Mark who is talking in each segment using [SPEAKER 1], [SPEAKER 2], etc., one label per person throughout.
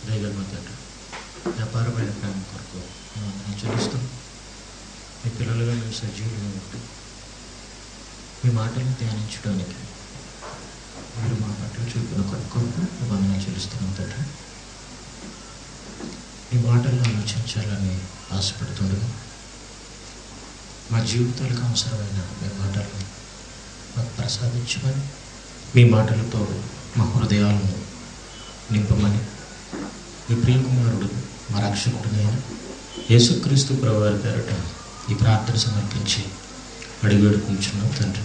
[SPEAKER 1] దైవం తండ్రి, వ్యాపారమైన ప్రేమ కొరకు నేను చెల్లిస్తూ మీ పిల్లలుగా మేము సజీవులుగా ఉంటూ మీ మాటలను ధ్యానించడానికి మీరు మా పట్ల చూపిన కొరకు వందనాలు చెల్లిస్తున్నాం తండ్రి. మీ మాటలను ఆలోచించాలని ఆశపడుతుండగా మా జీవితాలకు అవసరమైన మీ మాటలను మాకు ప్రసాదించమని, మీ మాటలతో మా హృదయాలను నింపమని మీ ప్రియకుమారుడు మా రక్షకుడినైన యేసుక్రీస్తు ప్రభువారి పేరట ఈ ప్రార్థన సమర్పించి అడిగి వేడుకుంటున్నాం తండ్రి.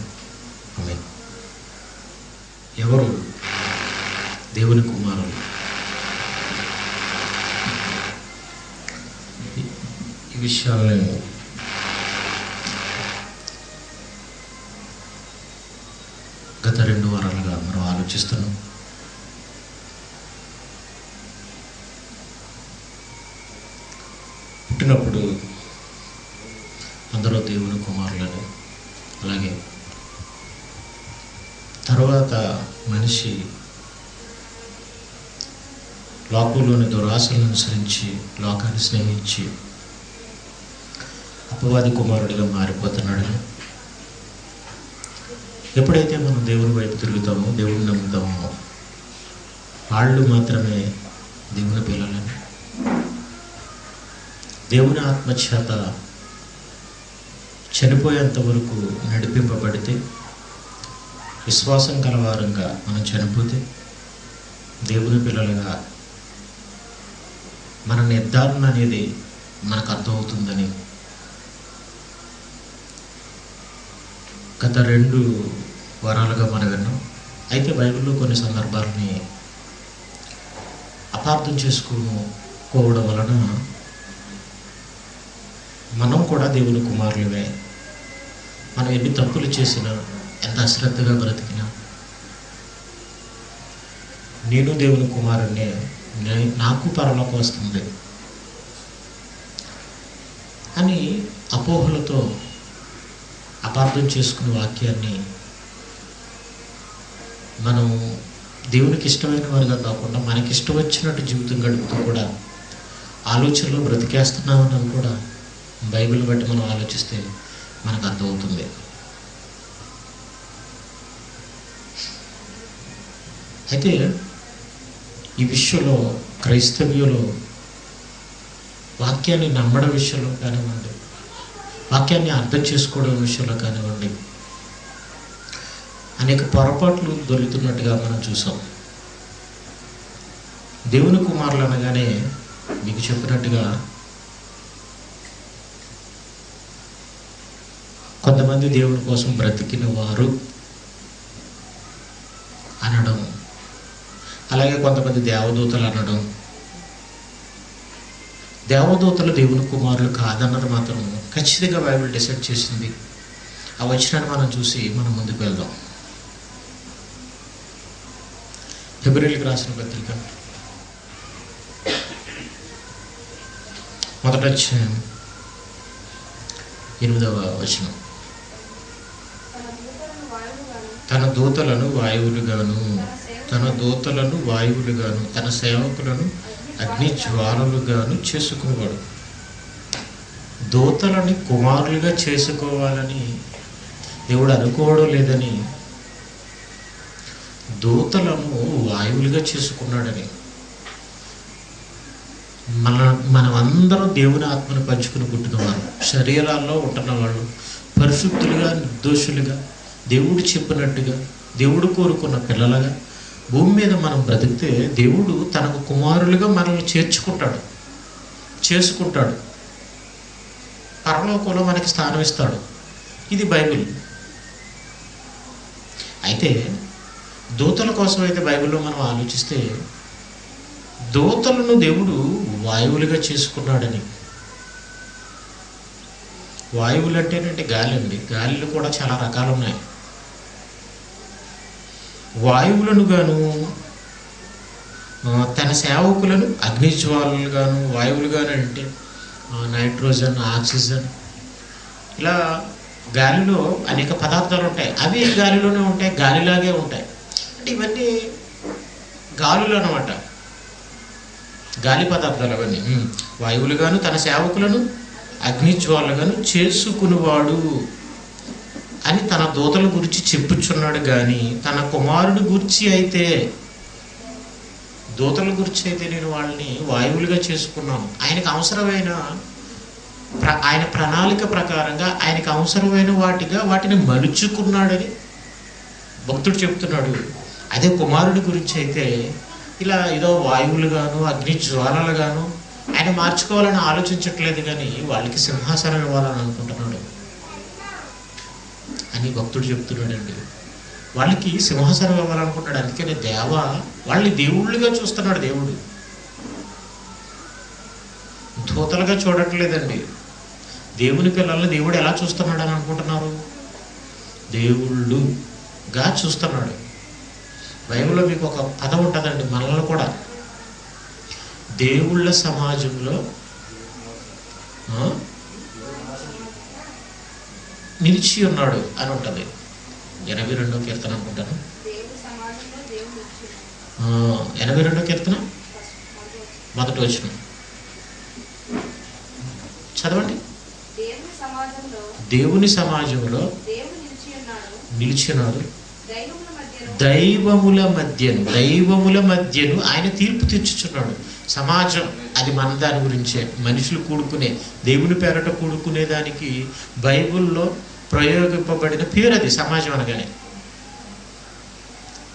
[SPEAKER 1] ఆమేన్. ఎవరు దేవుని కుమారులు? ఈ విషయాలను గత 2 వారాలుగా మనం ఆలోచిస్తున్నాం. పుట్టినప్పుడు అందరూ దేవుని కుమారులని, అలాగే తర్వాత మనిషి లోకంలోని దురాశలను అనుసరించి లోకాన్ని స్నేహించి అపవాది కుమారుడిగా మారిపోతున్నాడు. ఎప్పుడైతే మనం దేవుని వైపు తిరుగుతామో, దేవుని నమ్ముతామో, వాళ్ళు మాత్రమే దేవుని పిల్లలని, దేవుని ఆత్మచేత చనిపోయేంత వరకు నడిపింపబడితే, విశ్వాసం కలవారంగా మనం చనిపోతే దేవుని పిల్లలుగా మన నిర్ధారణ అనేది మనకు అర్థమవుతుందని గత 2 వారాలుగా మనం విన్నాం. అయితే బైబిల్లో కొన్ని సందర్భాలని అపార్థం చేసుకోవడం వలన మనం కూడా దేవుని కుమారులమే, మనం ఎన్ని తప్పులు చేసినా, ఎంత అశ్రద్ధగా బ్రతికినా, నేను దేవుని కుమారుణ్ణే, నాకు పరలోకం వస్తుంది అని అపోహలతో అపార్థం చేసుకునే వాక్యాన్ని మనం దేవునికి ఇష్టమైన వారిగా కాకుండా మనకి ఇష్టం వచ్చినట్టు జీవితం గడుపుతూ కూడా ఆలోచనలో బ్రతికేస్తున్నామని కూడా బైబిల్ బట్టి మనం ఆలోచిస్తే మనకు అర్థమవుతుంది. అయితే ఈ విషయంలో క్రైస్తవ్యులు వాక్యాన్ని నమ్మడం విషయంలో కానివ్వండి, వాక్యాన్ని అర్థం చేసుకోవడం విషయంలో కానివ్వండి, అనేక పొరపాట్లు దొరుకుతున్నట్టుగా మనం చూసాం. దేవుని కుమారులు అనగానే మీకు చెప్పినట్టుగా కొంతమంది దేవుని కోసం బ్రతికిన వారు అనడం, అలాగే కొంతమంది దేవదూతలు అనడం. దేవదూతలు దేవుని కుమారులు కాదన్నది మాత్రం ఖచ్చితంగా బైబిల్ డిసైడ్ చేసింది. ఆ వచనాన్ని మనం చూసి మనం ముందుకు వెళ్దాం. హెబ్రీయులకు రాసిన పత్రిక 1వ అధ్యాయం 8వ వచనం. తన దూతలను వాయువులుగాను తన సేవకులను అగ్ని జ్వాలలుగాను చేసుకునేవాడు. దూతలని కుమారులుగా చేసుకోవాలని దేవుడు అనుకోవడం లేదని, దూతలను వాయువులుగా చేసుకున్నాడని. మనమందరం దేవుని ఆత్మను పంచుకుని పుట్టినవారు, శరీరాల్లో ఉంటున్న వాళ్ళు, పరిశుద్ధులుగా, నిర్దోషులుగా, దేవుడు చెప్పినట్టుగా, దేవుడు కోరుకున్న పిల్లలుగా భూమి మీద మనం బ్రతికితే దేవుడు తనకు కుమారులుగా మనల్ని చేసుకుంటాడు. పరలోకంలో మనకి స్థానం ఇస్తాడు. ఇది బైబిల్. అయితే దూతల కోసం అయితే బైబిల్లో మనం ఆలోచిస్తే, దూతలను దేవుడు వాయువులుగా చేసుకున్నాడని. వాయువులు అంటేనంటే గాలి అండి. గాలిలో కూడా చాలా రకాలు ఉన్నాయి. వాయువులను గాను తన సేవకులను అగ్నిజ్వాలలుగాను, వాయువులుగాను అంటే నైట్రోజన్, ఆక్సిజన్, ఇలా గాలిలో అనేక పదార్థాలు ఉంటాయి. అవి గాలిలోనే ఉంటాయి, గాలిలాగే ఉంటాయి. అంటే ఇవన్నీ గాలులు అన్నమాట. గాలి పదార్థాలు అవన్నీ వాయువులుగాను తన సేవకులను అగ్నిజ్వాలగాను చేసుకునివాడు అని తన దూతల గురించి చెప్పుచున్నాడు. కానీ తన కుమారుడు గురించి అయితే, దూతల గురించి అయితే నేను వాళ్ళని వాయువులుగా చేసుకున్నాను. ఆయనకు అవసరమైన ఆయన ప్రణాళిక ప్రకారంగా ఆయనకు అవసరమైన వాటిని మలుచుకున్నాడని భక్తుడు చెప్తున్నాడు. అదే కుమారుడి గురించి అయితే ఇలా ఏదో వాయువులుగాను అగ్ని జ్వాలలుగాను ఆయన మార్చుకోవాలని ఆలోచించట్లేదు, కానీ వాళ్ళకి సింహాసనం ఇవ్వాలని అనుకుంటున్నాడు అని భక్తుడు చెప్తున్నాడండి. వాళ్ళకి సింహాసనం ఇవ్వాలనుకుంటాడు. అందుకని వాళ్ళని దేవుళ్ళుగా చూస్తున్నాడు. దేవుడు దూతలుగా చూడట్లేదండి. దేవుని పిల్లల్ని దేవుడు ఎలా చూస్తున్నాడు అని అనుకుంటున్నారు? దేవుళ్ళుగా చూస్తున్నాడు. బైబిల్లో మీకు ఒక పదం ఉంటుందండి, మనల్ని కూడా దేవుళ్ళ సమాజంలో నిలిచి ఉన్నాడు అని ఉంటుంది. 82వ కీర్తన అనుకుంటాను. 82వ కీర్తన మొదటి వచనం చదవండి. దేవుని సమాజంలో నిలిచినాడు, దైవముల మధ్యను ఆయన తీర్పు తీర్చుచున్నాడు. సమాజం అది మన దాని గురించే, మనుషులు కూడుకునే, దేవుని పేరట కూడుకునే దానికి బైబిల్లో ప్రయోగింపబడిన పేరు అది. సమాజం అనగానే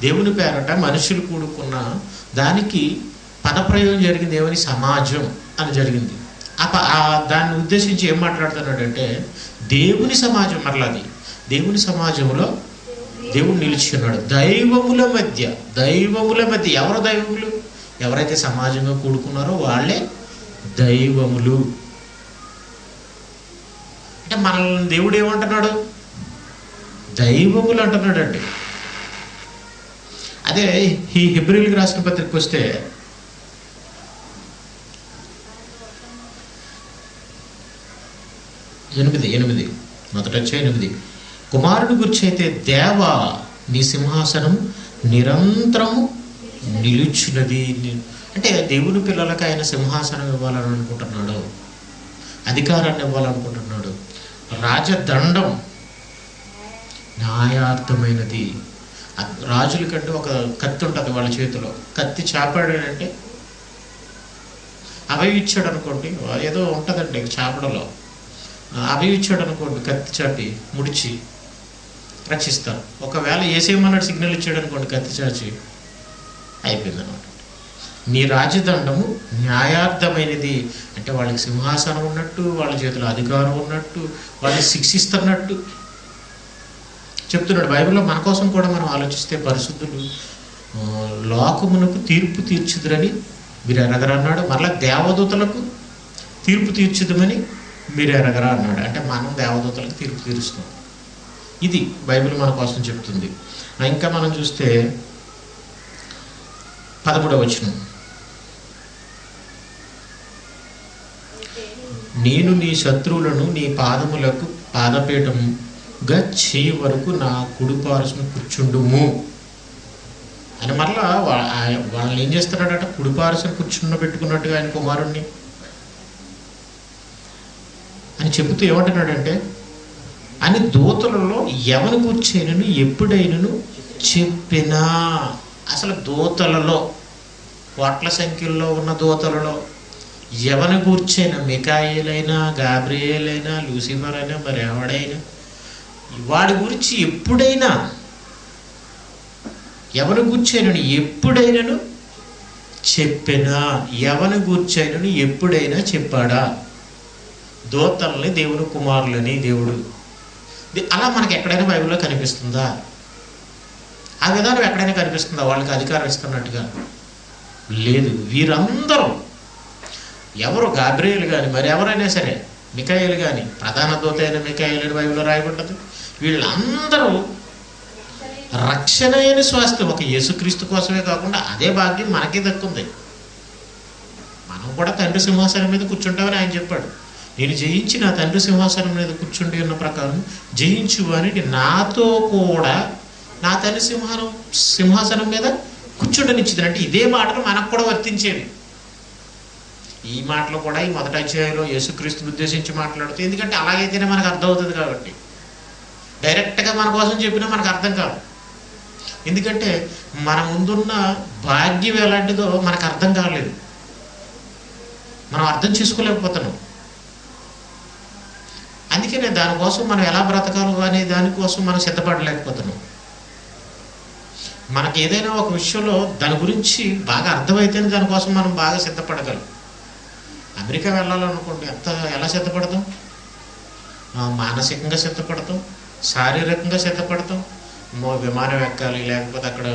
[SPEAKER 1] దేవుని పేరట మనుషులు కూడుకున్న దానికి పదప్రయోగం జరిగింది. ఏమని? సమాజం అని జరిగింది. దాన్ని ఉద్దేశించి ఏం మాట్లాడుతున్నాడంటే దేవుని సమాజం. మరలాది దేవుని సమాజంలో దేవుడు నిలిచి ఉన్నాడు. దైవముల మధ్య ఎవరు దైవములు? ఎవరైతే సమాజంగా కూడుకున్నారో వాళ్ళే దైవములు. అంటే మనల్ని దేవుడు ఏమంటున్నాడు? దైవములు అంటున్నాడు అండి. అదే ఈ హెబ్రీయులకు రాసిన పత్రికకు వస్తే 8 మొదట వచ్చే 8 కుమారుడు గురించి అయితే దేవా నీ సింహాసనం నిరంతరము నిలుచున్నది. అంటే దేవుని పిల్లలకు ఆయన సింహాసనం ఇవ్వాలని అనుకుంటున్నాడు, అధికారాన్ని ఇవ్వాలనుకుంటున్నాడు. రాజదండం న్యాయార్థమైనది. రాజుల కంటే ఒక కత్తి ఉంటుంది వాళ్ళ చేతిలో. కత్తి చాపాడంటే అవి ఇచ్చాడు అనుకోండి, ఏదో ఉంటుందండి చాపడలో, అవి ఇచ్చాడు అనుకోండి, కత్తి చాపి ముడిచి రక్షిస్తారు. ఒకవేళ ఏసేమన్నాడు సిగ్నల్ ఇచ్చాడు అనుకోండి, కత్తి చాచి అయిపోయింది అనమాట. నీ రాజదండము న్యాయార్థమైనది. అంటే వాళ్ళకి సింహాసనం ఉన్నట్టు, వాళ్ళ చేతిలో అధికారం ఉన్నట్టు, వాళ్ళని శిక్షిస్తున్నట్టు చెప్తున్నాడు. బైబిల్లో మన కోసం కూడా మనం ఆలోచిస్తే పరిశుద్ధులు లోకమునకు తీర్పు తీర్చుదురని మీరు ఎరగరా అన్నాడు. మరలా దేవదూతలకు తీర్పు తీర్చుదమని మీరు ఎరగరా అన్నాడు. అంటే మనం దేవదూతలకు తీర్పు తీరుస్తాం. ఇది బైబిల్ మన కోసం చెప్తుంది. ఇంకా మనం చూస్తే 13వ వచనం, నేను నీ శత్రువులను నీ పాదములకు పాదపీఠముగా చేయి వరకు నా కుడిపార్శ్వన కూర్చుండుము అని. మరలా వాళ్ళని ఏం చేస్తున్నాడట? కుడిపార్శ్వన కూర్చుండబెట్టుకున్నట్టుగా ఆయన కుమారుణ్ణి అని చెబుతూ ఏమంటున్నాడంటే, అని దూతలలో ఎవని కూర్చేనను ఎప్పుడైనను చెప్పినా. అసలు దూతలలో, కోట్ల సంఖ్యలో ఉన్న దూతలలో ఎవని కూర్చైనా, మికాయేలైనా, గాబ్రియేలైనా, లూసిఫర్ అయినా, మరి ఎవడైనా, వాడి గురించి ఎప్పుడైనా, ఎవని కూర్చైనను ఎప్పుడైనాను చెప్పినా. ఎవని కూర్చైనను ఎప్పుడైనా చెప్పాడా? దూతల్ని దేవుని కుమారులని దేవుడు. అలా మనకి ఎక్కడైనా బైబిల్లో కనిపిస్తుందా? ఆ విధానం ఎక్కడైనా కనిపిస్తుందా? వాళ్ళకి అధికారం ఇస్తున్నట్టుగా లేదు. వీరందరూ ఎవరు? గాబ్రియేలు కానీ మరి ఎవరైనా సరే, మికాయేలు కానీ, ప్రధాన దూత అయిన మికాయేలు అని బైబిల్లో రాయబడ్డది. వీళ్ళందరూ రక్షణ అయిన స్వాస్థ్యం ఒక యేసుక్రీస్తు కోసమే కాకుండా అదే భాగ్యం మనకే దక్కుంది. మనం కూడా తండ్రి సింహాసనం మీద కూర్చుంటామని ఆయన చెప్పాడు. నేను జయించి నా తండ్రి సింహాసనం మీద కూర్చుండి ఉన్న ప్రకారం జయించు అని నాతో కూడా నా తండ్రి సింహాసనం మీద కూర్చుండనిచ్చింది. అంటే ఇదే మాటలు మనకు కూడా వర్తించేవి. ఈ మాటలు కూడా ఈ మొదటి అధ్యాయంలో యేసుక్రీస్తుని ఉద్దేశించి మాట్లాడుతూ, ఎందుకంటే అలాగైతేనే మనకు అర్థమవుతుంది కాబట్టి. డైరెక్ట్గా మన కోసం చెప్పినా మనకు అర్థం కాదు. ఎందుకంటే మన ముందున్న భాగ్యం ఎలాంటిదో మనకు అర్థం కాలేదు, మనం అర్థం చేసుకోలేకపోతున్నాం. అందుకనే దానికోసం మనం ఎలా బ్రతకాలి అనే దానికోసం మనం సిద్ధపడలేకపోతున్నాం. మనకి ఏదైనా ఒక విషయంలో దాని గురించి బాగా అర్థమైతేనే దానికోసం మనం బాగా సిద్ధపడగలం. అమెరికా వెళ్ళాలనుకోండి, ఎలా సిద్ధపడతాం? మానసికంగా సిద్ధపడతాం, శారీరకంగా సిద్ధపడతాం. విమానం ఎక్కాలి, లేకపోతే అక్కడ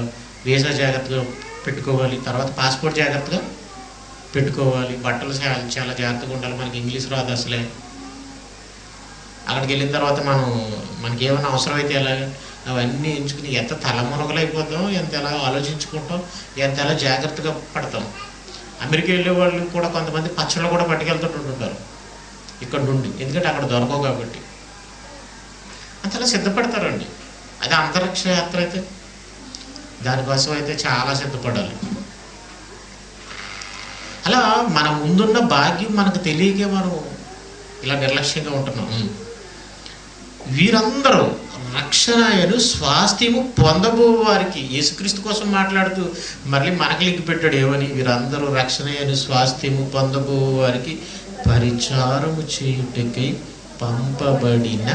[SPEAKER 1] వీసా జాగ్రత్తగా పెట్టుకోవాలి, తర్వాత పాస్పోర్ట్ జాగ్రత్తగా పెట్టుకోవాలి, బట్టలు చాలా జాగ్రత్తగా ఉండాలి. మనకి ఇంగ్లీష్ రాదు అసలే. అక్కడికి వెళ్ళిన తర్వాత మనకి ఏమైనా అవసరమైతే ఎలాగ అవన్నీ ఎంచుకుని ఎంత తలమునగలైపోతాం, ఎంత ఎలా ఆలోచించుకుంటాం, ఎంత ఎలా జాగ్రత్తగా పడతాం. అమెరికా వెళ్ళే వాళ్ళు కూడా కొంతమంది పచ్చళ్ళు కూడా పట్టుకెళ్తుంటుంటారు ఇక్కడ నుండి, ఎందుకంటే అక్కడ దొరకవు కాబట్టి. అంతలా సిద్ధపడతారండి. అది అంతరిక్ష యాత్ర అయితే దానికోసం అయితే చాలా సిద్ధపడాలి. అలా మన ముందున్న భాగ్యం మనకు తెలియకే మనం ఇలా నిర్లక్ష్యంగా ఉంటున్నాం. వీరందరూ రక్షణను స్వాస్థ్యము పొందబో వారికి, యేసుక్రీస్తు కోసం మాట్లాడుతూ మళ్ళీ మనకి లింక్ పెట్టాడు ఏమని, వీరందరూ రక్షణను స్వాస్థ్యము పొందబో వారికి పరిచారము చేయుటకై పంపబడిన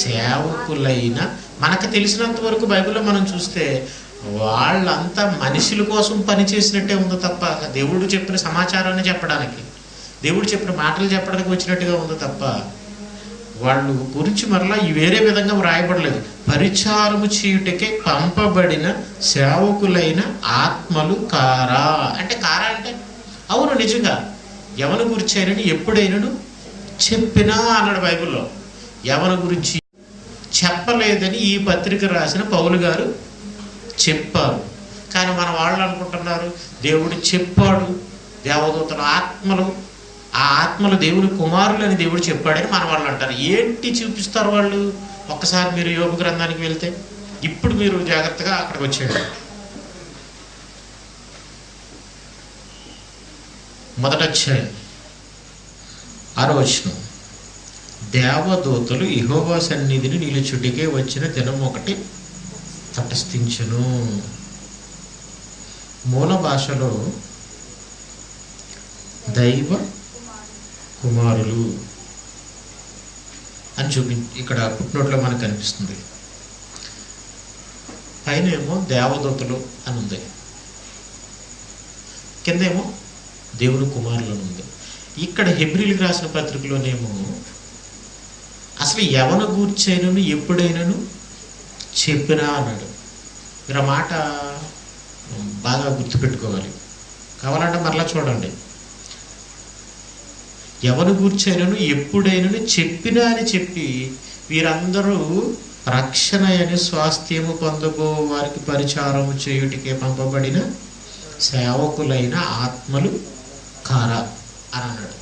[SPEAKER 1] సేవకులైన. మనకు తెలిసినంత వరకు బైబిల్లో మనం చూస్తే వాళ్ళంతా మనుషుల కోసం పనిచేసినట్టే ఉందో తప్ప, దేవుడు చెప్పిన సమాచారాన్ని చెప్పడానికి, దేవుడు చెప్పిన మాటలు చెప్పడానికి వచ్చినట్టుగా ఉందో తప్ప వాళ్ళు గురించి మరలా వేరే విధంగా వ్రాయబడలేదు. పరిచారము చేయుటకే పంపబడిన సేవకులైన ఆత్మలు కారా. అంటే కారా అంటే అవును, నిజంగా ఎవరి గురించి అయినను ఎప్పుడైనాను చెప్పినా అన్నాడు బైబిల్లో. ఎవరి గురించి చెప్పలేదని ఈ పత్రిక రాసిన పౌలు గారు చెప్పారు. కానీ మన వాళ్ళు అనుకుంటున్నారు దేవుడు చెప్పాడు, దేవదూతల ఆత్మలు, ఆ ఆత్మలు దేవుని కుమారులు అని దేవుడు చెప్పాడని మన వాళ్ళు అంటారు. ఏంటి చూపిస్తారు వాళ్ళు? ఒక్కసారి మీరు యోబు గ్రంథానికి వెళ్తే, ఇప్పుడు మీరు జాగ్రత్తగా అక్కడికి వచ్చేయండి. మొదటి అధ్యాయం 6వ వచనం. దేవదూతలు యెహోవా సన్నిధిని నిలుచుటికే వచ్చిన దినం ఒకటి తటస్థించెను. మూల భాషలో దైవ కుమారులు అని ఇక్కడ పుట్టినోట్లో మనకు కనిపిస్తుంది. పైన ఏమో దేవదూతలు అని ఉంది, కిందేమో దేవుని కుమారులు అని ఉంది. ఇక్కడ హెబ్రీలకు రాసిన పత్రికలోనేమో అసలు ఎవరి గూర్చైనను ఎప్పుడైనాను చెప్పినా అన్నాడు. మీరు ఆ మాట బాగా గుర్తుపెట్టుకోవాలి. కావాలంటే మరలా చూడండి. ఎవరి గూర్చైనను ఎప్పుడైనాను చెప్పినా అని చెప్పి వీరందరూ రక్షణ అని స్వాస్థ్యము పొందబో వారికి పరిచారము చేయుటికే పంపబడిన సేవకులైన ఆత్మలు కారా అని అన్నాడు.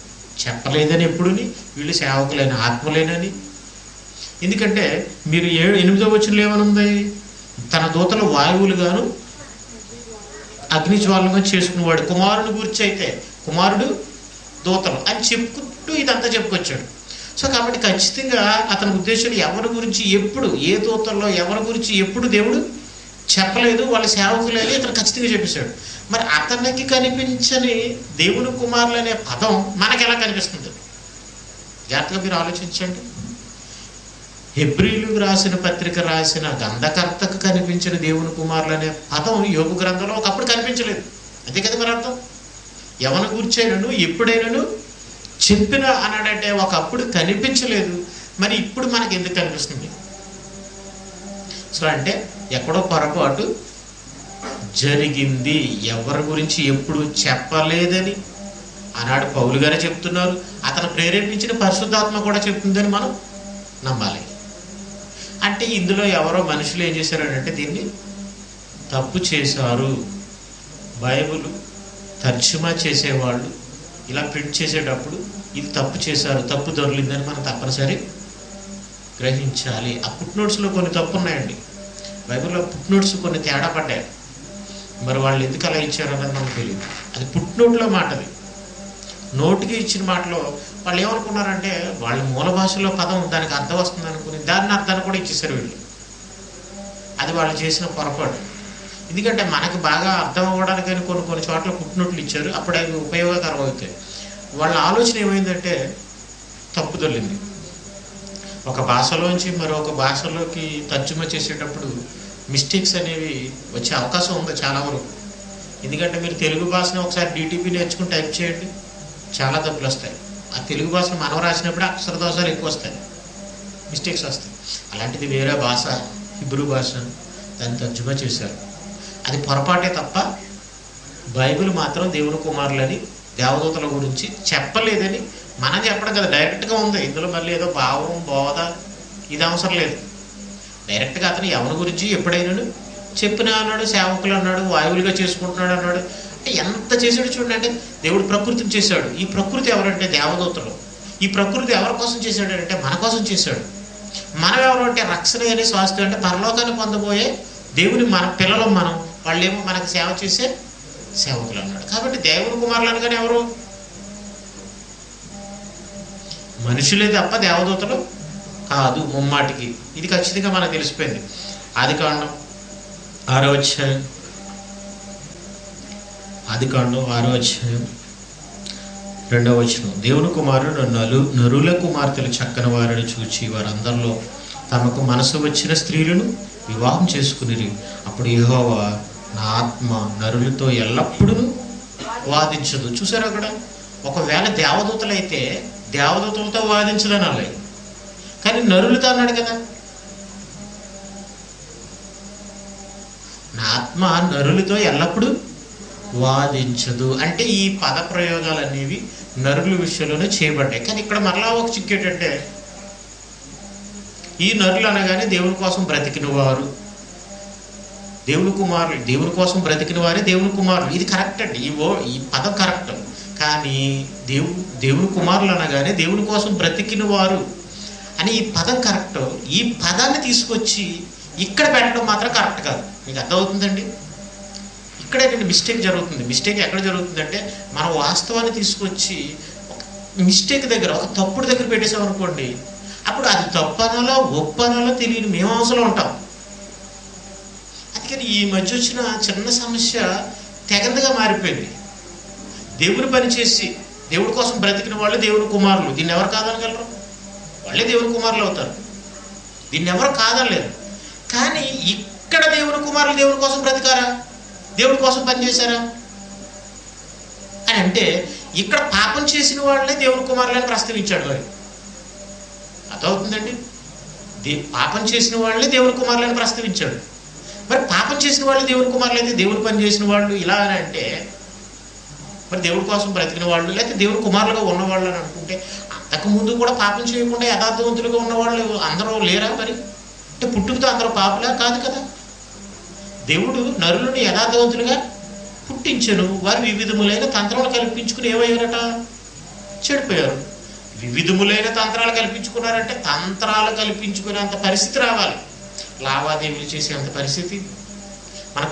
[SPEAKER 1] చెప్పలేదని ఎప్పుడుని, వీళ్ళు సేవకులైన ఆత్మలేనని. ఎందుకంటే మీరు 8వ వచనంలో ఏమనుంది? తన దూతలు వాయువులుగాను అగ్నిజ్వాలంగా చేసుకునేవాడు. కుమారుని గురించి అయితే కుమారుడు దూతలు అని చెప్పుకుంటూ ఇదంతా చెప్పుకొచ్చాడు. సో కాబట్టి ఖచ్చితంగా అతని ఉద్దేశం ఎవరి గురించి ఎప్పుడు, ఏ దూతల్లో ఎవరి గురించి ఎప్పుడు దేవుడు చెప్పలేదు, వాళ్ళ సేవకులని ఇతను ఖచ్చితంగా చెప్పేశాడు. మరి అతనికి కనిపించని దేవుని కుమారులు అనే పదం మనకు ఎలా కనిపిస్తుంది? జాగ్రత్తగా మీరు ఆలోచించండి. హెబ్రీలకు రాసిన పత్రిక రాసిన గ్రంథకర్తకు కనిపించిన దేవుని కుమారులు అనే పదం యోబు గ్రంథంలో ఒకప్పుడు కనిపించలేదు. అంతే కదా మరి అర్థం. ఎవరి గురించైనాను ఎప్పుడైనాను చెప్పిన అన్నాడంటే ఒకప్పుడు కనిపించలేదు, మరి ఇప్పుడు మనకి ఎందుకు కనిపిస్తుంది? సో అంటే ఎక్కడో పొరపాటు జరిగింది. ఎవరి గురించి ఎప్పుడు చెప్పలేదని ఆనాడు పౌలు గారే చెప్తున్నారు. అతను ప్రేరేపించిన పరిశుద్ధాత్మ కూడా చెప్తుందని మనం నమ్మాలి. అంటే ఇందులో ఎవరో మనుషులు ఏం చేశారంటే దీన్ని తప్పు చేశారు. బైబిల్ తర్జుమా చేసేవాళ్ళు ఇలా ప్రింట్ చేసేటప్పుడు ఇది తప్పు చేశారు, తప్పు దొరికిందని మనం తప్పనిసరి గ్రహించాలి. ఆ ఫుట్ నోట్స్లో కొన్ని తప్పు ఉన్నాయండి. బైబిల్లో ఫుట్ నోట్స్ కొన్ని తేడా పడ్డాయి. మరి వాళ్ళు ఎందుకు అలా ఇచ్చారన్నది మనకు తెలియదు. అది ఫుట్ నోట్లో మాటది. నోటికి ఇచ్చిన మాటలో వాళ్ళు ఏమనుకున్నారంటే వాళ్ళ మూల భాషలో పదం దానికి అర్థం వస్తుంది అనుకుని దాన్ని అర్థాన్ని కూడా ఇచ్చేసారు వీళ్ళు. అది వాళ్ళు చేసిన పొరపాటు. ఎందుకంటే మనకి బాగా అర్థం అవ్వడానికి అని కొన్ని చోట్ల పుట్టినట్లు ఇచ్చారు, అప్పుడు అవి ఉపయోగకరం అవుతాయి. వాళ్ళ ఆలోచన ఏమైందంటే తప్పుదొల్లింది. ఒక భాషలోంచి మరొక భాషలోకి తర్జుమా చేసేటప్పుడు మిస్టేక్స్ అనేవి వచ్చే అవకాశం ఉంది చాలా వరకు. ఎందుకంటే మీరు తెలుగు భాషను ఒకసారి డిటిపి నేర్చుకుని టైప్ చేయండి, చాలా తప్పులు వస్తాయి. ఆ తెలుగు భాషను మనం రాసినప్పుడు అక్షర దోషాలు ఎక్కువ వస్తాయి, మిస్టేక్స్ వస్తాయి. అలాంటిది వేరే భాష, హిబ్రూ భాష, దాన్ని తర్జుమా చేశారు. అది పొరపాటే తప్ప బైబిల్ మాత్రం దేవుని కుమారులని దేవదూతల గురించి చెప్పలేదని మనం చెప్పడం కదా, డైరెక్ట్గా ఉంది. ఇందులో మళ్ళీ ఏదో భావం బోధ ఇది అవసరం లేదు. డైరెక్ట్గా అతను ఎవరి గురించి ఎప్పుడైనా చెప్పినా అన్నాడు, సేవకులు అన్నాడు, వాయువులుగా చేసుకుంటున్నాడు అన్నాడు. అంటే ఎంత చేశాడు చూడండి. అంటే దేవుడు ప్రకృతిని చేశాడు. ఈ ప్రకృతి ఎవరంటే దేవదూతలు. ఈ ప్రకృతి ఎవరి కోసం చేశాడు అంటే మన కోసం చేశాడు. మనం ఎవరు అంటే రక్షణ అనే స్వాస్థ్యం, అంటే పరలోకాన్ని పొందబోయే దేవుని మన పిల్లలు మనం, వాళ్ళేమో మనకు సేవ చేసే సేవకులు అన్నాడు. కాబట్టి దేవుని కుమారులు అనగానే ఎవరు? మనుషులే తప్ప దేవదూతలు కాదు ముమ్మాటికి. ఇది ఖచ్చితంగా మనకు తెలిసిపోయింది. ఆదికాండం 6వ అధ్యాయం, ఆదికాండం 6వ అధ్యాయం 2వ వచనం. దేవుని కుమారుడు నరుల కుమార్తెలు చక్కని వారిని చూచి వారందరిలో తమకు మనసు వచ్చిన స్త్రీలను వివాహం చేసుకుని, అప్పుడు యెహోవా నా ఆత్మ నరులతో ఎల్లప్పుడూ వాదించదు. చూసారు అక్కడ, ఒకవేళ దేవదూతలైతే దేవదూతలతో వాదించదని అలా, కానీ నరులతో అన్నాడు కదా, నా ఆత్మ నరులతో ఎల్లప్పుడూ వాదించదు. అంటే ఈ పద ప్రయోగాలు అనేవి నరుల విషయంలోనే చేయబడ్డాయి. కానీ ఇక్కడ మరలా ఒక చిక్కేటంటే, ఈ నరులు అనగానే దేవుని కోసం బ్రతికిన వారు, దేవుని కుమారులు, దేవుని కోసం బ్రతికిన వారే దేవుని కుమారులు. ఇది కరెక్ట్ అండి, ఈ పదం కరెక్ట్. కానీ దేవుని కుమారులు అనగానే దేవుని కోసం బ్రతికిన వారు అని ఈ పదం కరెక్ట్. ఈ పదాన్ని తీసుకొచ్చి ఇక్కడ పెట్టడం మాత్రం కరెక్ట్ కాదు. మీకు అర్థమవుతుందండి? ఇక్కడే మిస్టేక్ జరుగుతుంది. మిస్టేక్ ఎక్కడ జరుగుతుందంటే, మన వాస్తవాన్ని తీసుకొచ్చి మిస్టేక్ దగ్గర, ఒక తప్పుడు దగ్గర పెట్టేసామనుకోండి, అప్పుడు అది తప్పనాలో ఒప్పనాలో తెలియని మేము అవసరం ఉంటాం. అందుకని ఈ మధ్య వచ్చిన చిన్న సమస్య తెగందగా మారిపోయింది. దేవుని పని చేసి దేవుడి కోసం బ్రతికిన వాళ్ళు దేవుని కుమారులు. దీన్ని ఎవరు కాదనగలరు? వాళ్ళే దేవుని కుమారులు అవుతారు. దీన్ని ఎవరు కాదనలేరు. కానీ ఇక్కడ దేవుని కుమారులు దేవుని కోసం బ్రతికారా, దేవుడి కోసం పనిచేశారా అని అంటే, ఇక్కడ పాపం చేసిన వాళ్ళే దేవుని కుమారులని ప్రస్తావించాడు. మరి అర్థమవుతుందండి? పాపం చేసిన వాళ్ళే దేవుని కుమారులని ప్రస్తావించాడు. మరి పాపం చేసిన వాళ్ళు దేవుని కుమారులు అయితే దేవుని పని చేసిన వాళ్ళు ఇలా అని అంటే, మరి దేవుడి కోసం బ్రతికిన వాళ్ళు లేకపోతే దేవుని కుమారులుగా ఉన్నవాళ్ళు అని అనుకుంటే, అంతకుముందు కూడా పాపం చేయకుండా యథార్థవంతులుగా ఉన్నవాళ్ళు అందరూ లేరా? మరి అంటే పుట్టుకతో అందరూ పాపులా? కాదు కదా. దేవుడు నరులను యథార్థవంతులుగా పుట్టించను. వారు వివిధములైన తంత్రాలు కల్పించుకుని ఏమయ్యారట? చెడిపోయారు. వివిధములైన తంత్రాలు కల్పించుకున్నారంటే తంత్రాలు కల్పించుకునేంత పరిస్థితి రావాలి, లావాదేవీలు చేసేంత పరిస్థితి. మన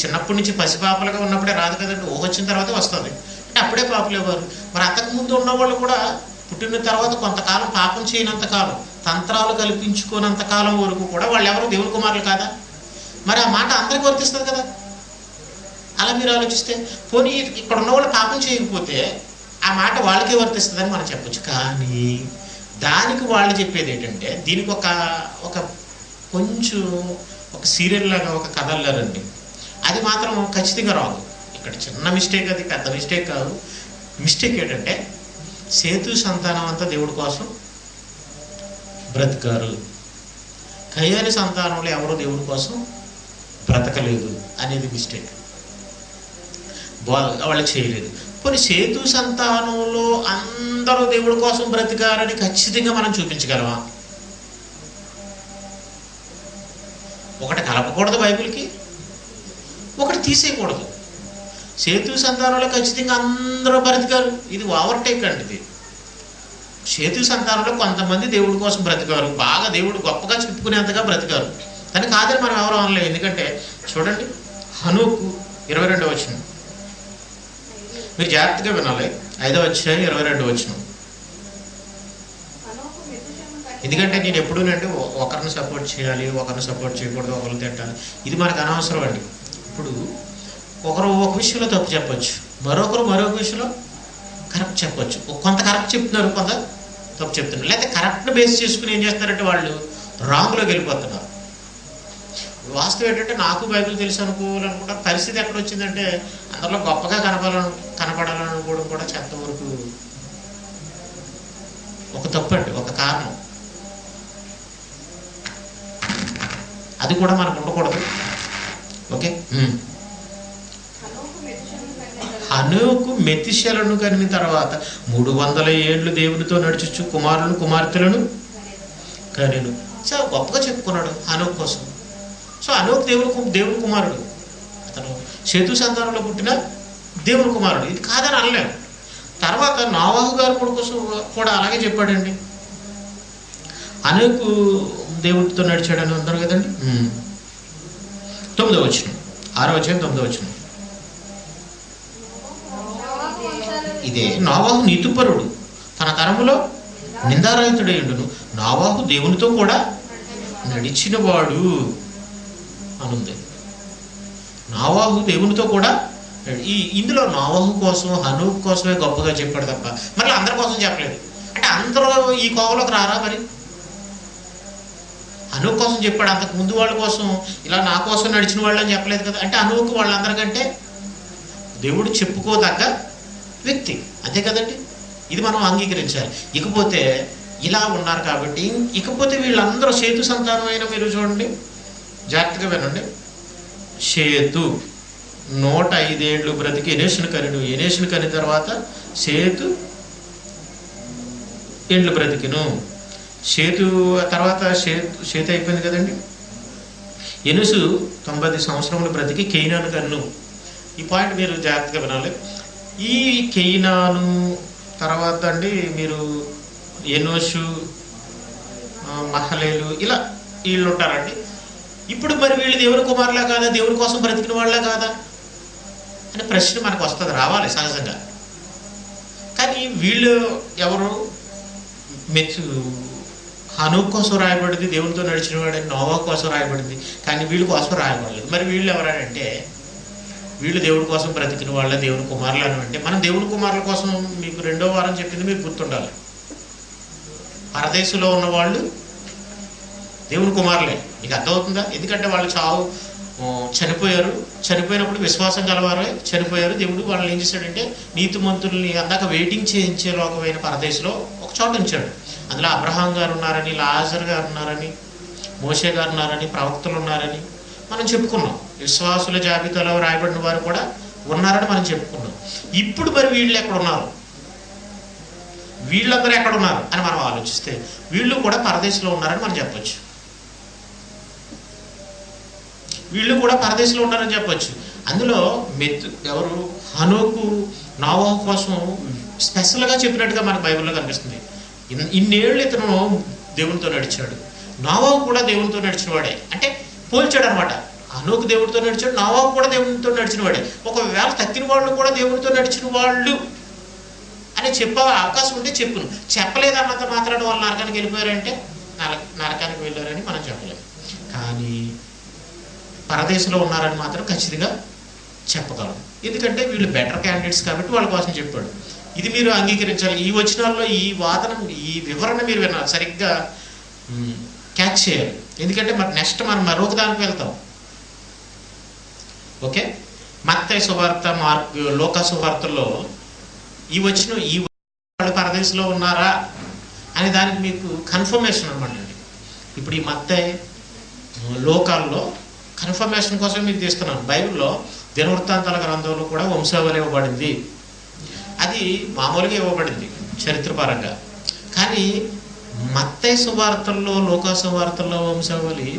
[SPEAKER 1] చిన్నప్పటి నుంచి పసిపాపలుగా ఉన్నప్పుడే రాదు కదండి, వచ్చిన తర్వాత వస్తుంది. అంటే అప్పుడే పాపులేవారు. మరి అంతకుముందు ఉన్నవాళ్ళు కూడా పుట్టిన తర్వాత కొంతకాలం పాపం చేయనంత కాలం, తంత్రాలు కల్పించుకున్నంత కాలం వరకు కూడా వాళ్ళు ఎవరు దేవుని కుమారులు కాదా? మరి ఆ మాట అందరికి వర్తిస్తుంది కదా. అలా మీరు ఆలోచిస్తే, పోనీ ఇక్కడ ఉన్నవాళ్ళు పాపం చేయకపోతే ఆ మాట వాళ్ళకే వర్తిస్తుందని మనం చెప్పచ్చు. కానీ దానికి వాళ్ళు చెప్పేది ఏంటంటే, దీనికి ఒక కొంచెం ఒక సీరియల్ లాగా ఒక కథ అల్లారండి. అది మాత్రం ఖచ్చితంగా రాదు. ఇక్కడ చిన్న మిస్టేక్, అది పెద్ద మిస్టేక్ కాదు. మిస్టేక్ ఏంటంటే, సేతు సంతానం అంతా దేవుడి కోసం బ్రతికారు, కయ్యాని సంతానంలో ఎవరో దేవుడి కోసం బ్రతకలేదు అనేది మిస్టేక్. వాళ్ళు చేయలేదు. కొన్ని సేతు సంతానంలో అందరూ దేవుడి కోసం బ్రతికారని ఖచ్చితంగా మనం చూపించగలమా? ఒకటి కలపకూడదు బైబిల్కి, ఒకటి తీసేయకూడదు. సేతు సంతానంలో ఖచ్చితంగా అందరూ బ్రతికారు, ఇది ఓవర్టేక్ అండి. ఇది సేతు సంతానంలో కొంతమంది దేవుడి కోసం బ్రతికారు, బాగా దేవుడు గొప్పగా చెప్పుకునేంతగా బ్రతికారు. కానీ కాదని మనం ఎవరు అనలేదు. ఎందుకంటే చూడండి, హనోకు 22వ వచనం మీరు జాగ్రత్తగా వినాలి. 5:22. ఎందుకంటే నేను ఎప్పుడూనంటే ఒకరిని సపోర్ట్ చేయాలి, ఒకరిని సపోర్ట్ చేయకూడదు, ఒకరిని తిట్టాలి, ఇది మనకు అనవసరం అండి. ఇప్పుడు ఒకరు ఒక విషయంలో తప్పు చెప్పచ్చు, మరొకరు మరొక విషయంలో కరెక్ట్ చెప్పచ్చు. కొంత కరెక్ట్ చెప్తున్నారు, కొంత తప్పు చెప్తున్నారు. లేకపోతే కరెక్ట్ని బేస్ చేసుకుని ఏం చేస్తారంటే వాళ్ళు రాంగ్లోకి వెళ్ళిపోతున్నారు. వాస్తవం ఏంటంటే నాకు బైబిల్ తెలుసు అనుకోవాలనుకుంటారు. పరిస్థితి ఎక్కడ వచ్చిందంటే అందులో గొప్పగా కనపడాలనుకోవడం కూడా ఎంతవరకు ఒక తప్పు అండి, ఒక కారణం. అది కూడా మనకు ఉండకూడదు. ఓకే. హనోకు మెతుషెలను కనిన తర్వాత 300 ఏళ్ళు దేవునితో నడుచుచు కుమారులను కుమార్తెలను కనెను. చాలా గొప్పగా చెప్పుకున్నాడు హనోకు కోసం. సో హనోకు దేవుని కుమారుడు, అతను షేతు సంతానంలో పుట్టిన దేవుని కుమారుడు, ఇది కాదని అనలేము. తర్వాత నోవాహు గారు కోసం కూడా అలాగే చెప్పాడండి. హనోకు దేవుడితో నడిచాడని అందరూ కదండి. 9వ వచనం, 6వ అధ్యాయం 9వ వచనం. ఇదే నోవాహు నీతిపరుడు, తన తరములో నిందారహితుడైండును, నోవాహు దేవునితో కూడా నడిచినవాడు అనుంది. నోవాహు దేవునితో కూడా ఇందులో నోవాహు కోసం హనోకు కోసమే గొప్పగా చెప్పాడు తప్ప మళ్ళీ అందరి కోసం చెప్పలేదు. అంటే అందరూ ఈ కోవలోకి రారా? మరి హనోకు కోసం చెప్పాడు, అంతకు ముందు వాళ్ళ కోసం ఇలా నా కోసం నడిచిన వాళ్ళు అని చెప్పలేదు కదా. అంటే హనోకు వాళ్ళందరికంటే దేవుడు చెప్పుకోదగ్గ వ్యక్తి, అంతే కదండి. ఇది మనం అంగీకరించాలి. ఇకపోతే ఇలా ఉన్నారు కాబట్టి ఇకపోతే వీళ్ళందరూ షేతు సంతానమైన, మీరు చూడండి జాగ్రత్తగా వినండి. షేతు 105 ఏళ్ళు బ్రతికి ఎనేషును కనిడు. ఎనేషును కని తర్వాత షేతు ఏండ్లు బ్రతికిను. షేతు తర్వాత షేతు అయిపోయింది కదండి. ఎనుసు 90 సంవత్సరములు బ్రతికి కేయినాను కన్ను. ఈ పాయింట్ మీరు జాగ్రత్తగా వినాలి. ఈ కేయినాను తర్వాత అండి మీరు ఎనోషు, మహలేలు, ఇలా వీళ్ళు ఉంటారండి. ఇప్పుడు మరి వీళ్ళు దేవుని కుమారులా కాదా, దేవుని కోసం బ్రతికిన వాళ్ళ కాదా అనే ప్రశ్న మనకు వస్తుంది, రావాలి సహజంగా. కానీ వీళ్ళు ఎవరు? హనోకు కోసం రాయబడింది, దేవునితో నడిచిన వాడని నోవాహు కోసం రాయబడింది, కానీ వీళ్ళ కోసం రాయబడలేదు. మరి వీళ్ళు ఎవరంటే వీళ్ళు దేవుడి కోసం బ్రతికిన వాళ్ళ, దేవుని కుమారులు అని. అంటే మనం దేవుని కుమారుల కోసం మీకు 2వ వారం చెప్పింది మీకు గుర్తుండాలి. పరదేశంలో ఉన్న వాళ్ళు దేవుని కుమారులే, మీకు అర్థమవుతుందా? ఎందుకంటే వాళ్ళు చనిపోయారు, చనిపోయినప్పుడు విశ్వాసం గలవారే చనిపోయారు. దేవుడు వాళ్ళని ఏం చేశాడంటే నీతిమంతుల్ని అందాక వెయిటింగ్ చేయించే లోకమైన పరదేశంలో ఒక చోట ఉంచాడు. అందులో అబ్రహాం గారు ఉన్నారని, లాజర్ గారు ఉన్నారని, మోషే గారు ఉన్నారని, ప్రవక్తలు ఉన్నారని మనం చెప్పుకున్నాం. విశ్వాసుల జాబితాలో రాయబడిన వారు కూడా ఉన్నారని మనం చెప్పుకున్నాం. ఇప్పుడు మరి వీళ్ళు ఎక్కడున్నారు, వీళ్ళందరూ ఎక్కడున్నారు అని మనం ఆలోచిస్తే వీళ్ళు కూడా పరదేశంలో ఉన్నారని మనం చెప్పచ్చు. వీళ్ళు కూడా పరదేశంలో ఉన్నారని చెప్పచ్చు. అందులో ఎవరు? హనోకు నోవాహు కోసం స్పెషల్గా చెప్పినట్టుగా మనకు బైబిల్లో కనిపిస్తుంది. ఇన్నేళ్ళు ఇతను దేవునితో నడిచాడు, నోవాహు కూడా దేవునితో నడిచిన వాడే. అంటే పోల్చాడు అనమాట. హనోకు దేవుడితో నడిచాడు, నోవాహు కూడా దేవునితో నడిచిన వాడే. ఒకవేళ తక్కిన వాళ్ళు కూడా దేవునితో నడిచిన వాళ్ళు అని చెప్పే అవకాశం ఉంటే చెప్పును. చెప్పలేదన్నంత మాత్రాన వాళ్ళు నరకానికి వెళ్ళిపోయారంటే నరకానికి వెళ్ళారని మనం చెప్పలేము. కానీ పరదేశంలో ఉన్నారని మాత్రం ఖచ్చితంగా చెప్పగలం. ఎందుకంటే వీళ్ళు బెటర్ క్యాండిడేట్స్ కాబట్టి వాళ్ళ కోసం చెప్పాడు. ఇది మీరు అంగీకరించాలి. ఈ వచనాల్లో ఈ వాదన, ఈ వివరణ మీరు వినాలి, సరిగ్గా క్యాచ్ చేయాలి. ఎందుకంటే మరి నెక్స్ట్ మనం మరొక దానికి వెళ్తాం. ఓకే. మత్తయి సువార్త, లూకా సువార్తల్లో ఈ వాళ్ళు పరదేశంలో ఉన్నారా అనే దానికి మీకు కన్ఫర్మేషన్ అనమాట అండి. ఇప్పుడు ఈ మత్తయి, లోకాల్లో కన్ఫర్మేషన్ కోసం మీకు తీస్తున్నాను. బైబిల్లో దినవృత్తాంతాల గ్రంథంలో కూడా వంశావళి ఇవ్వబడింది. అది మామూలుగా ఇవ్వబడింది చరిత్రపరంగా. కానీ మత్తయి సువార్తల్లో, లూకా సువార్తల్లో వంశావళి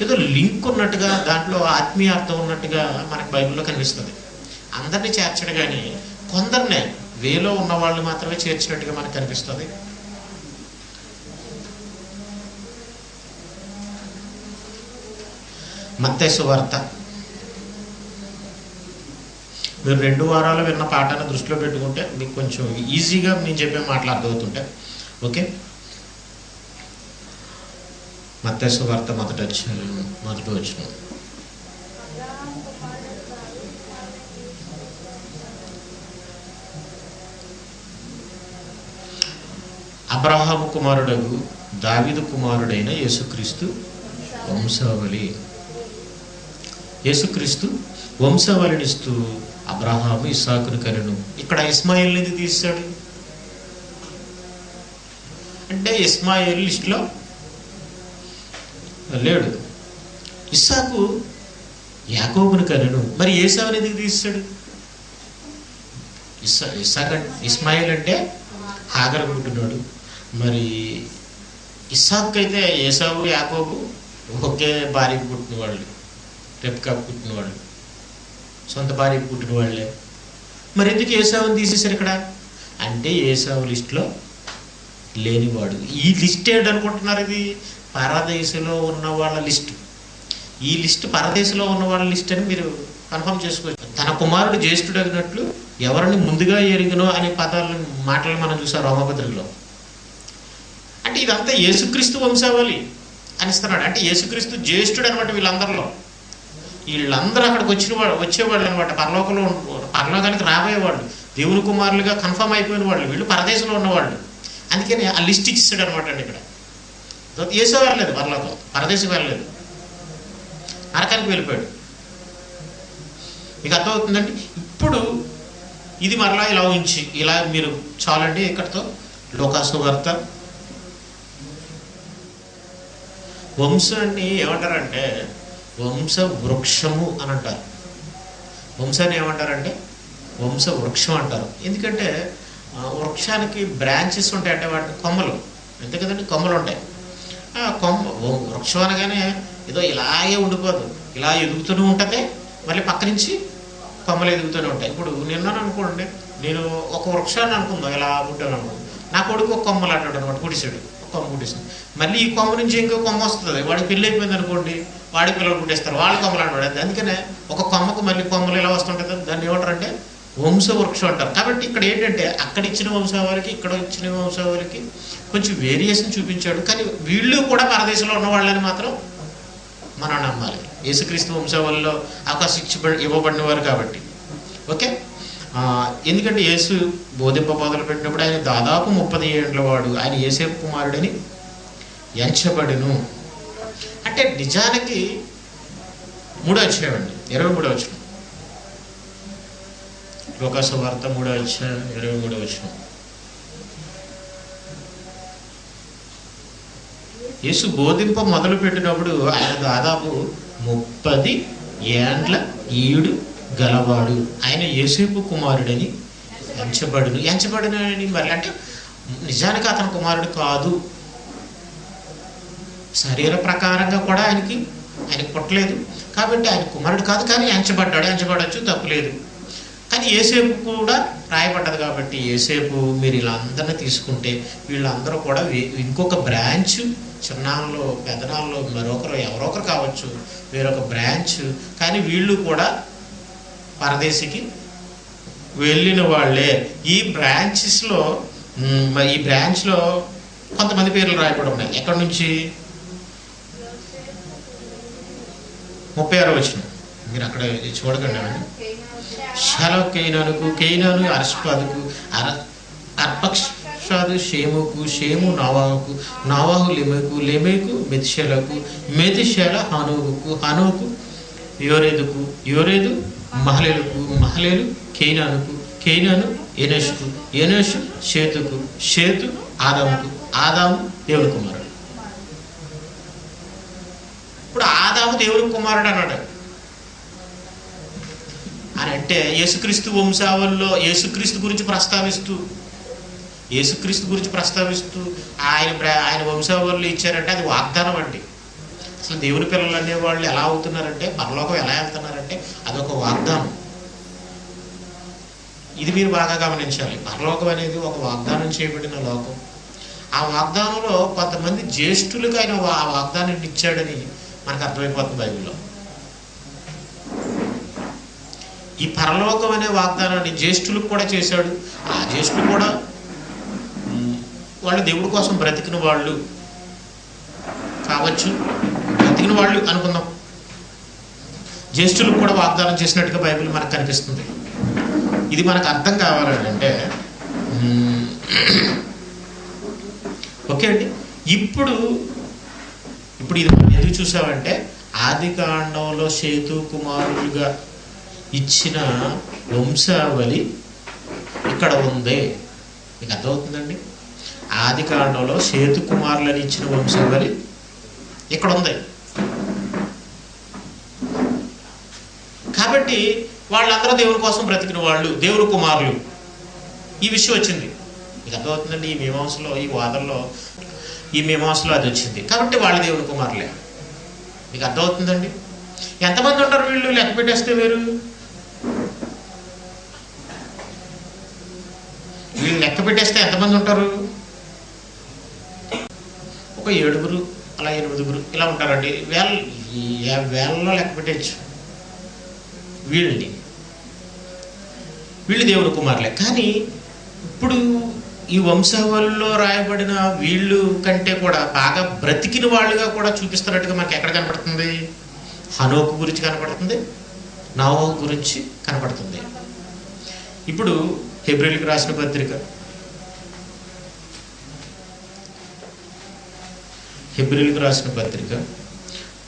[SPEAKER 1] ఏదో లింక్ ఉన్నట్టుగా, దాంట్లో ఆత్మీయ అర్థం ఉన్నట్టుగా మనకు బైబిల్లో కనిపిస్తుంది. అందరినీ చేర్చడు కానీ కొందరినే, వేలో ఉన్న వాళ్ళు మాత్రమే చేర్చినట్టుగా మనకు కనిపిస్తుంది. మత్తయి సువార్త మీరు 2 వారాలు విన్న పాఠాన్ని దృష్టిలో పెట్టుకుంటే మీకు కొంచెం ఈజీగా నేను చెప్పే మాటలు అర్థమవుతుంటాయి. ఓకే, మత్తయి సువార్త మొదటి వచనం. అబ్రహాము కుమారుడగు దావీదు కుమారుడైన యేసుక్రీస్తు వంశావళి. యేసుక్రీస్తు వంశావళినిస్తూ అబ్రహాము ఇస్సాకును కనెను. ఇక్కడ ఇస్మాయిల్ని ఎందుకు తీశాడు అంటే ఇస్మాయిల్ లిస్టులో లేడు. ఇస్సాకు యాకోబును కనెను. మరి ఏసావుని ఎందుకు తీశాడు? ఇస్మాయిల్ అంటే హాగరు పుట్టినాడు. మరి ఇస్సాకు అయితే ఏసావు యాకోబు ఒకే భార్యకు పుట్టిన వాళ్ళు, రెబ్కాకు పుట్టిన వాళ్ళు, సొంత భార్యకు పుట్టిన వాళ్ళే. మరి ఎందుకు ఏసావుని తీసేశారు ఇక్కడ అంటే ఏసావు లిస్టులో లేనివాడు. ఈ లిస్ట్ ఏంటనుకుంటున్నారు? ఇది పరదేశంలో ఉన్న వాళ్ళ లిస్ట్. ఈ లిస్ట్ పరదేశంలో ఉన్న వాళ్ళ లిస్ట్ అని మీరు కన్ఫర్మ్ చేసుకోవచ్చు. తన కుమారుడు జ్యేష్ఠుడు అగినట్లు ఎవరిని ముందుగా ఎరిగినో అనే మాటలు మనం చూసాం రోమపత్రికలో. అంటే ఇదంతా యేసుక్రీస్తు వంశావళి అనిస్తున్నాడు. అంటే యేసుక్రీస్తు జ్యేష్ఠుడు అనమాట. వీళ్ళందరూ అక్కడికి వచ్చేవాళ్ళు అనమాట. పరలోకానికి రాబోయేవాళ్ళు, దేవుని కుమారులుగా కన్ఫర్మ్ అయిపోయిన వాళ్ళు, వీళ్ళు పరదేశంలో ఉన్నవాళ్ళు. అందుకని ఆ లిస్ట్ ఇచ్చేసాడు అనమాట అండి. ఇక్కడ యేసు వెళ్ళలేదు, పరలోకం పరదేశం వెళ్ళలేదు, నరకానికి వెళ్ళిపోయాడు. మీకు అర్థమవుతుందండి. ఇప్పుడు ఇది మరలా ఇలా మీరు చాలండి. ఇక్కడితో లోకాసు వార్త. వంశాన్ని ఏమంటారంటే వంశ వృక్షము అని అంటారు. వంశాన్ని ఏమంటారంటే వంశ వృక్షం అంటారు. ఎందుకంటే వృక్షానికి బ్రాంచెస్ ఉంటాయి, అంటే వాటి కొమ్మలు, అంతే కదండి, కొమ్మలు ఉంటాయి. వృక్షం అనగానే ఏదో ఇలాగే ఉండిపోదు, ఇలా ఎదుగుతూనే ఉంటుంది, మళ్ళీ పక్క నుంచి కొమ్మలు ఎదుగుతూనే ఉంటాయి. ఇప్పుడు అనుకోండి, నేను ఒక వృక్షాన్ని అనుకుందాం, ఇలా పుట్టాను అనుకుందాం. నా కొడుకు ఒక కొమ్మలు అంటాడు అనమాట, పుట్టిసాడు, ఒక కొమ్మ పుట్టిస్తాడు. మళ్ళీ ఈ కొమ్మ నుంచి ఇంకో కొమ్మ వస్తుంది, వాడికి పెళ్ళి అయిపోయింది అనుకోండి, వాడి పిల్లలు పుట్టేస్తారు, వాళ్ళ కొమ్మలు అంటాడు. అందుకనే ఒక కొమ్మకు మళ్ళీ కొమ్మలు ఇలా వస్తుంటుంది, దాన్ని ఏమంటారంటే వంశ వృక్షం అంటారు. కాబట్టి ఇక్కడ ఏంటంటే అక్కడ ఇచ్చిన వంశావళికి ఇక్కడ ఇచ్చిన వంశావళికి కొంచెం వేరియేషన్ చూపించాడు. కానీ వీళ్ళు కూడా పరదేశంలో ఉన్న వాళ్ళని మాత్రం మనం నమ్మాలి. యేసుక్రీస్తు వంశావళిలో అవకాశం ఇవ్వబడిన వారు కాబట్టి. ఓకే, ఎందుకంటే యేసు బోధింప మొదలు పెట్టినప్పుడు ఆయన దాదాపు 30 ఏళ్ల వాడు. ఆయన యేసేపు కుమారుడని ఎంచబడును అంటే నిజానికి 3వ అధ్యాయం అండి, 23వ వచనం. లోకాసు వార్త 3వ అధ్యాయం 23వ వచనం. యేసు బోధింప మొదలు పెట్టినప్పుడు ఆయన దాదాపు 30 ఏండ్ల ఈడు గలవాడు. ఆయన యేసేపు కుమారుడని ఎంచబడినని మరి అంటే నిజానికి అతని కుమారుడు కాదు. శరీర ప్రకారంగా కూడా ఆయనకి పుట్టలేదు కాబట్టి ఆయన కుమారుడు కాదు. కానీ ఎంచబడచ్చు, తప్పులేదు. కానీ యేసేపు కూడా రాయబడ్డది కాబట్టి యేసేపు మీరు వీళ్ళందరినీ తీసుకుంటే వీళ్ళందరూ కూడా ఇంకొక బ్రాంచ్, చిన్నాల్లో పెద్దనాల్లో మరొకరు ఎవరొకరు కావచ్చు, వేరొక బ్రాంచ్. కానీ వీళ్ళు కూడా పరదేశికి వెళ్ళిన వాళ్ళే. ఈ బ్రాంచ్లో కొంతమంది పేర్లు రాయబడి ఉన్నాయి. ఎక్కడి నుంచి? 36వ వచనం మీరు అక్కడ చూడకండి. షలో కేయినాను అర్షపాదుకు, అర్పక్షాదు షేముకు, షేము నోవాహుకు, నోవాహు లెమెకు, లెమెకు మెతిషేలకు, మెతిషేల హనోకుకు, హనోకు యోరేదుకు, యోరేదు మహలేలుకు, మహలేలు కేయినానుకు, కేయినాను ఎనోషుకు, ఎనోషు షేతుకు, షేతు ఆదాముకు, ఆదాము దేవుని కుమారుడు. ఇప్పుడు ఆదాము దేవుని కుమారుడు అన్నాడు అని అంటే యేసుక్రీస్తు వంశావళిలో యేసుక్రీస్తు గురించి ప్రస్తావిస్తూ ఆయన వంశావళిలో ఇచ్చారంటే అది వాగ్దానం అండి. అసలు దేవుని పిల్లలు అనేవాళ్ళు ఎలా అవుతున్నారంటే, పరలోకం ఎలా వెళ్తున్నారంటే అదొక వాగ్దానం. ఇది మీరు బాగా గమనించాలి. పరలోకం అనేది ఒక వాగ్దానం చేయబడిన లోకం. ఆ వాగ్దానంలో కొంతమంది జ్యేష్ఠులకు ఆయన ఆ వాగ్దానాన్ని ఇచ్చాడని మనకు అర్థమైపోతుంది బైబిల్లో. ఈ పరలోకం అనే వాగ్దానాన్ని జ్యేష్ఠులకు కూడా చేశాడు. ఆ జ్యేష్ఠులు కూడా వాళ్ళు దేవుడి కోసం బ్రతికిన వాళ్ళు కావచ్చు, బ్రతికిన వాళ్ళు అనుకుందాం. జ్యేష్ఠులకు కూడా వాగ్దానం చేసినట్టుగా బైబిల్ మనకు కనిపిస్తుంది. ఇది మనకు అర్థం కావాలంటే ఓకే అండి. ఇప్పుడు ఇది మనం ఎందుకు చూసామంటే ఆది కాండంలో సేతు కుమారులుగా ఇచ్చిన వంశావళి ఇక్కడ ఉంది. మీకు అర్థమవుతుందండి? ఆది కాండంలో సేతు కుమారులని ఇచ్చిన వంశావళి ఇక్కడ ఉంది. కాబట్టి వాళ్ళందరూ దేవుని కోసం బ్రతికిన వాళ్ళు, దేవుని కుమారులు. ఈ విషయం వచ్చింది. మీకు అర్థమవుతుందండి? ఈ మీమాంసలో, ఈ వాదనలో, ఈ మీమాంసలో అది వచ్చింది. కాబట్టి వాళ్ళు దేవుని కుమారులే. మీకు అర్థమవుతుందండి? ఎంతమంది ఉంటారు వీళ్ళు లెక్క పెట్టేస్తే? వీళ్ళు లెక్క పెట్టేస్తే ఎంతమంది ఉంటారు? ఒక 7 అలా 8 ఇలా ఉంటారండి. వేళ్ళలో లెక్క పెట్టచ్చు వీళ్ళు దేవుని కుమారులే. కానీ ఇప్పుడు ఈ వంశావళిలో రాయబడిన వీళ్ళు కంటే కూడా బాగా బ్రతికిన వాళ్ళుగా కూడా చూపిస్తున్నట్టుగా మనకి ఎక్కడ కనపడుతుంది? హనోకు గురించి కనపడుతుంది, నోవహు గురించి కనపడుతుంది. ఇప్పుడు హెబ్రీయులకు రాసిన పత్రిక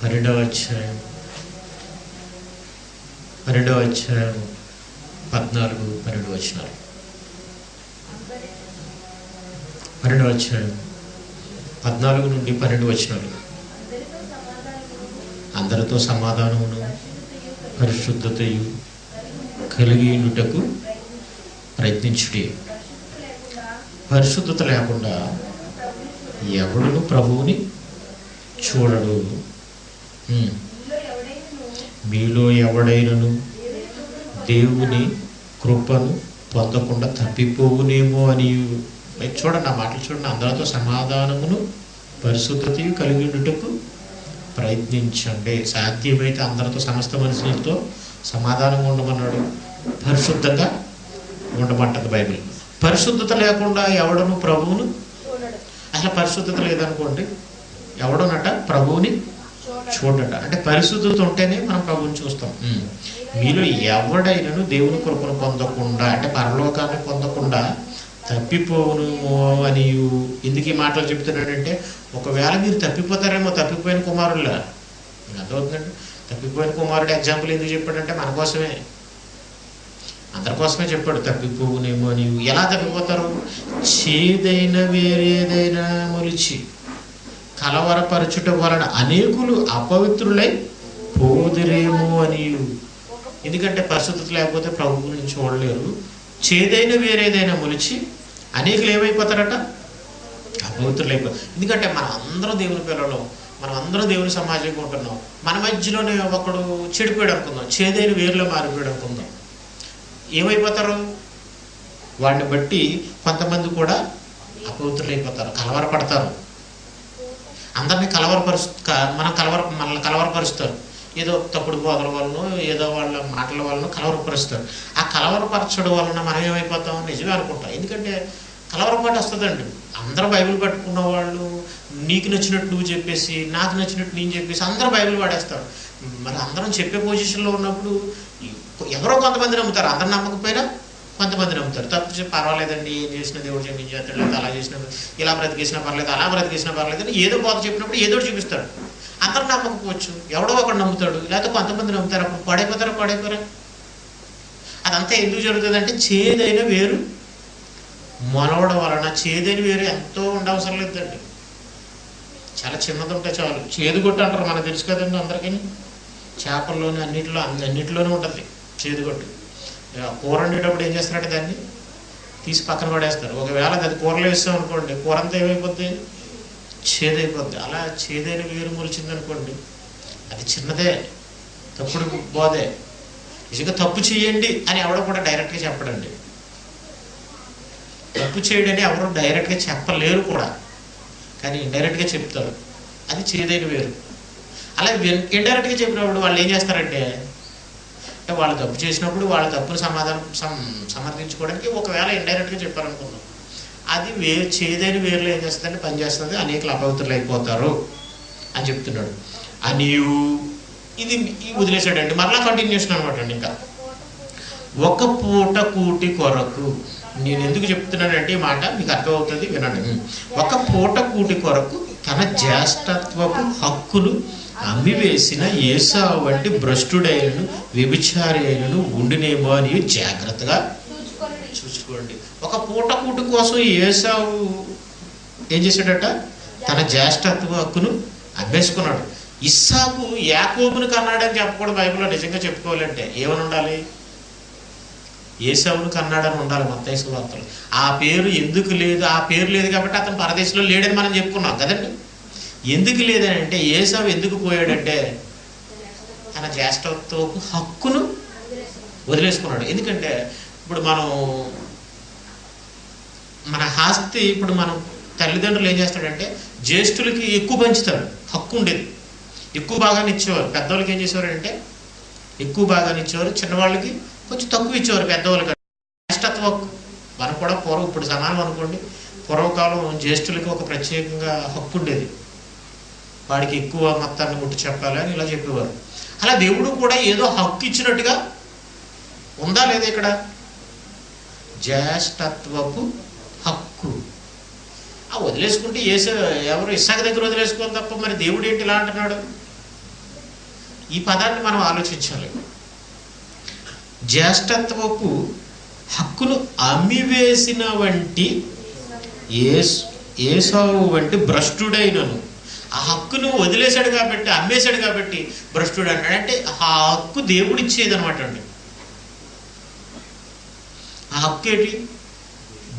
[SPEAKER 1] 12వ అధ్యాయం 14-12 వచనాలు. 12వ అధ్యాయం 14 నుండి 12 వచనాలు. అందరితో సమాధానమును పరిశుద్ధతయు కలిగి ఉండుటకు ప్రయత్నించుడి. పరిశుద్ధత లేకుండా ఎవడును ప్రభువుని చూడడు. మీలో ఎవడైనను దేవుని కృపను పొందకుండా తప్పిపోవునేమో అని. చూడండి, ఆ మాటలు చూడండి. అందరితో సమాధానమును పరిశుద్ధతయు కలిగి ఉండుటకు ప్రయత్నించండి. సాధ్యమైతే అందరితో, సమస్త మనుషులతో సమాధానంగా ఉండమన్నాడు, పరిశుద్ధంగా ఉండమంటుంది బైబిల్. పరిశుద్ధత లేకుండా ఎవడను ప్రభువును, అసలు పరిశుద్ధత లేదనుకోండి, ఎవడనట ప్రభువుని చూడట. అంటే పరిశుద్ధత ఉంటేనే మనం ప్రభువుని చూస్తాం. మీలో ఎవడైనను దేవుని కృపను పొందకుండా, అంటే పరలోకాన్ని పొందకుండా తప్పిపోవును అని. ఎందుకు ఈ మాటలు చెప్తున్నాడంటే, ఒకవేళ మీరు తప్పిపోతారేమో, తప్పిపోయిన కుమారులా. మీకు అర్థమవుతుందండి? తప్పిపోయిన కుమారుడు ఎగ్జాంపుల్ ఎందుకు చెప్పాడంటే మన కోసమే, అందరి కోసమే చెప్పాడు. తప్పిపోవునేమో అని. ఎలా తప్పిపోతారు? చేదైన వేరేదైనా మొలిచి కలవరపరచుట వలన అనేకులు అపవిత్రులై పోదురేమో అని. ఎందుకంటే పరిశుద్ధత లేకపోతే ప్రభువు గురించి చూడలేరు. చేదైన వేరేదైనా మొలిచి అనేకులు ఏమైపోతారట? అపవిత్రులు అయిపోతారు. ఎందుకంటే మనం అందరం దేవుని పిల్లలు, మనం అందరం దేవుని సమాజంగా ఉంటున్నాం. మన మధ్యలోనే ఒకడు చెడిపోయాడు అనుకుందాం, చేదైన వేరులో మారిపోయాడు అనుకుందాం. ఏమైపోతారు? వాడిని బట్టి కొంతమంది కూడా అపవిత్రులు అయిపోతారు, కలవరపడతారు. అందరినీ మనల్ని కలవరపరుస్తారు. ఏదో తప్పుడు బోధల వలన, ఏదో వాళ్ళ మాటల వలన కలవరపరుస్తారు. ఆ కలవరపరచడం వలన మనం ఏమైపోతాం? నిజమే అనుకుంటాం. ఎందుకంటే కలవరపాటు వస్తుందండి. అందరూ బైబిల్ పట్టుకున్న వాళ్ళు నీకు నచ్చినట్టు నువ్వు చెప్పేసి, నాకు నచ్చినట్టు నేను చెప్పేసి అందరూ బైబిల్ వాడేస్తారు. మరి అందరం చెప్పే పొజిషన్లో ఉన్నప్పుడు ఎవరో కొంతమంది నమ్ముతారు. అందరూ నమ్మకపోయినా కొంతమంది నమ్ముతారు. తప్పు చెప్పి పర్వాలేదండి, ఏం చేసిన దేవుడు క్షమించేస్తాడు, లేదా అలా చేసిన, ఇలా బ్రతికేసినా పర్లేదు, అలా బ్రతికేసినా పర్లేదు అని ఏదో బోధ చెప్పినప్పుడు ఏదో చూపిస్తాడు. అందరూ నమ్మకపోవచ్చు, ఎవడో ఒకడు నమ్ముతాడు, లేకపోతే కొంతమంది నమ్ముతారు. అప్పుడు పాడైపోరా. అదంతా ఎందుకు జరుగుతుంది అంటే, చేదైన వేరు మొలవడం వలన. చేదైన వేరు ఎంతో ఉండవసరం లేదండి, చాలా చిన్నది ఉంటే చాలు. చేదుగొట్టు అంటారు, మనకు తెలుసు కదండి అందరికీ. చేపల్లోని అన్నింటిలోనే ఉంటుంది చేదుగొట్టు. కూర వండేటప్పుడు ఏం చేస్తారంటే దాన్ని తీసి పక్కన పడేస్తారు. ఒకవేళ అది కూరలో వేస్తాం అనుకోండి, కూర అంతా ఏమైపోద్ది? చేదైపోద్ది. అలా చేదైన వేరు మొలిచింది అనుకోండి, అది చిన్నదే, తప్పుడు బోధే. నిజంగా తప్పు చేయండి అని ఎవడో కూడా డైరెక్ట్గా చెప్పడండి. తప్పు చేయడని ఎవరు డైరెక్ట్గా చెప్పలేరు కూడా, కానీ ఇండైరెక్ట్గా చెప్తారు. అది చేదైన వేరు. అలా ఇండైరెక్ట్గా చెప్పినప్పుడు వాళ్ళు ఏం చేస్తారంటే, అంటే వాళ్ళు తప్పు చేసినప్పుడు వాళ్ళ తప్పును సమర్థించుకోవడానికి ఒకవేళ ఇండైరెక్ట్గా చెప్పారనుకున్నాం. అది చేదైన వేరులో ఏం చేస్తుందంటే పనిచేస్తుంది, అనేకలు అపవిత్రులు అయిపోతారు అని చెప్తున్నాడు. నీవు ఇది వదిలేశాడండి. మరలా కంటిన్యూషన్ అనమాట అండి. ఇంకా ఒక పూట కూటి కొరకు, నేను ఎందుకు చెప్తున్నానంటే ఈ మాట మీకు అర్థమవుతుంది, వినండి. ఒక పూట కూటి కొరకు తన జ్యేష్ఠత్వపు హక్కులు అమ్మివేసిన ఏసావు వంటి భ్రష్టుడైనను వ్యభిచారి అయినను ఉండినేమో అని జాగ్రత్తగా చూసుకోండి. ఒక పూట కూటి కోసం ఏసావు ఏం చేశాడట? తన జ్యేష్ఠత్వ హక్కును అమ్మేసుకున్నాడు. ఇస్సాకు యాకోబును కన్నాడని చెప్పకూడదు బైబిల్లో. నిజంగా చెప్పుకోవాలంటే ఏమని ఉండాలి? ఏసావును కన్నాడని ఉండాలి మత్తయి సువార్తలో. ఆ పేరు ఎందుకు లేదు? ఆ పేరు లేదు కాబట్టి అతను పరదేశంలో లేడని మనం చెప్పుకున్నాం కదండి. ఎందుకు లేదని అంటే ఏసావు ఎందుకు పోయాడంటే తన జ్యేష్ఠత్వపు హక్కును వదిలేసుకున్నాడు. ఎందుకంటే ఇప్పుడు మన ఆస్తి, ఇప్పుడు మనం తల్లిదండ్రులు ఏం చేస్తాడంటే జ్యేష్ఠులకి ఎక్కువ పంచుతాడు. హక్కు ఉండేది, ఎక్కువ భాగాన్ని ఇచ్చేవారు. పెద్దవాళ్ళకి ఏం చేసేవారంటే ఎక్కువ భాగాన్ని ఇచ్చేవారు, చిన్నవాళ్ళకి కొంచెం తక్కువ ఇచ్చేవారు పెద్దవాళ్ళకి. జ్యేష్ఠత్వ హక్కు మనకు కూడా పూర్వం, ఇప్పుడు సమానం అనుకోండి, పూర్వకాలం జ్యేష్ఠులకి ఒక ప్రత్యేకంగా హక్కు ఉండేది. వాడికి ఎక్కువ మొత్తాన్ని ముట్టి చెప్పాలి అని ఇలా చెప్పేవారు. అలా దేవుడు కూడా ఏదో హక్కు ఇచ్చినట్టుగా ఉందా లేదా? ఇక్కడ జ్యేష్ఠత్వపు హక్కు వదిలేసుకుంటే ఎవరు ఇస్సాకు దగ్గర వదిలేసుకోవాలి తప్ప మరి దేవుడు ఏంటి ఇలా అంటున్నాడు? ఈ పదాన్ని మనం ఆలోచించాలి. జ్యేష్ఠత్వపు హక్కును అమ్మివేసిన వంటి ఏసావు వంటి భ్రష్టుడైనను, ఆ హక్కును వదిలేశాడు కాబట్టి, అమ్మేశాడు కాబట్టి భ్రష్టుడు అన్నాడు. అంటే ఆ హక్కు దేవుడు ఇచ్చేది అనమాట అండి. ఆ హక్కు ఏంటి?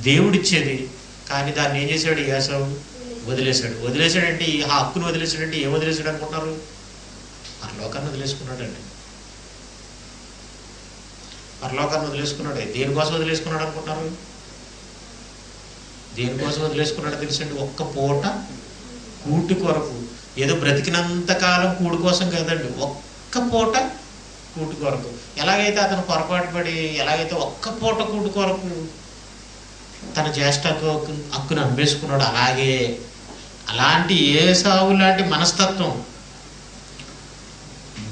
[SPEAKER 1] దేవుడిచ్చేది. కానీ దాన్ని ఏం చేశాడు? ఏసావు వదిలేశాడు. వదిలేశాడంటే ఈ హక్కును వదిలేశాడంటే ఏం వదిలేశాడు అనుకుంటున్నారు? పరలోకాన్ని వదిలేసుకున్నాడండి. పరలోకాన్ని వదిలేసుకున్నాడే. దేనికోసం వదిలేసుకున్నాడు అనుకుంటున్నారు? దేనికోసం వదిలేసుకున్నాడో తెలుసండి? ఒక్క పూట కూటి కొరకు. ఏదో బ్రతికినంత కాలం కూడి కోసం కదండి, ఒక్క పూట కూటి కొరకు. ఎలాగైతే అతను పొరపాటు పడి ఎలాగైతే ఒక్క పూట కూటి కొరకు తన జ్యేష్ఠత్వ హక్కును అమ్మేసుకున్నాడు, అలాంటి ఏసావు లాంటి మనస్తత్వం,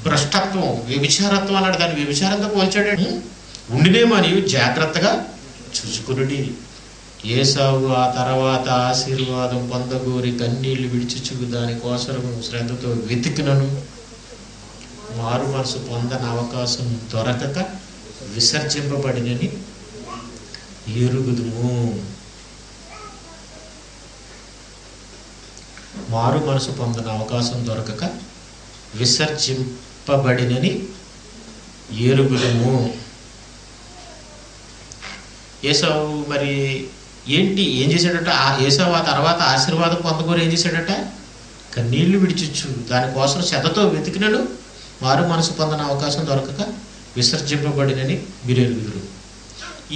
[SPEAKER 1] భ్రష్టత్వం, వ్యభిచారత్వం అన్నాడు. దాన్ని వ్యభిచారంతో పోల్చాడు. ఉండినేమో అని జాగ్రత్తగా చూసుకునుడి. ఏసావు ఆ తర్వాత ఆశీర్వాదం పొందగోరి కన్నీళ్లు విడిచుచు దానికోసం శ్రద్ధతో వెతికినను మారు మనసు పొందని అవకాశం దొరకక విసర్జింపబడినని ఎరుగుదుము. మారు మనసు పొందని అవకాశం దొరకక విసర్జింపబడినని ఎరుగుదుము. ఏసావు మరి ఏం చేశాడట? ఏసావు ఆ తర్వాత ఆశీర్వాదం పొందగోరు ఏం చేశాడట? కన్నీళ్లు విడిచిచ్చు దానికోసం శ్రద్ధతో వెతికినను మారు మనసు పొందని అవకాశం దొరకక విసర్జింపబడినని మీరు ఎరుగుదురు.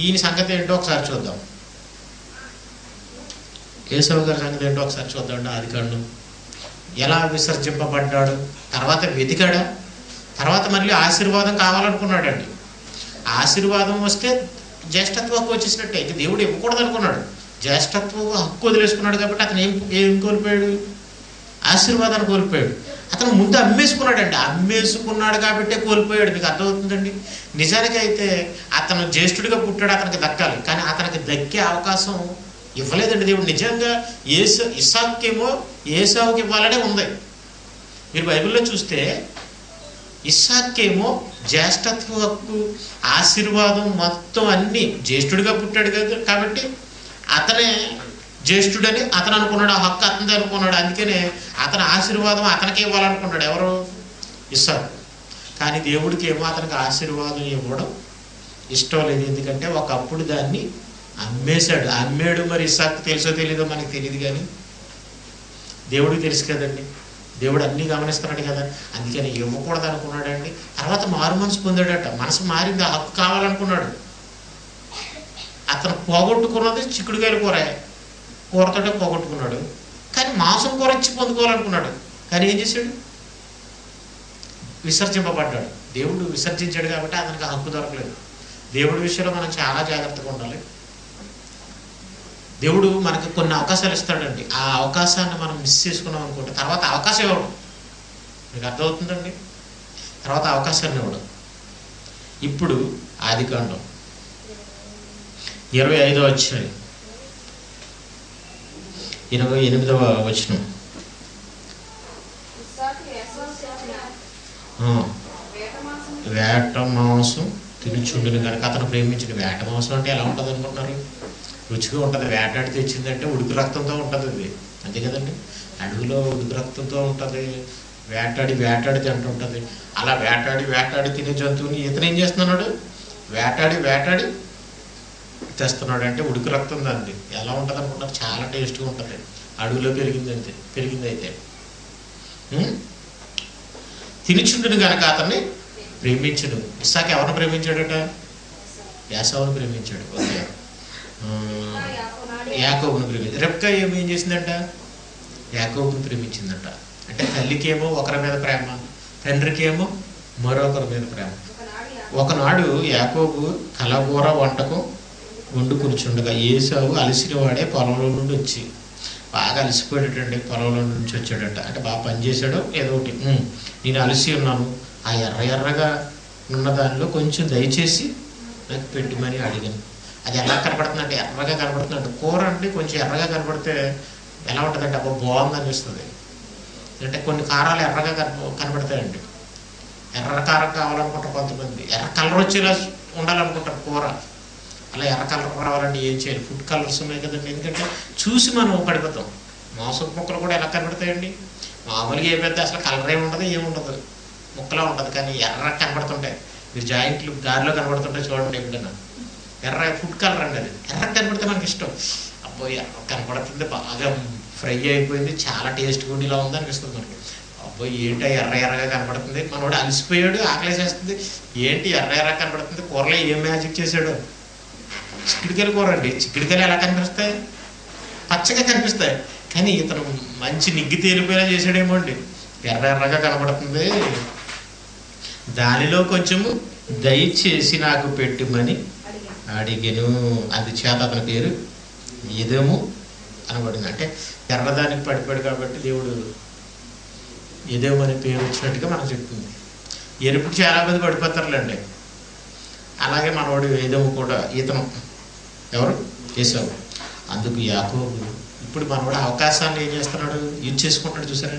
[SPEAKER 1] ఈయన సంగతి ఏంటో ఒకసారి చూద్దాం. ఏసావు గారి సంగతి ఏంటో ఒకసారి చూద్దాం. ఆదికాండం ఎలా విసర్జింపబడ్డాడు? తర్వాత వెతికాడా? తర్వాత మళ్ళీ ఆశీర్వాదం కావాలనుకున్నాడండి. ఆశీర్వాదం వస్తే జ్యేష్ఠత్వ హక్కు వచ్చేసినట్టే. ఇక దేవుడు ఇవ్వకూడదు అనుకున్నాడు. జ్యేష్ఠత్వ హక్కు వదిలేసుకున్నాడు కాబట్టి అతను ఏం కోల్పోయాడు? ఆశీర్వాదాన్ని కోల్పోయాడు. అతను ముందు అమ్మేసుకున్నాడండి. అమ్మేసుకున్నాడు కాబట్టే కోల్పోయాడు. మీకు అర్థమవుతుందండి? నిజానికి అయితే అతను జ్యేష్ఠుడిగా పుట్టాడు, అతనికి దక్కాలి. కానీ అతనికి దక్కే అవకాశం ఇవ్వలేదండి దేవుడు. నిజంగా ఇస్సాకుకేమో ఏసావుకి ఇవ్వాలనే ఉంది. మీరు బైబిల్లో చూస్తే ఇస్సాకేమో జ్యేష్ఠత్వ హక్కు, ఆశీర్వాదం మొత్తం అన్నీ, జ్యేష్ఠుడిగా పుట్టాడు కదా కాబట్టి అతనే జ్యేష్ఠుడని అతను అనుకున్నాడు. ఆ హక్కు అతనిది అనుకున్నాడు. అందుకనే అతని ఆశీర్వాదం అతనికే ఇవ్వాలనుకున్నాడు. ఎవరు? ఇస్సాకు. కానీ దేవుడికి ఏమో అతనికి ఆశీర్వాదం ఇవ్వడం ఇష్టం లేదు. ఎందుకంటే ఒకప్పుడు దాన్ని అమ్మాడు. మరి ఇస్సాకు తెలుసో తెలీదో మనకి తెలియదు, కానీ దేవుడికి తెలుసు కదండి. దేవుడు అన్నీ గమనిస్తున్నాడు కదా. అందుకని ఇవ్వకూడదు అనుకున్నాడండి. తర్వాత మారు మనసు పొందాడట. మనసు మారింది, ఆ హక్కు కావాలనుకున్నాడు. అతను పోగొట్టుకున్నది చిక్కుడుకాయల కూరతోటే పోగొట్టుకున్నాడు. కానీ మాంసం కూర ఇచ్చి పొందుకోవాలనుకున్నాడు. కానీ ఏం చేశాడు? విసర్జింపబడ్డాడు. దేవుడు విసర్జించాడు కాబట్టి అతనికి హక్కు దొరకలేదు. దేవుడి విషయంలో మనం చాలా జాగ్రత్తగా ఉండాలి. దేవుడు మనకు కొన్ని అవకాశాలు ఇస్తాడండి. ఆ అవకాశాన్ని మనం మిస్ చేసుకున్నాం అనుకుంటే తర్వాత అవకాశం ఇవ్వడం. మీకు అర్థమవుతుందండి? తర్వాత అవకాశాన్ని ఇవ్వడం. ఇప్పుడు ఆదికాండం 25వ అధ్యాయం 28వ వచనం. వేట మాంసం తినుచుండును కనుక అతను ప్రేమించిన. వేట మాంసం అంటే ఎలా ఉంటుంది అనుకుంటున్నారు? రుచిగా ఉంటుంది. వేటాడి తెచ్చిందంటే ఉడుకు రక్తంతో ఉంటుంది అది, అంతే కదండి. అడవిలో ఉడుకు రక్తంతో ఉంటుంది. వేటాడి వేటాడి తింటుంటుంది. అలా వేటాడి వేటాడి తినే జంతువుని ఇతను ఏం చేస్తున్నాడు? వేటాడి వేటాడి తెస్తున్నాడు. అంటే ఉడుకు రక్తం దాన్ని ఎలా ఉంటుంది అనుకుంటారు? చాలా టేస్ట్గా ఉంటుంది. అడవిలో పెరిగింది అయితే తినుచుండును కనుక అతన్ని ప్రేమించును. ఇస్సాకు ఎవరిని ప్రేమించాడట? యాకోబును ప్రేమించాడు. ఓకే, యాకోబును ప్రేమించాడు. రెబ్కా ఏం చేసిందంట? యాకోబును ప్రేమించిందంట. అంటే తల్లికేమో ఒకరి మీద ప్రేమ, తండ్రికేమో మరొకరి మీద ప్రేమ. ఒకనాడు యాకోబు కలగూర వంటకం వండు కూర్చుండగా ఏసావు అలసిన వాడే పొలంలో నుండి వచ్చి, బాగా అలసిపోయాడటండి. పొలంలో నుంచి వచ్చాడట. అంటే బాగా పనిచేశాడు ఏదో ఒకటి. నేను అలసి ఉన్నాను, ఆ ఎర్రగా ఉన్న దానిలో కొంచెం దయచేసి నాకు పెట్టమని అడిగాను. అది ఎలా కనపడుతుందంటే ఎర్రగా కనపడుతుందంటే, కూర అంటే కొంచెం ఎర్రగా కనపడితే ఎలా ఉంటుందంటే అబ్బా బాగుంది అనిపిస్తుంది. అంటే కొన్ని కారాలు ఎర్రగా కనపడతాయండి. ఎర్ర కారం కావాలనుకుంటారు కొంతమంది, ఎర్ర కలర్ వచ్చేలా ఉండాలనుకుంటారు కూర. అలా ఎర్ర కలర్ రావాలంటే ఏం చేయాలి? ఫుడ్ కలర్స్ ఉన్నాయి కదండి. ఎందుకంటే చూసి మనం పడిపోతాం. మాంసం ముక్కలు కూడా ఎలా కనపడతాయండి? మామూలుగా ఏ పెద్ద అసలు కలర్ ఏముండదు, ముక్కలా ఉంటుంది. కానీ ఎర్ర కనపడుతుంటాయి. మీరు జాయింట్లు గారిలో కనబడుతుంటాయి చూడండి ఎప్పుడైనా. ఎర్ర ఫుడ్ కలర్ అండి అది. ఎర్ర కనపడితే మనకి ఇష్టం. అబ్బో ఎర్ర కనపడుతుంది, బాగా ఫ్రై అయిపోయింది, చాలా టేస్ట్గా ఉండి ఇలా ఉంది అనిపిస్తుంది మనకి. అబ్బో ఏంటి ఎర్రగా కనపడుతుంది, మనోడు అలసిపోయాడు, ఆకలేసేస్తుంది, ఏంటి ఎర్ర కనపడుతుంది, కూరలో ఏం మ్యాజిక్ చేశాడు? చిక్కుడుకాయల కూర అండి. చిక్కుడుకాయలు ఎలా కనిపిస్తాయి? పచ్చగా కనిపిస్తాయి. కానీ ఇతను మంచి నిగ్గి తేలిపోయేలా చేశాడేమో అండి. ఎర్రగా కనబడుతుంది, దానిలో కొంచెము దయచేసి నాకు పెట్టుమని అడిగెను. అది చేత అతని పేరు ఎదోము అనబడింది. అంటే ఎర్రదానికి పడిపోయాడు కాబట్టి దేవుడు ఎదోము అనే పేరు వచ్చినట్టుగా మనకు చెప్తుంది. ఎరుపుకి చాలా మంది పడిపోతారులేండి. అలాగే మనవాడు ఎదోము కూడా. ఇతను ఎవరు? ఏసావు. అందుకు యాకోబు ఇప్పుడు మనవాడు అవకాశాన్ని ఏం చేస్తున్నాడు? యూజ్ చేసుకుంటాడు. చూసారా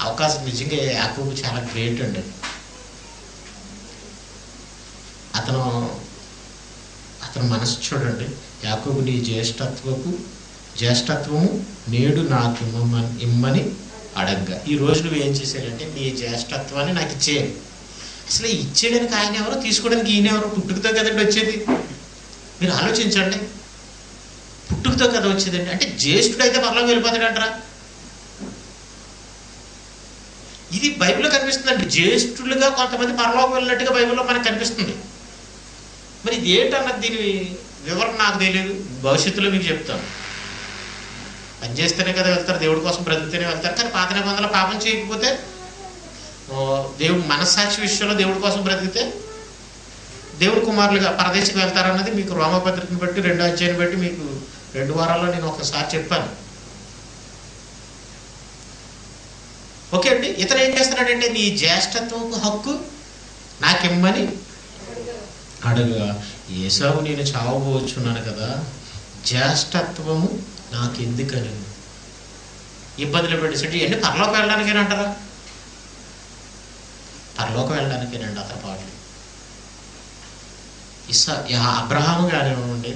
[SPEAKER 1] అవకాశం? నిజంగా యాకోబు చాలా గ్రేట్ అండి. అతను మనసు చూడండి. యాకోబు నీ జ్యేష్ఠత్వము నేడు నాకు ఇమ్మని అడగ్గా. ఈ రోజు నువ్వు ఏం చేశాడంటే నీ జ్యేష్ఠత్వాన్ని నాకు ఇచ్చేయాలి. అసలు ఇచ్చేయడానికి ఆయన ఎవరో, తీసుకోవడానికి ఈయన ఎవరో? పుట్టుకతో కదండి వచ్చేది. మీరు ఆలోచించండి, పుట్టుకతో కదా వచ్చేదండి. అంటే జ్యేష్ఠుడైతే పరలోకి వెళ్ళిపోతాడంటారా? ఇది బైబిల్లో కనిపిస్తుందండి. జ్యేష్ఠులుగా కొంతమంది పరలోకి వెళ్ళినట్టుగా బైబిల్లో మనకు కనిపిస్తుంది. మరి ఇది ఏంటన్నది దీని వివరణ నాకు తెలియదు. భవిష్యత్తులో మీకు చెప్తాను. పనిచేస్తేనే కదా వెళ్తారు, దేవుడి కోసం బ్రతికితేనే వెళ్తారు. కానీ పాత నిబంధనలో పాపం చేయకపోతే, దేవుడు మనస్సాక్షి విషయంలో దేవుడి కోసం బ్రతికితే దేవుడి కుమారులుగా పరదేశికి వెళ్తారన్నది మీకు రోమపత్రికను బట్టి 2వ అధ్యాయాన్ని బట్టి మీకు 2 వారాల్లో నేను ఒకసారి చెప్పాను. ఓకే అండి. ఇతను ఏం చేస్తున్నాడంటే నీ జ్యేష్ఠత్వపు హక్కు నాకిమ్మని అడగా. ఏసావు నేను చావబోచున్నాను కదా, జ్యేష్ఠత్వము నాకెందుకని ఇబ్బందులు పెట్టేసండి. ఇవన్నీ పరలోకి వెళ్ళడానికేనంటారా? పరలోకి వెళ్ళడానికేనండి అతని పాటలు. అబ్రహాము కానివ్వండి,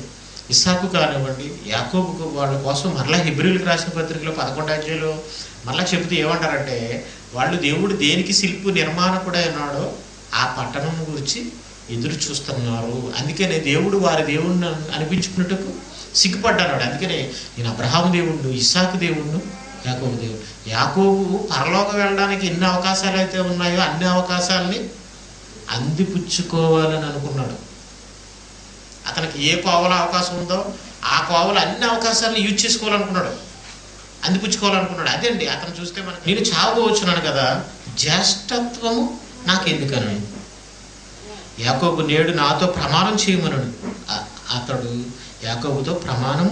[SPEAKER 1] ఇస్సాకు కానివ్వండి, యాకోబుకు వాళ్ళ కోసం మరలా హెబ్రీయులకు రాసిన పత్రికలో 11వ అధ్యాయంలో మరలా చెబుతూ ఏమంటారంటే, వాళ్ళు దేవుడు దేనికి శిల్పు నిర్మాణకుడై ఉన్నాడో ఆ పట్టణం గురించి ఎదురు చూస్తున్నారు. అందుకనే దేవుడు వారి దేవుణ్ణి అనిపించుకున్నట్టుకు సిగ్గుపడ్డాడు. అందుకనే నేను అబ్రహాము దేవుణ్ణి, ఇస్సాకు దేవుణ్ణి, యాకోబు దేవుడు. యాకోబు పరలోకి వెళ్ళడానికి ఎన్ని అవకాశాలు అయితే ఉన్నాయో అన్ని అవకాశాలని అందిపుచ్చుకోవాలని అనుకున్నాడు. అతనికి ఏ కోవలో అవకాశం ఉందో ఆ కోవలో అన్ని అవకాశాలను యూజ్ చేసుకోవాలనుకున్నాడు, అందిపుచ్చుకోవాలనుకున్నాడు. అదే అండి అతను చూస్తే మనకి నేను చావబోచున్నాను కదా, జ్యేష్ఠత్వము నాకెందుకని యాకోబు నేడు నాతో ప్రమాణం చేయమనడు. అతడు యాకోబుతో ప్రమాణం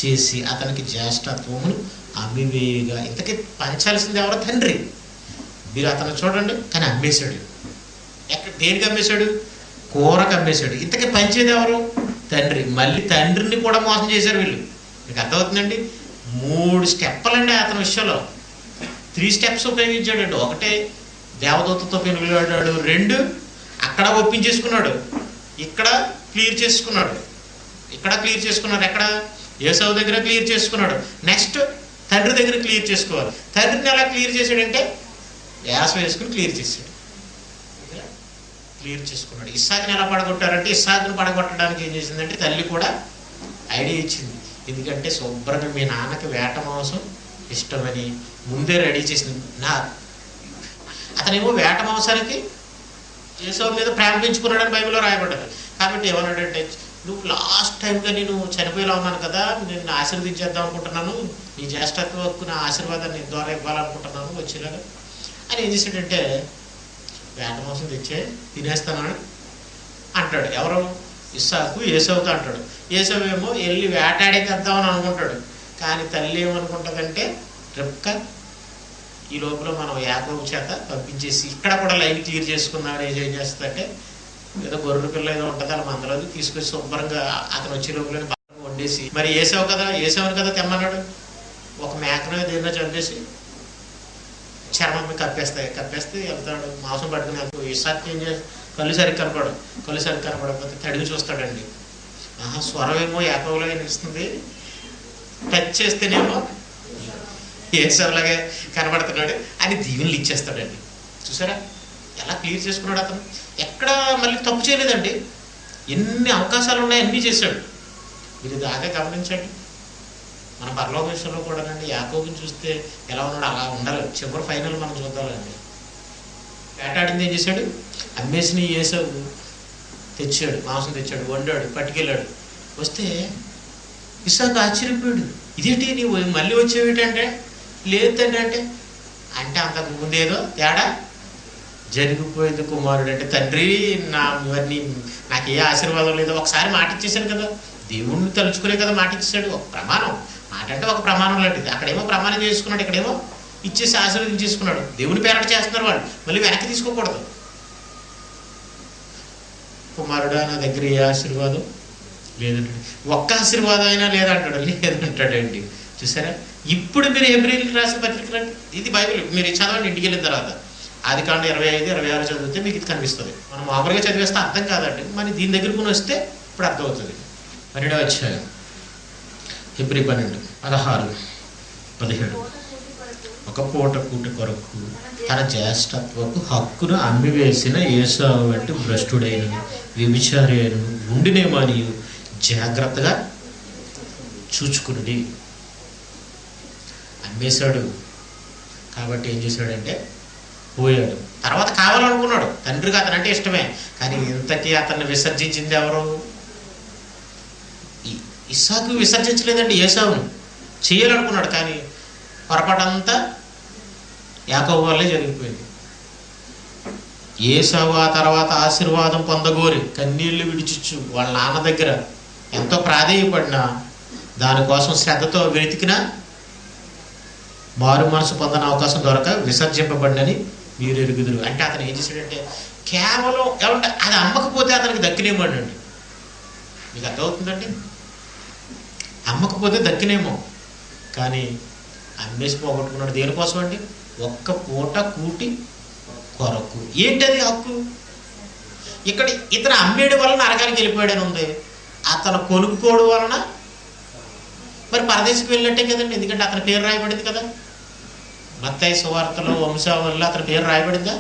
[SPEAKER 1] చేసి అతనికి జ్యేష్ఠత్వమును అమ్మివేయగా. ఇంతకీ పంచాల్సింది ఎవరో? తండ్రి. మీరు అతను చూడండి, కానీ అమ్మేశాడు. దేనికి అమ్మేశాడు? కూరకు అమ్మేశాడు. ఇంతకీ పంచేది ఎవరు? తండ్రి. మళ్ళీ తండ్రిని కూడా మోసం చేశారు వీళ్ళు. మీకు అర్థమవుతుందండి? 3 స్టెప్పులండి అతని విషయంలో. 3 స్టెప్స్ ఉపయోగించాడు. ఒకటే దేవదూతతో పెనుగులాడాడు, 2 అక్కడ ఒప్పించేసుకున్నాడు, ఇక్కడ క్లియర్ చేసుకున్నాడు, ఎక్కడ? ఏసావు దగ్గర క్లియర్ చేసుకున్నాడు. నెక్స్ట్ తండ్రి దగ్గర క్లియర్ చేసుకోవాలి. తండ్రిని ఎలా క్లియర్ చేశాడంటే యాస వేసుకుని క్లియర్ చేసుకున్నాడు. ఇస్సాకుని ఎలా పడగొట్టారంటే, ఇస్సాకుని పడగొట్టడానికి ఏం చేసిందంటే తల్లి కూడా ఐడియా ఇచ్చింది. ఎందుకంటే శుభ్రంగా మీ నాన్నకి వేట మాంసం ఇష్టమని ముందే రెడీ చేసింది. అతనేమో వేట మాంసానికి ఏసావు మీద ప్రేమ పెంచుకున్నాడని బైబిల్లో రాయబడ్డది. కాబట్టి ఏమన్నాడంటే, నువ్వు లాస్ట్ టైంగా నేను చనిపోయేలా ఉన్నాను కదా, నేను ఆశీర్వదించేద్దాం అనుకుంటున్నాను, నీ జ్యేష్ఠత్వ హక్కు నా ఆశీర్వాదాన్ని ద్వారా ఇవ్వాలనుకుంటున్నాను వచ్చేలాగా అని ఏం చేశాడంటే, వేట మాంసం తెచ్చే తినేస్తానని అంటాడు. ఎవరు? ఇస్సాకు ఏసావుతో అంటాడు. ఏసావు ఏమో వెళ్ళి వేటాడే తెద్దామని అనుకుంటాడు. కానీ తల్లి ఏమనుకుంటుందంటే, రిబ్కా ఈ లోపల మనం యాకోబు చేత పంపించేసి ఇక్కడ కూడా లైన్ క్లియర్ చేసుకున్నామని ఏం చేస్తుందంటే, ఏదో గొర్రెల పిల్ల ఏదో ఉంటుంది అలా మందలో తీసుకొచ్చి శుభ్రంగా అతను వచ్చే లోపల బాగా వండేసి, మరి ఏసావుని కదా తెమ్మన్నాడు, ఒక మేకను దేన్నో చంపేసి చర్మం కప్పేస్తే వెళ్తాడు, మాంసం పట్టుకుని వెళ్తాడు. ఇస్సాకు ఏం చేస్తాడు? కళ్ళు సరిగ్గా కనపడకపోతే తడిగి చూస్తాడండి. స్వరం ఏమో యాకోబులో వినిపిస్తుంది, టచ్ చేస్తేనేమో ఏసావులాగే కనబడుతున్నాడు అని దీవెనలు ఇచ్చేస్తాడండి. చూసారా ఎలా క్లియర్ చేసుకున్నాడు అతను? ఎక్కడ మళ్ళీ తప్పు చేయలేదండి. ఎన్ని అవకాశాలు ఉన్నాయి అన్నీ చేశాడు. మీరు దాకా గమనించండి. మన పరలోక విషయంలో కూడానండి యాకోబుని చూస్తే ఎలా ఉన్నాడు అలా ఉండాలి. చివరి ఫైనల్ మనం చూద్దామండి. వేటాడింది ఏం చేశాడు? అమ్మేసిన ఏసావు తెచ్చాడు, మాంసం తెచ్చాడు, వండాడు, పట్టుకెళ్ళాడు. వస్తే ఇస్సాకు ఆశ్చర్యపోయాడు, ఇదేంటి నీవు మళ్ళీ వచ్చేవిటంటే, లేదండి అంటే అంతకు ముందేదో తేడా జరిగిపోయింది కుమారుడు. అంటే తండ్రి ఇవన్నీ నాకు ఏ ఆశీర్వాదం లేదు, ఒకసారి మాట ఇచ్చేసాడు కదా, దేవుణ్ణి తలుచుకునే కదా మాట ఇచ్చేసాడు. ఒక ప్రమాణం, మాట అంటే ఒక ప్రమాణం లాంటిది. అక్కడేమో ప్రమాణం చేసుకున్నాడు, ఇక్కడేమో ఇచ్చేసి ఆశీర్వదించేసుకున్నాడు. దేవుని పేరట చేస్తున్నారు వాళ్ళు, మళ్ళీ వెనక్కి తీసుకోకూడదు. కుమారుడా నా దగ్గర ఏ ఆశీర్వాదం లేదంటాడు, ఒక్క ఆశీర్వాదం అయినా లేదంటాడండి. చూసారా? ఇప్పుడు మీరు హెబ్రీయులకు రాసిన పత్రిక రండి, ఇది బైబిల్ మీరు చదవండి ఇంటికి వెళ్ళిన తర్వాత. ఆదికాండం 25, 26 చదివితే మీకు ఇది కనిపిస్తుంది. మనం మామూలుగా చదివేస్తే అర్థం కాదండి, మరి దీని దగ్గరకు వస్తే ఇప్పుడు అర్థమవుతుంది. 12వ అధ్యాయం హెబ్రీ 12, 16, 17. ఒక పూట కూటి కొరకు తన జ్యేష్ఠత్వపు హక్కును అమ్మివేసిన ఏసావు వంటి భ్రష్టుడైనను వ్యభిచారి అయినను ఉండినేమని జాగ్రత్తగా చూచుకునుడి. అమ్మేశాడు కాబట్టి ఏం చేశాడంటే పోయాడు. తర్వాత కావాలనుకున్నాడు, తండ్రికి అతనంటే ఇష్టమే, కానీ ఇంతకీ అతన్ని విసర్జించింది ఎవరు? ఇస్సాకు విసర్జించలేదండి, ఏసావును చేయాలనుకున్నాడు. కానీ పొరపాటంతా యాకోబు వల్లే జరిగిపోయింది. ఏసావు ఆ తర్వాత ఆశీర్వాదం పొందగోరి కన్నీళ్లు విడిచిచ్చు వాళ్ళ నాన్న దగ్గర ఎంతో ప్రాధేయపడినా, దానికోసం శ్రద్ధతో వెతికినా మారు మనసు పొందని అవకాశం దొరక విసర్జింపబడినని మీరు ఎరుగుదురు. అంటే అతను ఏం చేశాడంటే కేవలం ఏమంటే అది అమ్మకపోతే అతనికి దక్కినేమోనండి. మీకు అర్థమవుతుందండి? అమ్మకపోతే దక్కినేమో, కానీ అమ్మేసి పోగొట్టుకున్నాడు. దేనికోసం అండి? ఒక్క పూట కూటి కొరకు. ఏంటది హక్కు? ఇక్కడ ఇతను అమ్మేడు వలన నరకానికి వెళ్ళిపోయాడని ఉంది, అతను కొనుక్కోడు వలన మరి పరదేశకు వెళ్ళినట్టే కదండి. ఎందుకంటే అతని పేరు రాయబడింది కదా, మత్తయి సువార్తలో వంశావళిలో అతని పేరు రాయబడిందా?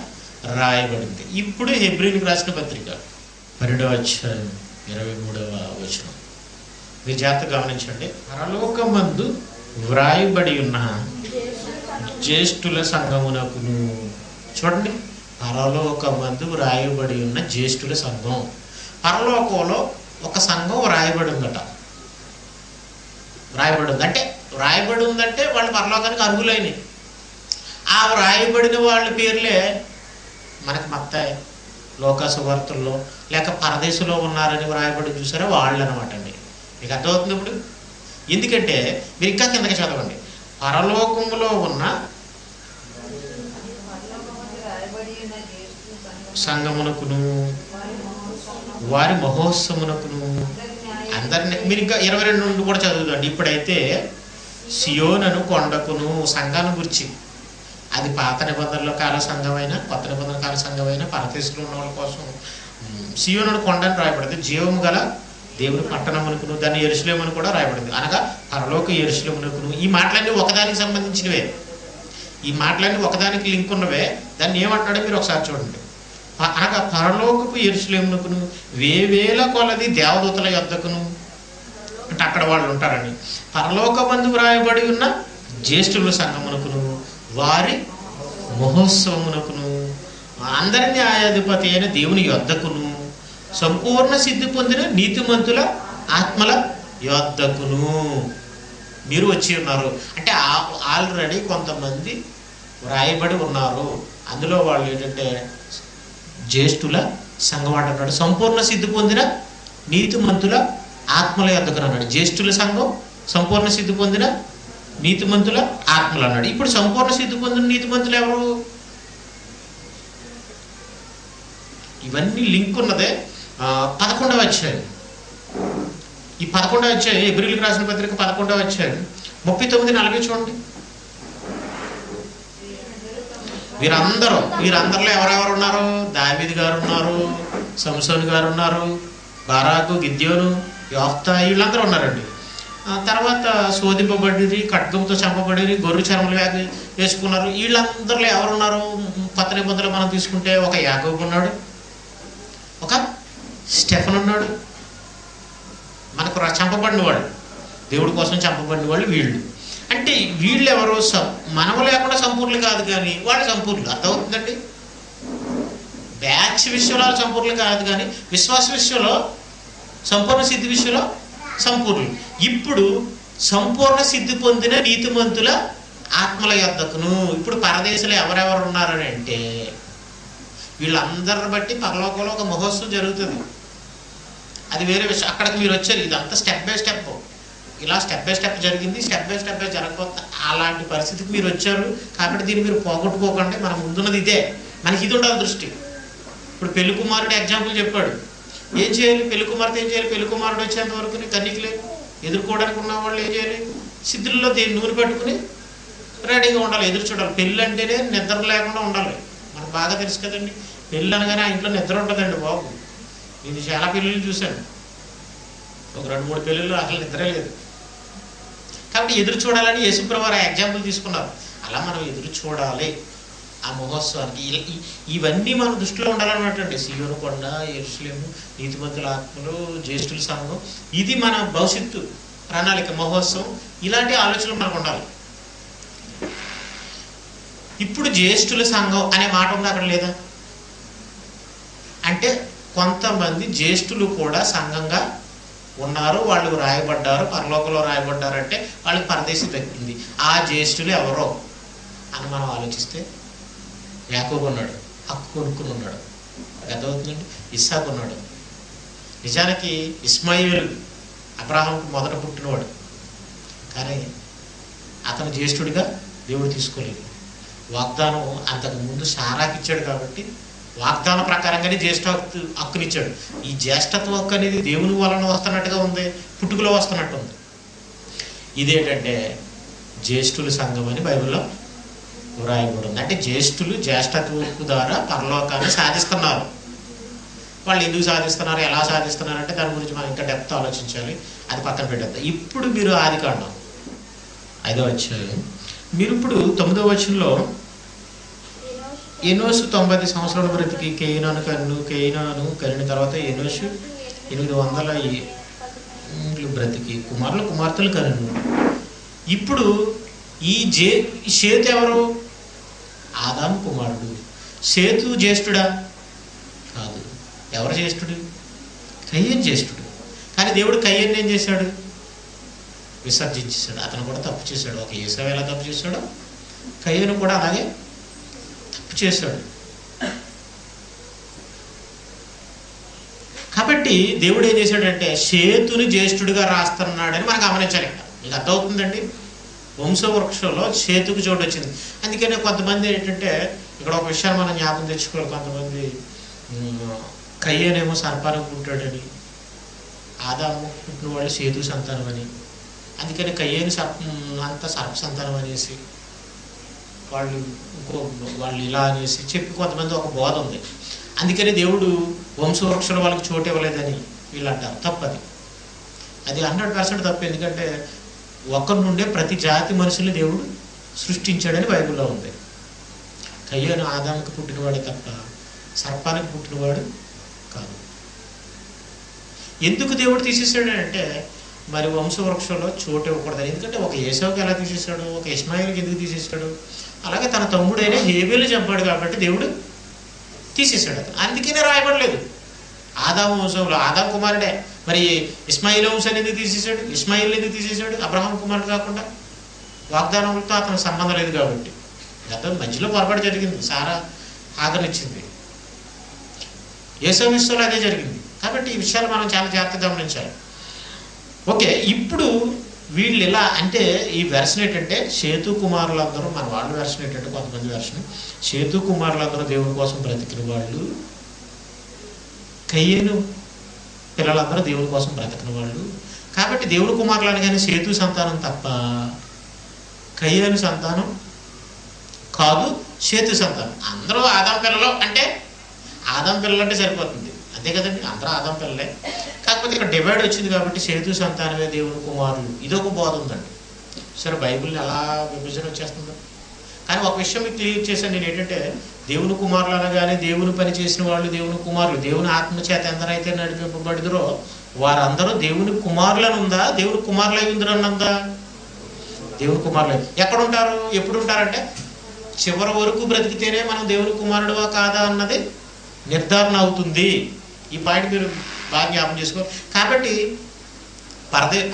[SPEAKER 1] రాయబడింది. ఇప్పుడు హెబ్రీయులకు రాసిన పత్రిక 12వ అధ్యాయం 23వ వచనం మీరు జాగ్రత్తగా గమనించండి. పరలోకమందు వ్రాయబడి ఉన్న జ్యేష్ఠుల సంఘమునకును, చూడండి, పరలోకమందు వ్రాయబడి ఉన్న జ్యేష్ఠుల సంఘం. పరలోకంలో ఒక సంఘం వ్రాయబడి ఉందట. వ్రాయబడి ఉందంటే వాళ్ళు పరలోకానికి అర్హులైనవి. ఆ వ్రాయబడిన వాళ్ళ పేర్లే మనకి మత్తయి, లోకా సువార్తల్లో, లేక పరదేశంలో ఉన్నారని వ్రాయబడి చూసారా, వాళ్ళు అనమాట అండి. మీకు అర్థమవుతుంది ఇప్పుడు? ఎందుకంటే మీరు ఇంకా కిందకి చదవండి. పరలోకములో ఉన్న సంగమునకును వారి మహోత్సవమునకును అందరినీ, మీరు ఇంకా 22 నుండి కూడా చదువుదండి. ఇప్పుడైతే సియోనను కొండకును సంఘాన్ని గురించి, అది పాత నిబంధనల కాల సంఘమైన కొత్త నిబంధనల కాల సంఘమైన పరదేశంలో ఉన్న వాళ్ళ కోసం సియోనుడు కొండని రాయబడింది. జీవము గల దేవుని పట్టణమునకును, దాన్ని యెరూషలేమును కూడా రాయబడింది, అనగా పరలోక యెరూషలేమునకును. ఈ మాటలన్నీ ఒకదానికి సంబంధించినవే, ఈ మాటలన్నీ ఒకదానికి లింక్ ఉన్నవే. దాన్ని ఏమంటాడో మీరు ఒకసారి చూడండి. అనగా పరలోకపు యెరూషలేమునకును వేవేల కొలది దేవదూతల యొద్దకును, అంటే అక్కడ వాళ్ళు ఉంటారని, పరలోకమందు వ్రాయబడి ఉన్న జ్యేష్ఠుల సంఘమునకును వారి మహోత్సవమునకును అందరి న్యాయాధిపతి అయిన దేవుని యొద్దకును సంపూర్ణ సిద్ధి పొందిన నీతిమంతుల ఆత్మల యొద్దకును మీరు వచ్చి ఉన్నారు. అంటే ఆల్రెడీ కొంతమంది వ్రాయబడి ఉన్నారు. అందులో వాళ్ళు ఏంటంటే జ్యేష్ఠుల సంఘం అంటున్నాడు. సంపూర్ణ సిద్ధి పొందిన నీతిమంతుల ఆత్మల యొద్దకును అన్నాడు. జ్యేష్ఠుల సంఘం, సంపూర్ణ సిద్ధి పొందిన నీతిమంతుల ఆత్మలు అన్నాడు. ఇప్పుడు సంపూర్ణ సిద్ధి పొందిన నీతిమంతులు ఎవరు? ఇవన్నీ లింక్ ఉన్నదే 11వ అధ్యాయం. ఈ 11వ అధ్యాయం హెబ్రీయులకు రాసిన పత్రిక 11వ అధ్యాయం 39-40 చూడండి. వీరందరిలో ఎవరెవరు ఉన్నారు? దావీదు గారు ఉన్నారు, సంసోను గారు ఉన్నారు, బారాకు, గిద్యోను, యోఫ్తా, వీళ్ళందరూ ఉన్నారండి. తర్వాత శోధింపబడిరి, ఖడ్గంతో చంపబడిరి, గొర్రె చర్మలు వేసుకున్నారు. వీళ్ళందరిలో ఎవరున్నారు? కొత్త నిబంధనలు మనం తీసుకుంటే ఒక యాకోబు ఉన్నాడు, ఒక స్టెఫెన్ ఉన్నాడు. మనకు చంపబడిన వాళ్ళు, దేవుడి కోసం చంపబడిన వాళ్ళు వీళ్ళు. అంటే వీళ్ళు ఎవరు? మనము లేకుండా సంపూర్ణులు కాదు, కానీ వాళ్ళు సంపూర్ణులు. అర్థమవుతుందండి? బ్యాచ్ విషయంలో సంపూర్ణులు కాదు, కానీ విశ్వాస విషయంలో, సంపూర్ణ సిద్ధి విషయంలో సంపూర్ణులు. ఇప్పుడు సంపూర్ణ సిద్ధి పొందిన నీతిమంతుల ఆత్మల యొద్దకును. ఇప్పుడు పరదేశంలో ఎవరెవరు ఉన్నారని అంటే వీళ్ళందరిని బట్టి పరలోకంలో ఒక మహోత్సవం జరుగుతుంది. అది వేరే విషయం. అక్కడికి మీరు వచ్చారు. ఇదంతా స్టెప్ బై స్టెప్, ఇలా స్టెప్ బై స్టెప్ జరిగింది. స్టెప్ బై స్టెప్ జరగకపోతే అలాంటి పరిస్థితికి మీరు వచ్చారు. కాబట్టి దీన్ని మీరు పోగొట్టుకోకండి. మనం ముందున్నది ఇదే, మనకి ఇది ఉండాలి దృష్టి. ఇప్పుడు పెళ్లి కుమారుడు ఎగ్జాంపుల్ చెప్పాడు. ఏం చేయాలి? పెళ్లి కుమార్తె ఏం చేయాలి? పెళ్లి కుమారుడు వచ్చేంత వరకు కన్నికలే ఎదుర్కోవడానికి ఉన్న వాళ్ళు ఏం చేయాలి? సిద్ధుల్లో నూనె పెట్టుకుని రెడీగా ఉండాలి, ఎదురు చూడాలి. పెళ్ళి అంటేనే నిద్ర లేకుండా ఉండాలి. మనకు బాగా తెలుసు కదండి. పెళ్ళి అనగానే ఆ ఇంట్లో నిద్ర ఉంటుందండి బాబు. నేను చాలా పెళ్ళిళ్ళు చూశాను. ఒక 2-3 పెళ్ళిళ్ళు అసలు నిద్రే లేదు. కాబట్టి ఎదురు చూడాలని యేసుప్రభువారు ఆ ఎగ్జాంపుల్ తీసుకున్నారు. అలా మనం ఎదురు చూడాలి ఆ మహోత్సవానికి. ఇవన్నీ మన దృష్టిలో ఉండాలన్నమాట అండి. సియోను కొండ, యెరూషలేము, నీతిమంతుల ఆత్మలు, జ్యేష్ఠుల సంఘం, ఇది మన భవిష్యత్తు ప్రణాళిక, మహోత్సవం. ఇలాంటి ఆలోచనలు మనకు ఉండాలి. ఇప్పుడు జ్యేష్ఠుల సంఘం అనే మాట ఉంది అక్కడ లేదా? అంటే కొంతమంది జ్యేష్ఠులు కూడా సంఘంగా ఉన్నారు, వాళ్ళు రాయబడ్డారు, పరలోకంలో రాయబడ్డారంటే వాళ్ళకి పరదేశి దక్కింది. ఆ జ్యేష్ఠులు ఎవరో అని మనం ఆలోచిస్తే యాకోబు ఉన్నాడు, హక్కు కొనుక్కుని ఉన్నాడు. అర్థమవుతుందండి? ఇస్సాకు ఉన్నాడు. నిజానికి ఇస్మాయిలు అబ్రాహాంకు మొదట పుట్టినవాడు, కానీ అతను జ్యేష్ఠుడిగా దేవుడు తీసుకోలేదు. వాగ్దానం అంతకు ముందు సారాకి ఇచ్చాడు కాబట్టి వాగ్దాన ప్రకారంగానే జ్యేష్ఠ హక్కునిచ్చాడు. ఈ జ్యేష్ఠత్వ హక్కు అనేది దేవుని వలన వస్తున్నట్టుగా ఉంది, పుట్టుకలో వస్తున్నట్టు ఉంది. ఇదేంటంటే జ్యేష్ఠుల సంఘం అని బైబిల్లో వ్రాయబడింది. అంటే జ్యేష్ఠులు జ్యేష్ఠత్వ హక్కు ద్వారా పరలోకాన్ని సాధిస్తున్నారు. వాళ్ళు ఎందుకు సాధిస్తున్నారు, ఎలా సాధిస్తున్నారు అంటే దాని గురించి మనం ఇంకా డెప్త్ ఆలోచించాలి. అది పక్కన పెట్టేద్దాం. ఇప్పుడు మీరు ఆదికాండం 5వ అధ్యాయం, మీరు ఇప్పుడు 9వ వచనంలో ఎనోషు 90 సంవత్సరాల బ్రతికి కేయినాను కనిన తర్వాత ఎనోషు 800 బ్రతికి కుమార్తెలు కనిను. ఇప్పుడు ఈ షేతు ఎవరు? ఆదాము కుమారుడు. షేతు జ్యేష్ఠుడా? కాదు. ఎవరు జ్యేష్ఠుడు? కయ్యను జ్యేష్ఠుడు. కానీ దేవుడు కయ్యను ఏం చేశాడు? విసర్జించేశాడు. అతను కూడా తప్పు చేశాడు. ఒక ఏసావు ఎలా తప్పు చేశాడో కయ్యను కూడా అలాగే తప్పు చేశాడు. కాబట్టి దేవుడు ఏం చేశాడంటే షేతుని జ్యేష్ఠుడిగా రాస్తున్నాడని మనం గమనించాలి. ఇక్కడ మీకు అర్థమవుతుందండి. వంశవృక్షంలో షేతుకు చోటు వచ్చింది. అందుకనే కొంతమంది ఏంటంటే ఇక్కడ ఒక విషయాన్ని మనం జ్ఞాపకం తెచ్చుకోవాలి. కొంతమంది కయ్యనేమో సర్పానికి పుట్టాడని, ఆదాము పుట్టిన వాళ్ళు షేతు సంతానం అని, అందుకని కయ్యేను అంత సర్ప సంతానం అనేసి వాళ్ళు ఇలా అనేసి చెప్పి కొంతమంది ఒక బోధ ఉంది. అందుకని దేవుడు వంశవృక్షంలో వాళ్ళకి చోటు ఇవ్వలేదని వీళ్ళు అంటారు. తప్పది. అది 100% తప్పు. ఎందుకంటే ఒకరి నుండే ప్రతి జాతి మనుషుల్ని దేవుడు సృష్టించాడని బైబిల్లో ఉంది. కయ్యను ఆదాముకి పుట్టినవాడే తప్ప సర్పానికి పుట్టినవాడు కాదు. ఎందుకు దేవుడు తీసేసాడంటే మరి వంశవృక్షంలో చోటు ఇవ్వకూడదని. ఎందుకంటే ఒక ఏసావుకి ఎలా తీసేసాడు, ఒక ఇస్మాయిల్కి ఎందుకు తీసేసాడు, అలాగే తన తమ్ముడైన హేబేలు చంపాడు కాబట్టి దేవుడు తీసేసాడు. అతను అందుకనే రాయబడలేదు ఆదాము వంశంలో. ఆదాము కుమారుడే. మరి ఇస్మాయిల్ వంశాన్ని ఎందుకు తీసేసాడు, ఇస్మాయిల్ ఎందుకు తీసేసాడు, అబ్రహాం కుమారుడు కాకుండా? వాగ్దానంతో అతనికి సంబంధం లేదు కాబట్టి. అతను మధ్యలో పొరపాటు జరిగింది. సారా ఆగనిచ్చింది. ఏసావు విషయంలో అదే జరిగింది. కాబట్టి ఈ విషయాలు మనం చాలా జాగ్రత్తగా గమనించాలి. ఓకే, ఇప్పుడు వీళ్ళు ఇలా అంటే ఈ వెర్షన్ ఏంటంటే షేతు కుమారులందరూ, మన వాళ్ళ వెర్షన్ ఏంటంటే కొంతమంది వెర్షన్ షేతు కుమారులందరూ దేవుని కోసం బ్రతికిన వాళ్ళు, కయ్యేను పిల్లలందరూ దేవుని కోసం బ్రతికిన వాళ్ళు. కాబట్టి దేవుని కుమారులు అనగానే షేతు సంతానం తప్ప కయ్యేను సంతానం కాదు, షేతు సంతానం. అందరూ ఆదాం పిల్లలు అంటే ఆదాం పిల్లలు అంటే సరిపోతుంది, అంతే కదండి. అందరూ ఆదాం పిల్లలే. కాకపోతే ఇక్కడ డివైడ్ వచ్చింది కాబట్టి షేతు సంతానమే దేవుని కుమారులు, ఇదొక బోధ ఉందండి. సరే, బైబిల్ని ఎలా విభజన వచ్చేస్తుందో. కానీ ఒక విషయం మీకు క్లియర్ చేశాను నేను, ఏంటంటే దేవుని కుమారులు అనగానే దేవుని పని చేసిన వాళ్ళు దేవుని కుమారులు. దేవుని ఆత్మచేత ఎందరైతే నడిపింపబడిదరో వారందరూ దేవుని కుమారులను ఉందా, దేవుని కుమారులు అయి ఉందరన్నందా? దేవుని కుమారులు ఎక్కడ ఉంటారు, ఎప్పుడు ఉంటారంటే చివరి వరకు బ్రతికితేనే మనం దేవుని కుమారుడువా కాదా అన్నది నిర్ధారణ అవుతుంది. ఈ పాయింట్ మీరు బాగా జ్ఞాపకం చేసుకో. కాబట్టి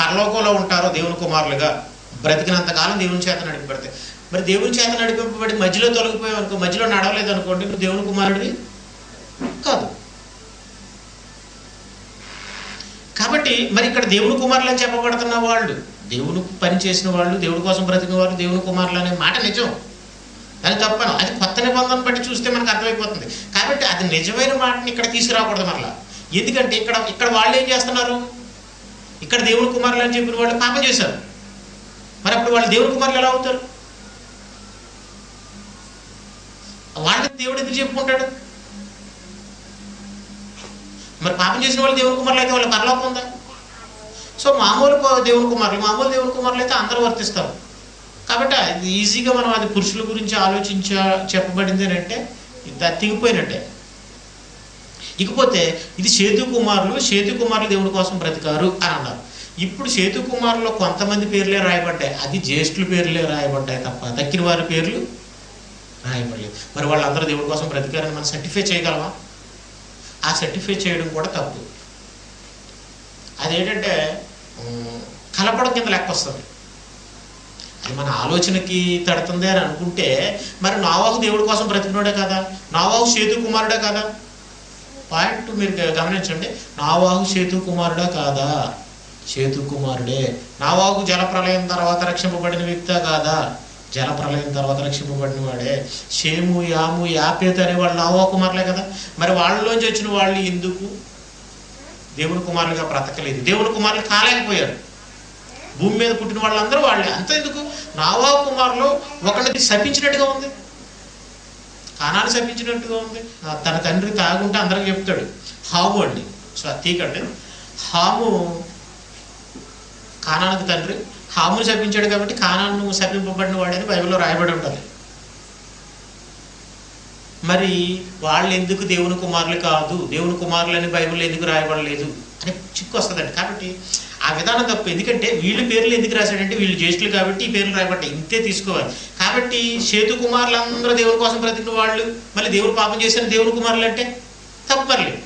[SPEAKER 1] పరలోకంలో ఉంటారో దేవుని కుమారులుగా బ్రతికినంతకాలం దేవుని చేత నడిపబడితే. మరి దేవుని చేత నడిపింపబడి మధ్యలో తొలగిపోయావు అనుకో, మధ్యలో నడవలేదు అనుకోండి, నువ్వు దేవుని కుమారుడివి కాదు. కాబట్టి మరి ఇక్కడ దేవుని కుమారులు అని చెప్పబడుతున్న వాళ్ళు, దేవుని పని చేసిన వాళ్ళు, దేవుడి కోసం బ్రతికిన వాళ్ళు దేవుని కుమారులు అనే మాట నిజం. అది తప్పను. అది కొత్త నిబంధన బట్టి చూస్తే మనకు అర్థమైపోతుంది. కాబట్టి అది నిజమైన మాటని ఇక్కడ తీసుకురాకూడదు మరలా. ఎందుకంటే ఇక్కడ వాళ్ళు ఏం చేస్తున్నారు, ఇక్కడ దేవుని కుమారులు అని చెప్పిన వాళ్ళు పాపం చేశారు. మరి అప్పుడు వాళ్ళు దేవుని కుమారులు ఎలా అవుతారు? వాళ్ళకి దేవుడు ఎందుకు చెప్పుకుంటాడు? మరి పాపం చేసిన వాళ్ళు దేవుని కుమారులు అయితే వాళ్ళ పరలోకం ఉందా? సో మామూలు దేవుని కుమారులు అయితే అందరూ వర్తిస్తారు. కాబట్టి అది ఈజీగా మనం అది పురుషుల గురించి చెప్పబడింది అని అంటే అది తెగిపోయినట్టే. ఇకపోతే ఇది షేతు కుమారులు దేవుని కోసం బ్రతికారు అని అన్నారు. ఇప్పుడు షేతు కుమారుల్లో కొంతమంది పేర్లే రాయబడ్డాయి, అది జ్యేష్ఠుల పేర్లే రాయబడ్డాయి తప్ప తక్కిన వారి పేర్లు రాయబడలేదు. మరి వాళ్ళందరూ దేవుడి కోసం బ్రతికారని మనం సర్టిఫై చేయగలమా? ఆ సర్టిఫై చేయడం కూడా తప్పు. అదేంటంటే కలపడం కింద లెక్క వస్తుంది. అది మన ఆలోచనకి తడుతుంది అని అనుకుంటే మరి నోవాహు దేవుడి కోసం బ్రతికినోడే కదా, నోవాహు షేతు కుమారుడే కదా? పాయింట్ మీరు గమనించండి. నోవాహు షేతు కుమారుడా కాదా? షేతు కుమారుడే. నోవాహు జలప్రలయం తర్వాత రక్షింపబడిన వ్యక్తా కాదా? జలప్రలయం తర్వాత రక్షింపబడిన వాడే. షేము, యాము, యాపేతు అనే వాళ్ళు నోవాహు కుమారులే కదా. మరి వాళ్ళలోంచి వచ్చిన వాళ్ళు ఎందుకు దేవుని కుమారులుగా బ్రతకలేదు? దేవుని కుమారులు కాలేకపోయారు. భూమి మీద పుట్టిన వాళ్ళందరూ వాళ్ళే. అంత ఎందుకు? నోవాహు కుమారులు ఒకరిని శపించినట్టుగా ఉంది, కానాన్ని శపించినట్టుగా ఉంది. తన తండ్రి తాగుంటే అందరికి చెప్తాడు. హాము అండి, సో తీకండి. హాము కానానికి తండ్రి, హామును శపించాడు కాబట్టి కానాను శపింపబడిన వాడని బైబిల్లో రాయబడి ఉంటుంది. మరి వాళ్ళు ఎందుకు దేవుని కుమారులు కాదు, దేవుని కుమారులు అని బైబిల్లో ఎందుకు రాయబడలేదు అని చిక్కు వస్తుందండి. కాబట్టి ఆ విధానం తప్పు. ఎందుకంటే వీళ్ళ పేర్లు ఎందుకు రాశాడంటే వీళ్ళు జ్యేష్ఠులు కాబట్టి ఈ పేర్లు రాయబడ్డాయి, ఇంతే తీసుకోవాలి. కాబట్టి షేతు కుమారులు అందరూ దేవుని కోసం బ్రతికిన వాళ్ళు, మళ్ళీ దేవుడు పాపం చేసిన దేవుని కుమారులు అంటే తప్పర్లేదు.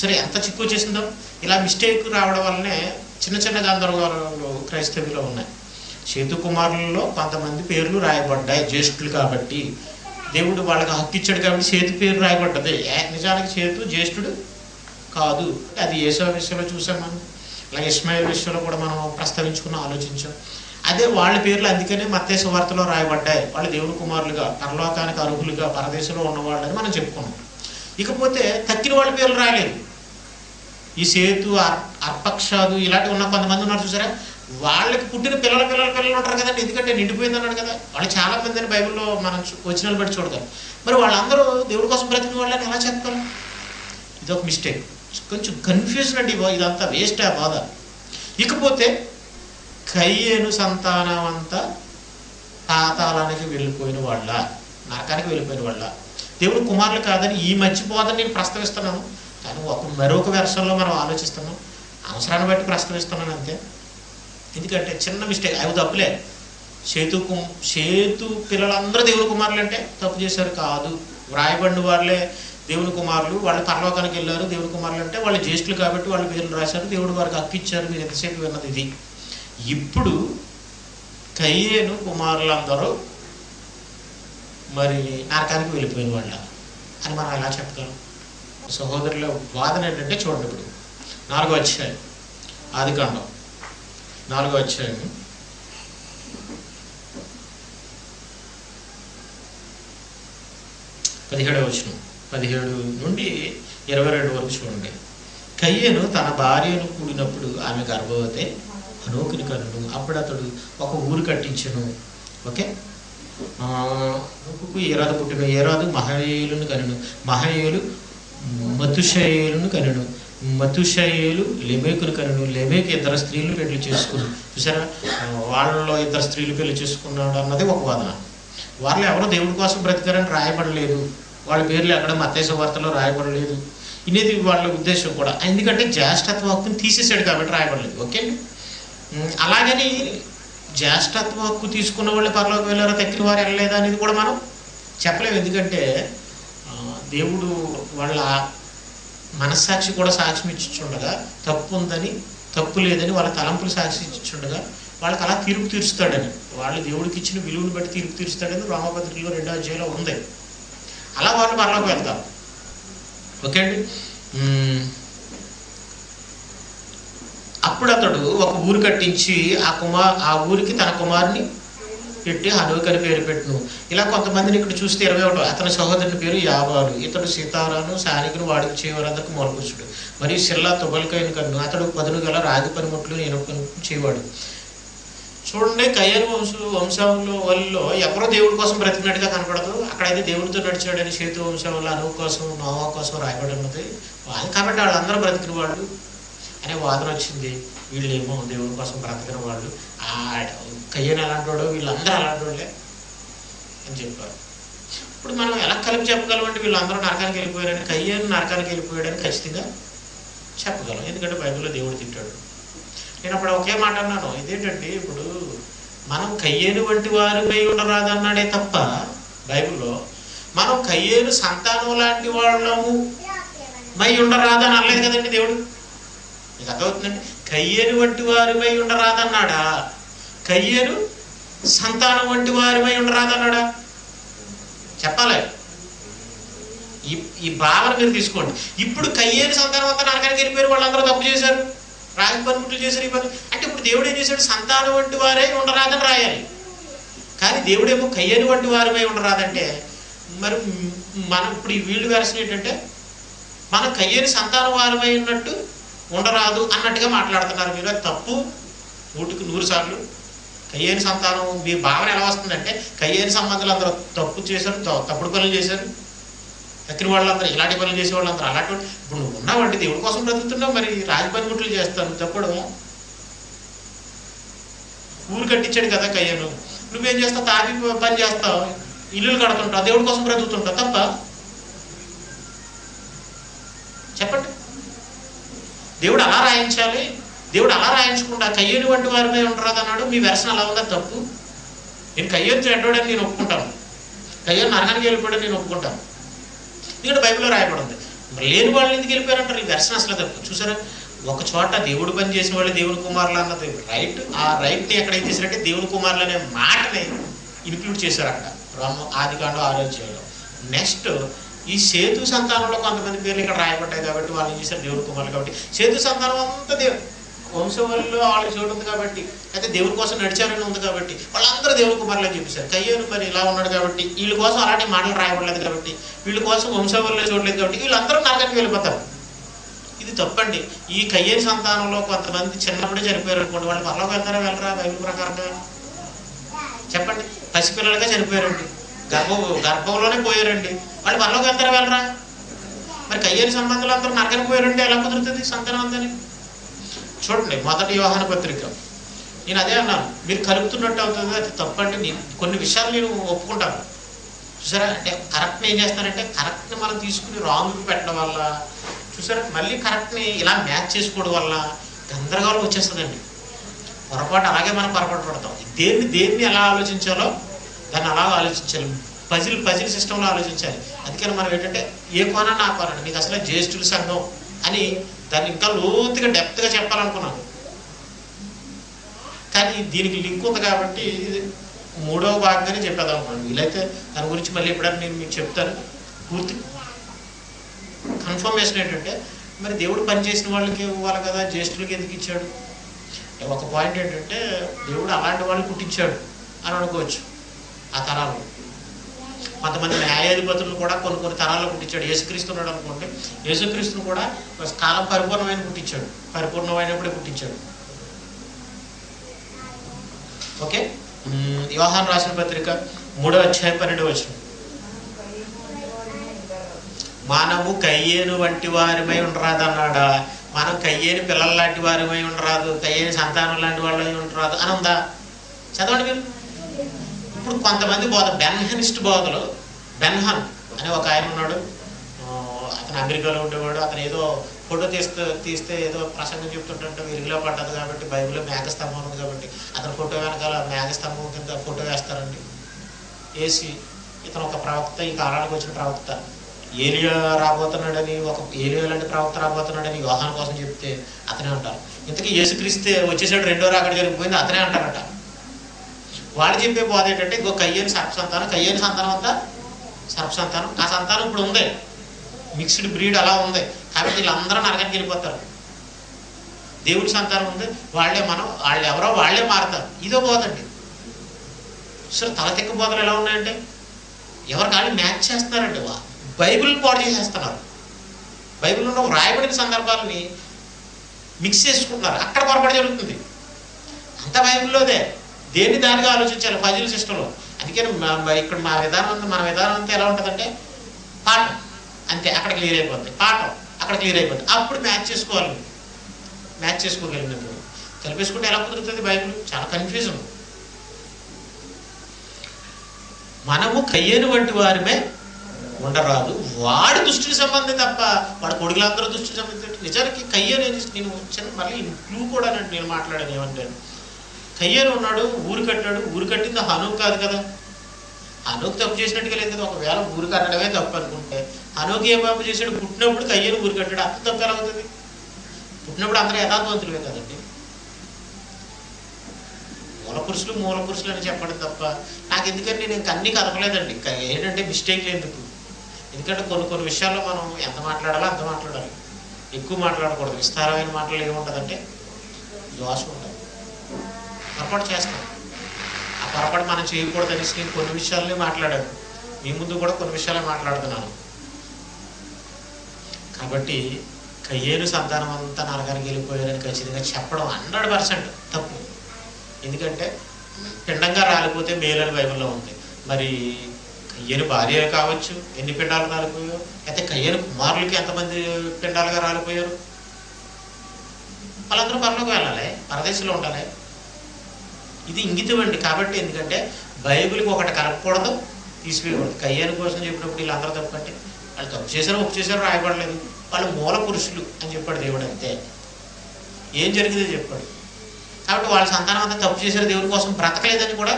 [SPEAKER 1] సరే, ఎంత చిక్కు చేసిందో. ఇలా మిస్టేక్ రావడం వల్లనే చిన్న చిన్న గందరగోళాలు క్రైస్తవులో ఉన్నాయి. షేతు కుమారులలో కొంతమంది పేర్లు రాయబడ్డాయి జ్యేష్ఠులు కాబట్టి, దేవుడు వాళ్ళకి హక్కు ఇచ్చాడు కాబట్టి షేతు పేరు రాయబడ్డది. నిజానికి షేతు జ్యేష్ఠుడు కాదు. అది ఏసా విషయంలో చూసాం మనం, అలాగే ఇష్మాయేల్ విషయంలో కూడా మనం ప్రస్తావించుకున్నాం, ఆలోచించాం. అదే వాళ్ళ పేర్లు అందుకనే మత్తయి సువార్తలో రాయబడ్డాయి. వాళ్ళు దేవుని కుమారులుగా, పరలోకానికి అర్హులుగా, పరదేశంలో ఉన్నవాళ్ళని మనం చెప్పుకున్నాం. ఇకపోతే తక్కిన వాళ్ళ పేర్లు రాయలేదు. ఈ సేతు, అర్పక్షాదు ఇలాంటివి ఉన్న కొంతమంది ఉన్నారు చూసారా, వాళ్ళకి పుట్టిన పిల్లలు ఉంటారు కదండి. ఎందుకంటే నిండిపోయింది అన్నాడు కదా, వాళ్ళు చాలా మంది అని బైబిల్లో మనం వచ్చిన బట్టి చూడతారు. మరి వాళ్ళందరూ దేవుడి కోసం బ్రతికిన వాళ్ళని ఎలా చెప్తారు? ఇది ఒక మిస్టేక్, కొంచెం కన్ఫ్యూజన్ అండి. ఇదంతా వేస్ట్ ఆ బాధ. ఇకపోతే కయ్యేను సంతానం అంతా పాతాళానికి వెళ్ళిపోయిన వాళ్ళ, నరకానికి వెళ్ళిపోయిన వాళ్ళ, దేవుడు కుమారులు కాదని ఈ మర్చిపోదని నేను ప్రస్తావిస్తున్నాను. కానీ మరొక వెర్షన్లో మనం ఆలోచిస్తున్నాం, అవసరాన్ని బట్టి ప్రస్తావిస్తున్నాను అంతే. ఎందుకంటే చిన్న మిస్టేక్, అవి తప్పులే. సేతు పిల్లలందరూ దేవుని కుమారులు అంటే తప్పు చేశారు కాదు. వ్రాయబడిన వాళ్ళే దేవుని కుమారులు, వాళ్ళు పరలోకానికి వెళ్ళారు. దేవుని కుమారులు అంటే వాళ్ళు జ్యేష్ఠులు కాబట్టి వాళ్ళ పేర్లు రాశారు, దేవుడు వారికి హక్కిచ్చారు. మీరు ఎంతసేపు విన్నది ఇది. ఇప్పుడు కయ్యేను కుమారులందరూ మరి నరకానికి వెళ్ళిపోయిన వాళ్ళ అని మనం ఎలా చెప్పగలం? సహోదరుల వాదన ఏంటంటే చూడండి, ఇప్పుడు 4వ అధ్యాయం ఆదికాండం 4వ అధ్యాయం 17వ వచనం 17 నుండి 22 వరకు చూడండి. కయ్యేను తన భార్యను కూడినప్పుడు ఆమె గర్భవతి హనోకుని కనును. అప్పుడు అతడు ఒక ఊరు కట్టించను. ఓకే, హనోకుకు ఏరాదు పుట్టిన, ఏరాదు మహయేలును కనును, మహయేలు మతుషయేలును కనును, మతుషయేలు లెమేకును కనును, లెమేకు 2 స్త్రీలు పెళ్లి చేసుకుని. చూసారా, వాళ్ళలో 2 స్త్రీలు పెళ్లి చేసుకున్నాడు అన్నది ఒక వాదన. వాళ్ళు ఎవరో దేవుడి కోసం బ్రతికారని రాయబడలేదు, వాళ్ళ పేర్లు ఎక్కడ మత్తయి సువార్తలో రాయబడలేదు. ఇనేది వాళ్ళ ఉద్దేశం కూడా, ఎందుకంటే జ్యేష్ఠత్వ హక్కుని తీసేసాడు కాబట్టి రాయబడలేదు. ఓకే అండి. అలాగని జ్యేష్ఠత్వ హక్కు తీసుకున్న వాళ్ళు పరలోకి వెళ్ళారో తక్కిన వారు వెళ్ళలేదా అనేది కూడా మనం చెప్పలేము. ఎందుకంటే దేవుడు వాళ్ళ మనస్సాక్షి కూడా సాక్ష్యం ఇచ్చుండగా, తప్పు ఉందని తప్పు లేదని వాళ్ళ తలంపులు సాక్షి ఇచ్చుండగా వాళ్ళకి అలా తీర్పు తీరుస్తాడని, వాళ్ళు దేవుడికి ఇచ్చిన విలువను బట్టి తీర్పు తీరుస్తాడని రోమపత్రికలో 2వ అధ్యాయంలో ఉంది. అలా వాళ్ళు పరలోకి వెళ్తారు. ఓకే అండి. అప్పుడు అతడు ఒక ఊరు కట్టించి ఆ ఊరికి తన కుమారుని పెట్టి హనోకు అని పేరు పెట్టును. ఇలా కొంతమందిని ఇక్కడ చూస్తే 21. అతని సహోదరుని పేరు యాబాలు, ఇతడు సీతారాను సానికును వాడికి చేయవారందరికి మూలపురుషుడు, మరియు సిల్లా తుబల్కైన కన్ను. అతడు పదును గల రాగి పనిముట్లు నేను చేయవాడు. చూడండి, కయ్యేను వంశంలో వాళ్ళలో ఎవరో దేవుడి కోసం బ్రతికినట్టుగా కనపడదు. అక్కడైతే దేవుడితో నడిచాడని సేతు వంశంలో అనువు కోసం, నోవా కోసం రాయబడి ఉన్నది. కాబట్టి వాళ్ళందరూ బ్రతికిన వాళ్ళు అనే వాదన వచ్చింది. వీళ్ళేమో దేవుడి కోసం బ్రతికిన వాళ్ళు, కయ్యేను అలాంటి వాడు, వీళ్ళందరూ అలాంటి వాళ్ళే అని చెప్పారు. ఇప్పుడు మనం ఎలా కలిపి చెప్పగలమంటే వీళ్ళందరూ నరకానికి వెళ్ళిపోయారని, కయ్యేను నరకానికి వెళ్ళిపోయాడని ఖచ్చితంగా చెప్పగలం. ఎందుకంటే బైబిల్లో దేవుడు తిట్టాడు. నేను అప్పుడు ఒకే మాట అన్నాను, ఇదేంటంటే ఇప్పుడు మనం కయ్యేను వంటి వారిపై ఉండరాదన్నాడే తప్ప బైబిల్లో మనం కయ్యేను సంతానం లాంటి వాళ్ళము మై ఉండరాదని అనలేదు కదండి దేవుడు. మీకు అర్థమవుతుందండి? కయ్యేను వంటి వారిపై ఉండరాదన్నాడా, కయ్యేను సంతానం వంటి వారిపై ఉండరాదన్నాడా? చెప్పాలి. ఈ భావన మీరు తీసుకోండి. ఇప్పుడు కయ్యేను సంతానం అంతా నరకానికి వెళ్ళిపోయారు, వాళ్ళందరూ తప్పు చేశారు, రాగి పనిముట్లు చేశారు. ఈ పని అంటే ఇప్పుడు దేవుడు ఏం చేశాడు? సంతానం వంటి వారే ఉండరాదని రాయాలి. కానీ దేవుడేమో కయ్యేను వంటి వారిపై ఉండరాదంటే, మరి మనం ఇప్పుడు ఈ వీళ్ళు వెర్షన్ ఏంటంటే మనం కయ్యేను సంతానం వారిపై ఉన్నట్టు ఉండరాదు అన్నట్టుగా మాట్లాడుతున్నారు మీరు. అది తప్పు 100కి 100 సార్లు. కయ్యేను సంతానం మీ భావన ఎలా వస్తుందంటే కయ్యేను సంబంధాలు అందరూ తప్పు చేశారు, తప్పుడు పనులు చేశారు, తక్కిన వాళ్ళందరూ ఇలాంటి పనులు చేసే వాళ్ళందరూ అలాంటి. ఇప్పుడు నువ్వు ఉన్నావంటే దేవుడి కోసం బ్రతుకుతున్నావు, మరి రాజు పనిముట్లు చేస్తాను తప్పడము. ఊరు కట్టించాడు కదా కయ్యేను, నువ్వేం చేస్తావు? తాపి పని చేస్తావు, ఇల్లులు కడుతుంటావు, దేవుడి కోసం బ్రతుకుతుంటావు. తప్ప చెప్పండి. దేవుడు అలా రాయించాలి, దేవుడు అలా రాయించకుండా కయ్యేను వంటి వారిపై ఉండరాదు అన్నాడు. మీ వెర్షన్ అలా ఉందా? తప్పు. నేను కయ్యేను చెడ్డోడని నేను ఒప్పుకుంటాను, కయ్యేను నరకానికి వెళ్ళిపోయాడని నేను ఒప్పుకుంటాను. ఇక్కడ బైబిల్లో రాయబడింది. మరి లేని వాళ్ళు ఎందుకు వెళ్ళిపోయారంటారు? ఈ వెర్షన్ అసలు తప్పు. చూసారా, ఒక చోట దేవుడు పని చేసిన వాళ్ళు దేవుని కుమారులు అన్నది రైట్. ఆ రైట్ని ఎక్కడ ఏం చేశారంటే దేవుని కుమారులు అనే మాటని ఇంక్లూడ్ చేశారు అక్కడ ఆదికాండం 6వ అధ్యాయంలో. నెక్స్ట్ ఈ సేతు సంతానంలో కొంతమంది పేర్లు ఇక్కడ రాయబడ్డాయి కాబట్టి వాళ్ళు చేశారు దేవుడి కుమారులు. కాబట్టి సేతు సంతానం అంతా వంశవల్లో వాళ్ళ చోటు ఉంది కాబట్టి, అయితే దేవుడి కోసం నడిచారని ఉంది కాబట్టి వాళ్ళందరూ దేవుడి కుమారులు అని చెప్పేశారు. కయ్యేను మరి ఇలా ఉన్నాడు కాబట్టి వీళ్ళ కోసం అలాంటి మాటలు రాయబడలేదు కాబట్టి, వీళ్ళ కోసం వంశవల్లో చూడలేదు కాబట్టి వీళ్ళందరూ నరకానికి వెళ్ళిపోతారు. ఇది తప్పండి. ఈ కయ్యేను సంతానంలో కొంతమంది చిన్నప్పుడే చనిపోయారు అనుకోండి, వాళ్ళు పరలోకి వెళ్తారా వెళ్ళరా? బైబిల్ ప్రకారంగా చెప్పండి. పసిపిల్లలుగా చనిపోయారండి, గర్భంలోనే పోయారండి, వాళ్ళు పరలోకి వెళ్తారా వెళ్ళరా? మరి కయ్యేను సంబంధాలు అందరూ నరకానికి పోయారంటే ఎలా కుదురుతుంది సంతానం అందని? చూడండి, మొదటి యోహాను పత్రిక. నేను అదే అన్నాను, మీరు కలుపుతున్నట్టు అవుతుంది, అది తప్పండి. కొన్ని విషయాలు నేను ఒప్పుకుంటాను. చూసారా, అంటే కరెక్ట్ని ఏం చేస్తానంటే కరెక్ట్ని మనం తీసుకుని రాంగ్కి పెట్టడం వల్ల, చూసారా, మళ్ళీ కరెక్ట్ని ఇలా మ్యాచ్ చేసుకోవడం వల్ల గందరగోళం వచ్చేస్తుందండి. పొరపాటు అలాగే మనం పొరపాటు పడతాం. దేన్ని ఎలా ఆలోచించాలో దాన్ని అలా ఆలోచించాలి. పజిల్ సిస్టంలో ఆలోచించాలి. అందుకని మనం ఏంటంటే ఏ కోణాన్ని ఆ కోణాన్ని, మీకు అసలు జ్యేష్ఠుల సంఘం అని దాన్ని ఇంకా లోతుగా డెప్త్గా చెప్పాలనుకున్నాను, కానీ దీనికి లింక్ ఉంది కాబట్టి మూడవ భాగంగానే చెప్పేద్దాం అనుకున్నాను. వీలైతే దాని గురించి మళ్ళీ ఎప్పుడైనా నేను మీకు చెప్తాను. పూర్తి కన్ఫర్మేషన్ ఏంటంటే, మరి దేవుడు పనిచేసిన వాళ్ళకి ఇవ్వాలి కదా, జ్యేష్ఠులకి ఎందుకు ఇచ్చాడు? ఒక పాయింట్ ఏంటంటే, దేవుడు అలాంటి వాళ్ళు పుట్టించాడు అని అనుకోవచ్చు. ఆ తరాలు కొంతమంది న్యాయాధిపతులను కూడా కొన్ని తరాల్లో పుట్టించాడు. యేసుక్రీస్తు ఉన్నాడు అనుకోండి, యేసుక్రీస్తును కూడా కాలం పరిపూర్ణమైన పుట్టించాడు, పరిపూర్ణమైనప్పుడే పుట్టించాడు. ఓకే, యోహాను రాసిన పత్రిక 3వ అధ్యాయం 12వ వచనం. మనము కయ్యేను వంటి వారిమై ఉండరాదు అన్నాడా? మనం కయ్యేని పిల్లల లాంటి వారిమై ఉండరాదు, కయ్యేని సంతానం లాంటి వాళ్ళై ఉండరాదు అని ఉందా? చదవండి మీరు. ఇప్పుడు కొంతమంది బెన్హనిస్ట్ బోధలు, బెన్హన్ అనే ఒక ఆయన ఉన్నాడు, అతను అమెరికాలో ఉండేవాడు. అతను ఏదో ఫోటో తీస్తే ఏదో ప్రసంగం చెప్తుంటే వెలుగులో పడ్డది కాబట్టి, బైబిల్లో మేఘస్తంభం ఉంది కాబట్టి అతను ఫోటో వెనకాల మేఘస్తంభం కింద ఫోటో వేస్తారండి, వేసి ఇతను ఒక ప్రవక్త, ఈ కాలానికి వచ్చిన ప్రవక్త, ఏలియా రాబోతున్నాడని, ఏలియా లాంటి ప్రవక్త రాబోతున్నాడని యోహాను కోసం చెప్తే అతనే అంటారు. ఇంతకీ యేసుక్రీస్తే వచ్చేసాడు, రెండో రాకడ జరిగిపోయింది, అతనే అంటారట. వాళ్ళు చెప్పే బోధ ఏంటంటే, ఇంకో కయ్యేని సర్పసంతానం, కయ్యేని సంతానం అంతా సర్పసంతానం, ఆ సంతానం ఇప్పుడు ఉంది, మిక్స్డ్ బ్రీడ్ అలా ఉంది కాబట్టి వీళ్ళందరూ నరకానికి వెళ్ళిపోతారు. దేవుడి సంతానం ఉంది, వాళ్ళు ఎవరో వాళ్ళే మారుతారు. ఇదో బోధండి. సరే, తలతిక్క బోధలు ఎలా ఉన్నాయంటే ఎవరు కానీ మ్యాచ్ చేస్తున్నారండి, బైబిల్ పాడు చేసేస్తున్నారు. బైబిల్లో రాయబడిన సందర్భాలని మిక్స్ చేసుకుంటున్నారు, అక్కడ పొరపాటు జరుగుతుంది. అంత బైబిల్లోదే, దేన్ని దానిగా ఆలోచించాలి ఫజిల్ సిస్టంలో. అందుకని ఇక్కడ మన విధానం అంతా ఎలా ఉంటుందంటే, పాఠం అంతే అక్కడ క్లియర్ అయిపోతుంది, పాఠం అక్కడ క్లియర్ అయిపోతుంది. అప్పుడు మ్యాచ్ చేసుకోవాలి. మ్యాచ్ చేసుకోగలిగినప్పుడు కలిపేసుకుంటే ఎలా కుదురుతుంది? బైబిల్ చాలా కన్ఫ్యూజన్. మనము కయ్యేను వంటి వారిమే ఉండరాదు, వాడి దుష్టికి సంబంధం తప్ప వాడి కొడుకులందరూ దుష్టికి సంబంధించి. నిజానికి కయ్యేను నేను మళ్ళీ క్లూ కూడా నేను మాట్లాడాను. ఏమంటే, కయ్యేను ఉన్నాడు, ఊరు కట్టాడు. ఊరు కట్టింది హనోకు కాదు కదా, హనోకు తప్పు చేసినట్టుగా లేదు కదా. ఒకవేళ ఊరు కట్టడమే తప్పు అనుకుంటే హనోకు ఏ పాపం చేశాడు? పుట్టినప్పుడు కయ్యేను ఊరు కట్టాడు, అంత తప్పు ఎలా అవుతుంది? పుట్టినప్పుడు అందరూ యథార్థవంతులే కదండి. మూల పురుషులు అని చెప్పడం తప్ప నాకు ఎందుకంటే నేను ఇంక అన్నీ కదపలేదండి. ఏంటంటే మిస్టేక్లు ఎందుకు? ఎందుకంటే కొన్ని విషయాల్లో మనం ఎంత మాట్లాడాలో అంత మాట్లాడాలి, ఎక్కువ మాట్లాడకూడదు. విస్తారమైన మాటలు ఏముంటుందంటే దోషం ఉంటుంది, పొరపాటు చేస్తాం. ఆ పొరపాటు మనం చేయకూడదు అనేసి నేను కొన్ని విషయాలనే మాట్లాడాను. మీ ముందు కూడా కొన్ని విషయాలే మాట్లాడుతున్నాను. కాబట్టి కయ్యేను సంతానం అంతా నరకానికి వెళ్ళిపోయారని ఖచ్చితంగా చెప్పడం 100% తప్పు. ఎందుకంటే పిండంగా రాలిపోతే మేలని బైబిల్లో ఉంది. మరి కయ్యేను భార్య కావచ్చు, ఎన్ని పిండాలు రాలిపోయారు? అయితే కయ్యేను కుమారులకి ఎంతమంది పిండాలుగా రాలిపోయారు? వాళ్ళందరూ పరలోకి వెళ్ళాలి, పరదేశంలో ఉండాలి. ఇది ఇంగితం అండి. కాబట్టి ఎందుకంటే బైబిల్కి ఒకటి కలపకూడదు, తీసివేయకూడదు. కయ్యేను కోసం చెప్పినప్పుడు వీళ్ళందరూ తప్పు అంటే వాళ్ళు తప్పు చేశారు, ఒప్పు చేశారు రాయబడలేదు. వాళ్ళు మూల పురుషులు అని చెప్పాడు దేవుడు, అంతే. ఏం జరిగిందో చెప్పాడు. కాబట్టి వాళ్ళ సంతానం అంతా తప్పు చేశారు, దేవుడి కోసం బ్రతకలేదని కూడా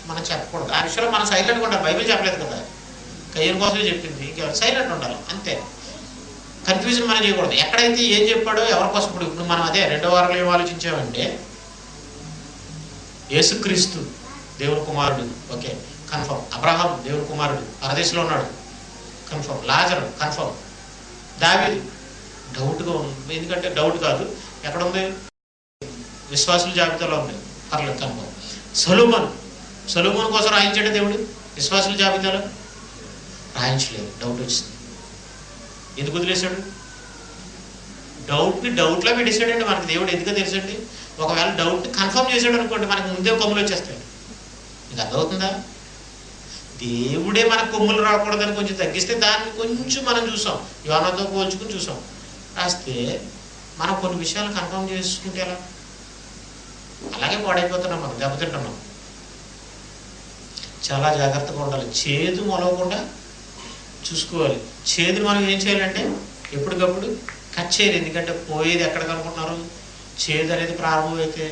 [SPEAKER 1] మనం చెప్పకూడదు. ఆ విషయంలో మనం సైలెంట్గా ఉండాలి. బైబిల్ చెప్పలేదు కదా, కయ్యేను కోసమే చెప్పింది, ఇంకా సైలెంట్ ఉండాలి అంతే. కన్ఫ్యూజన్ మనం చేయకూడదు. ఎక్కడైతే ఏం చెప్పాడో ఎవరి కోసం. ఇప్పుడు మనం అదే 2వ వారంలో ఏం ఆలోచించామంటే, యేసుక్రీస్తు దేవుని కుమారుడు, ఓకే కన్ఫర్మ్. అబ్రహాం దేవుని కుమారుడు, పరదేశంలో ఉన్నాడు కన్ఫర్మ్. లాజరు కన్ఫర్మ్. దావీదు డౌట్గా ఉంది, ఎందుకంటే డౌట్ కాదు, ఎక్కడ ఉంది, విశ్వాసుల జాబితాలో ఉంది, పర్లేదు కన్ఫర్మ్. సొలొమోను కోసం రాయించాడు దేవుడు, విశ్వాసుల జాబితాలో రాయించలేదు, డౌట్ వచ్చింది. ఎందుకు వదిలేశాడు? డౌట్లో పెట్టేశాడండి. మనకు దేవుడు ఎందుకో తెలుసండి, ఒకవేళ డౌట్ కన్ఫర్మ్ చేశాడు అనుకోండి, మనకు ముందే కొమ్ములు వచ్చేస్తాయి. మీకు అర్థమవుతుందా? దేవుడే మనకు కొమ్ములు రాకూడదని కొంచెం తగ్గిస్తే దాన్ని కొంచెం మనం చూసాం, యోనాతో పోల్చుకుని చూసాం. రాస్తే మనం కొన్ని విషయాలు కన్ఫర్మ్ చేసుకుంటే ఎలా? అలాగే పాడైపోతున్నాం, మనం దెబ్బతింటున్నాం. చాలా జాగ్రత్తగా ఉండాలి, చేదు మొలవకుండా చూసుకోవాలి. చేదుని మనం ఏం చేయాలంటే ఎప్పటికప్పుడు కట్ చేయాలి. ఎందుకంటే పోయేది ఎక్కడికి అనుకుంటున్నారు? చేదు అనేది ప్రారంభమైతే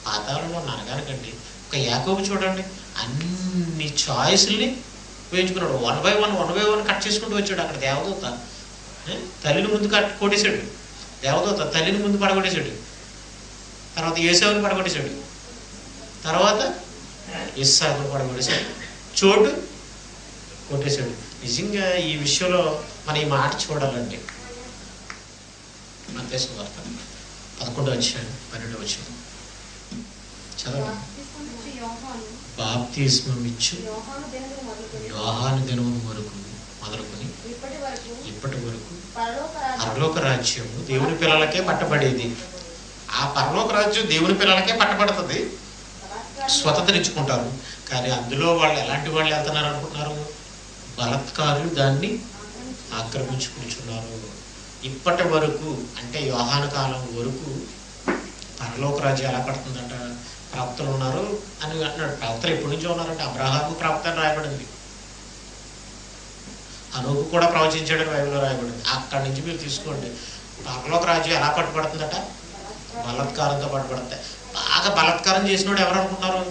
[SPEAKER 1] పాతాళంలో నరగానికండి. ఒక యాకోబు చూడండి, అన్ని చాయిస్ని వేయించుకున్నాడు, వన్ బై వన్ కట్ చేసుకుంటూ వచ్చాడు. అక్కడ దేవదూత తల్లిని ముందు కొట్టేశాడు, దేవదూత తల్లిని ముందు పడగొట్టేశాడు, తర్వాత ఏసావుని పడగొట్టేశాడు, తర్వాత ఇస్సాకుని పడగొట్టేశాడు, చోటు కొట్టేశాడు. నిజంగా ఈ విషయంలో మనం ఈ మాట చూడాలండి. మత్తయి సువార్త 11వ అధ్యాయం 12వ వచనం చదవండి. బాప్తిస్మం ఇచ్చు యోహాను దినము వరకు మొదలుకొని ఇప్పటి వరకు పరలోక రాజ్యము దేవుని పిల్లలకే పట్టబడేది. ఆ పరలోక రాజ్యం దేవుని పిల్లలకే పట్టబడుతుంది, స్వతంత్రించుకుంటారు. కానీ అందులో వాళ్ళు ఎలాంటి వాళ్ళు వెళ్తున్నారు అనుకుంటున్నారు? బలత్కారులు దాన్ని ఆక్రమించుకుంటున్నారు. ఇప్పటి వరకు అంటే యోహాను కాలం వరకు పరలోక రాజ్యం ఎలా పడుతుందంట? ప్రవక్తలు ఉన్నారు అని అంటున్నాడు. ప్రవక్తలు ఎప్పటి నుంచో ఉన్నారంటే అబ్రహాము ప్రవక్త అని రాయబడింది, హనోకు కూడా ప్రవచించాడని బైబిల్లో రాయబడింది. అక్కడి నుంచి మీరు తీసుకోండి, పరలోక రాజ్యం ఎలా పట్టుబడుతుందట? బలత్కారంతో పట్టుబడతాయి. బాగా బలత్కారం చేసినోడు ఎవరు అనుకుంటున్నారు?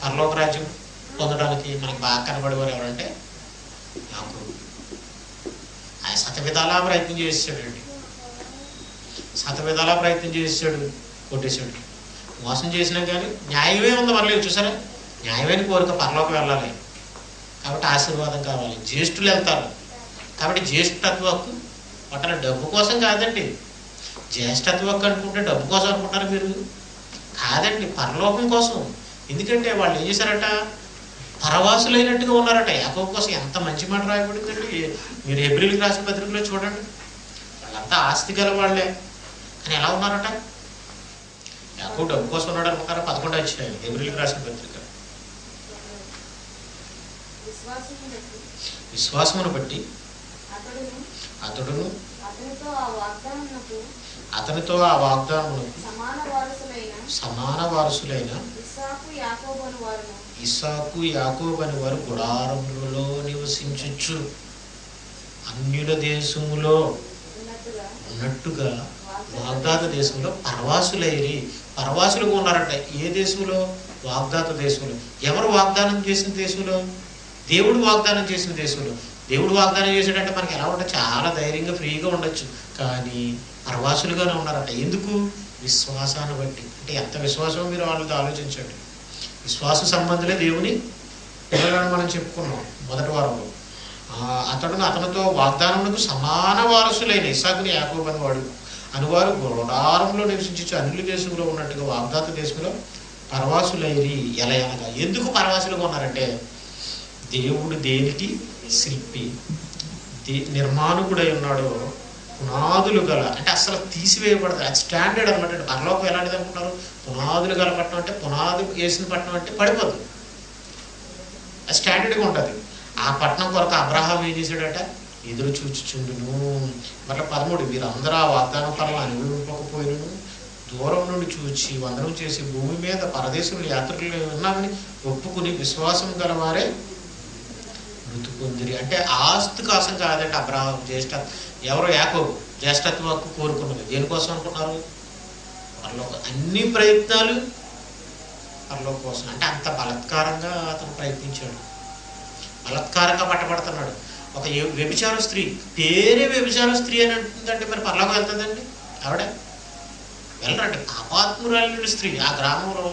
[SPEAKER 1] పరలోక రాజ్యం పొందడానికి మనకు బాగా కనబడేవారు ఎవరంటే యాకోబు. ఆయన శతవిధాలా ప్రయత్నం చేసాడండి, శతవిధాలా ప్రయత్నం చేసాడు, కొట్టేశాడు. మోసం చేసినా కానీ న్యాయమే ఉంది. మరలేదు చూసారా, న్యాయమైన కోరిక పరలోకి వెళ్ళాలి కాబట్టి ఆశీర్వాదం కావాలి. జ్యేష్ఠులు వెళ్తారు కాబట్టి జ్యేష్ఠత్వ హక్కు పట్టణ డబ్బు కోసం కాదండి. జ్యేష్ఠత్వ హక్కు అనుకుంటే డబ్బు కోసం అనుకుంటారు మీరు, కాదండి, పరలోకం కోసం. ఎందుకంటే వాళ్ళు ఏం చేశారట? పరవాసులైనట్టుగా ఉన్నారట. యాకోబు కోసం ఎంత మంచి మాట రాయబడిందండి. మీరు హెబ్రీలకు రాసిన పత్రికలో చూడండి, వాళ్ళంతా ఆస్తి గల వాళ్ళే, కానీ ఎలా ఉన్నారట? యాకోబు డబ్బు కోసం ఉన్నాడు అనుకుంటారా? 11వ అధ్యాయం హెబ్రీలకు రాసిన పత్రిక. విశ్వాసమును బట్టి అతడును అతనితో ఆ వాగ్దానమునకు సమాన వారసులైన ఇస్సాకు యాకోబు అని వారు గుడారములలో నివసించు అన్యుల దేశములో ఉన్నట్టుగా వాగ్దాత దేశంలో పరవాసులైరి. పరవాసులుగా ఉన్నారట. ఏ దేశంలో? వాగ్దాత దేశంలో. ఎవరు వాగ్దానం చేసిన దేశంలో? దేవుడు వాగ్దానం చేసిన దేశంలో. దేవుడు వాగ్దానం చేసాడంటే మనకి ఎలా ఉంటుంది? చాలా ధైర్యంగా ఫ్రీగా ఉండొచ్చు. కానీ పరవాసులుగానే ఉన్నారట. ఎందుకు? విశ్వాసాన్ని బట్టి. అంటే ఎంత విశ్వాసం మీరు వాళ్ళతో ఆలోచించండి. విశ్వాస సంబంధులే దేవుని పిల్లలను మనం చెప్పుకున్నాం మొదటి వారంలో. అతనితో వాగ్దానములకు సమాన వారసులైన ఇస్సాకుని యాకోబు అనేవాడు అనువారు గుడారంలో నివసించు అన్యుల దేశంలో ఉన్నట్టుగా వాగ్దాత దేశంలో పరవాసులైరి. ఎలా అనగా ఎందుకు పరవాసులుగా ఉన్నారంటే దేవుడు దేనికి శిల్పి నిర్మాణకుడై ఉన్నాడో పునాదులు గల, అంటే అసలు తీసివేయబడదు, అది స్టాండర్డ్ అనమాట. పరలోకం ఎలాంటిది అనుకుంటారు? పునాదులు గల పట్టణం అంటే, పునాది వేసిన పట్టణం అంటే పడిపోదు, అది స్టాండర్డ్గా ఉంటుంది. ఆ పట్టణం కొరకు అబ్రహాం ఏం చేశాడట? ఎదురు చూచుచుండును. మరలా 13 వీరందరూ ఆ వాగ్దాన ఫలం అనుభవింపకపోయినను దూరం నుండి చూచి వందనం చేసి భూమి మీద పరదేశంలో యాత్రికులు ఉన్నామని ఒప్పుకుని విశ్వాసం గలవారే మృతి పొందిరి. అంటే ఆస్తి కోసం కాదంటే అబ్రహాం జ్యేష్ఠ, ఎవరో యాకోబు జ్యేష్ఠత్వ హక్కు కోరుకున్నది దేనికోసం అనుకున్నారు? పరలోక. అన్ని ప్రయత్నాలు పరలోక కోసం. అంటే అంత బలత్కారంగా అతను ప్రయత్నించాడు, బలత్కారంగా పట్టబడుతున్నాడు. ఒక వ్యభిచార స్త్రీ, పేరే వ్యభిచార స్త్రీ అని అంటుందంటే మరి పరలోకం వెళ్తుందండి? ఆవిడ వెళ్ళరండి. పాపాత్మురాలైన స్త్రీ, ఆ గ్రామంలో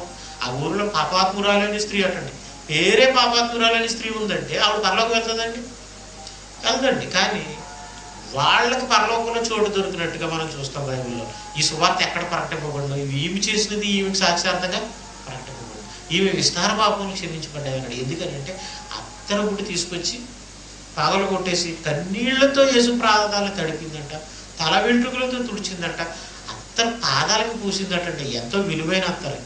[SPEAKER 1] ఆ ఊరిలో పాపాత్మురాలైన స్త్రీ అటండి. వేరే పాపాత్మురాలని స్త్రీ ఉందంటే ఆవిడ పరలోకం వెళ్తుందండి? వెళ్దండి. కానీ వాళ్ళకి పరలోకంలో చోటు దొరికినట్టుగా మనం చూస్తాం బైబిల్లో. ఈ సువార్త ఎక్కడ ప్రకటింపబడినో, ఈమె చేసినది ఈమెకి సాక్షాత్తంగా ప్రకటింపబడి, ఈమె విస్తార పాపములు క్షమించబడ్డాయి అన్నాడు. ఎందుకంటే అత్తరగుడ్డి తీసుకొచ్చి పగలు కొట్టేసి కన్నీళ్లతో యేసు పాదాలను తడిపిందంట, తల వెంట్రుకలతో తుడిచిందంట, అత్తరు పాదాలకు పూసిందటండి. ఎంతో విలువైన అత్తరు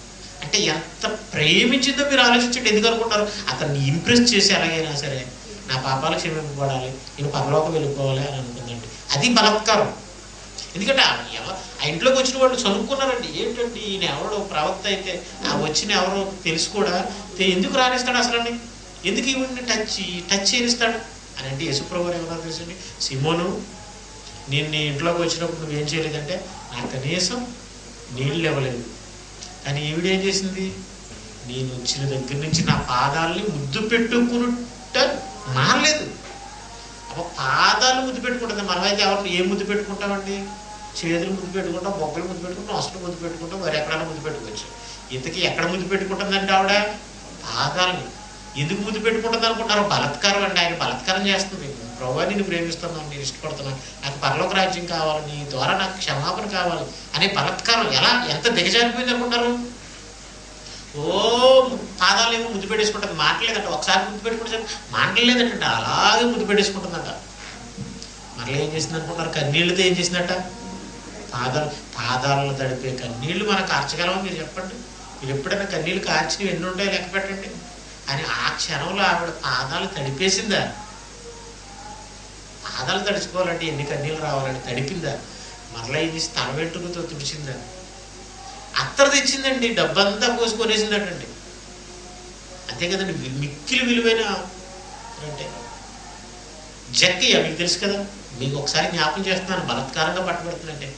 [SPEAKER 1] అంటే ఎంత ప్రేమించిందో మీరు ఆలోచించండి. ఎందుకు అనుకుంటారు? అతన్ని ఇంప్రెస్ చేసి ఎలాగైనా సరే నా పాపాలు క్షమింపబడాలి, నేను పరలోకం వెళ్ళిపోవాలి అని అనుకుందండి. అది బలత్కారం. ఎందుకంటే ఆ ఇంట్లోకి వచ్చిన వాళ్ళు చదువుకున్నారండి. ఏంటంటే ఈయన ఎవడో ప్రవక్త అయితే ఆ వచ్చిన ఎవరో తెలుసు కూడా, ఎందుకు రానిస్తాడు అసలు, ఎందుకు ఈవిడిని టచ్ చేయిస్తాడు అని అంటే యేసుప్రభు వారు ఏమన్నా తెలుసండి, సిమోను నేను నీ ఇంట్లోకి వచ్చినప్పుడు నువ్వేం చేయలేదంటే నాకు కనీసం నీళ్ళు ఇవ్వలేదు. కానీ ఈవిడేం చేసింది, నేను వచ్చిన దగ్గర నుంచి నా పాదాలని ముద్దు పెట్టుకున్నట్ట మారలేదు. అప్పుడు పాదాలు ముద్దు పెట్టుకుంటుంది. మనమైతే ఎవరు ఏం ముద్దు పెట్టుకుంటామండి? చేతులు ముద్దు పెట్టుకుంటాం, మొక్కలు ముద్దు పెట్టుకుంటాం, అసలు ముద్దు పెట్టుకుంటాం, మరి ఎక్కడైనా ముద్దు పెట్టుకోవచ్చు. ఇంతకీ ఎక్కడ ముద్దు పెట్టుకుంటుందంటే ఆవిడ పాదాలని. ఎందుకు ముద్దు పెట్టుకుంటుంది అనుకుంటారు? బలత్కారం అండి. ఆయన బలత్కారం చేస్తుంది. ప్రభువా నిన్ను ప్రేమిస్తున్నాను, నేను ఇష్టపడుతున్నాను, నాకు పరలోక రాజ్యం కావాలి, నీ ద్వారా నాకు క్షమాపణ కావాలి అనే బలత్కారం. ఎలా ఎంత దిగజారిపోయింది అనుకుంటారు? ఓ పాదాలు ఏమో ముద్దు పెట్టేసుకుంటుంది, మాటలేదంట. ఒకసారి ముద్దు పెట్టుకుంటే మాటలేదంట, అలాగే ముద్దు పెట్టేసుకుంటుందంట. మరలా ఏం చేసింది అనుకుంటారు? కన్నీళ్ళతో ఏం చేసిందట? పాదాలను తడిపే కన్నీళ్లు మనం కార్చగలమని మీరు చెప్పండి. మీరు ఎప్పుడైనా కన్నీళ్ళు కార్చినవి ఎన్ని ఉంటాయో లెక్క పెట్టండి. అని ఆ క్షణంలో ఆవిడ పాదాలు తడిపేసిందా? పాదాలు తడిచిపోవాలంటే ఎన్ని కన్నీళ్ళు రావాలంటే తడిపిందా? మరలా ఏం చేసి తల వెంట్రుకతో తుడిచిందా? అత్తరు తెచ్చిందండి, డబ్బంతా కోసుకొనేసిందటండి. అంతే కదండి. మిక్కిలి విలువైన అంటే జక్కయ్య మీకు తెలుసు కదా, మీకు ఒకసారి జ్ఞాపకం చేస్తున్నాను. బలత్కారంగా పట్టుబడుతుందంటే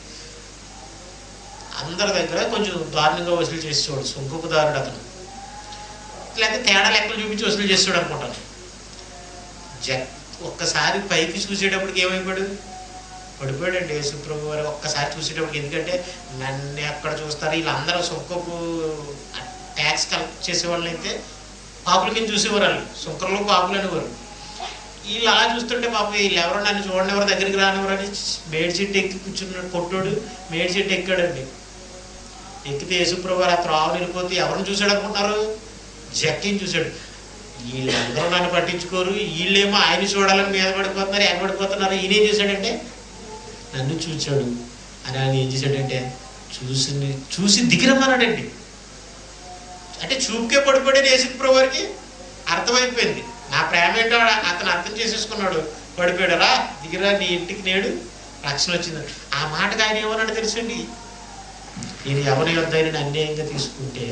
[SPEAKER 1] అందరి దగ్గర కొంచెం దారుణంగా వసూలు చేసేవాడు, సుంకపుదారుడు అతను. లేకపోతే తేడా లెక్కలు చూపించి వసూలు చేస్తాడు అనుకుంటాను. ఒక్కసారి పైకి చూసేటప్పటికి ఏమైపోయాడు? పడిపోయాడండి యేసుప్రభు వారు. ఒక్కసారి చూసేటప్పటికి. ఎందుకంటే నన్ను ఎక్కడ చూస్తారు, వీళ్ళందరూ సుంకపు ట్యాక్స్ కలెక్ట్ చేసేవాళ్ళు అయితే పాపుల కింద చూసేవారు. వాళ్ళు సుంకర్లు పాపులు అనేవారు. వీళ్ళు అలా చూస్తుంటే పాప వీళ్ళు ఎవరో నన్ను చూడండి, ఎవరు దగ్గరికి రానివ్వరు అని మేడి చెట్టు ఎక్కి కూర్చున్నాడు. కొట్టోడు మేడి చెట్టు ఎక్కాడండి. ఎక్కితే యేసుప్రభు వారు ఆ త్రావు వెళ్ళిపోతే ఎవరిని చూశాడు అనుకుంటున్నారు? జక్కీని చూశాడు. వీళ్ళందరూ నన్ను పట్టించుకోరు, వీళ్ళేమో ఆయన చూడాలని మీద పడిపోతున్నారు, ఎగబడిపోతున్నారు. ఈయనేం చేశాడంటే నన్ను చూశాడు అని ఆయన ఏం చేశాడంటే చూసి దిగిరమ్మన్నాడండి. అంటే చూపుకే పడిపోయాడు యేసుప్రభు వారికి అర్థమైపోయింది. నా ప్రేమ ఏంటో అతను అర్థం చేసేసుకున్నాడు. పడిపోయాడు, రా దిగిరా, నీ ఇంటికి నేడు రక్షణ వచ్చింది. ఆ మాటకు ఆయన ఏమన్నాడు తెలుసండి, నేను ఎవరి యొద్ద అయినా అన్యాయంగా తీసుకుంటే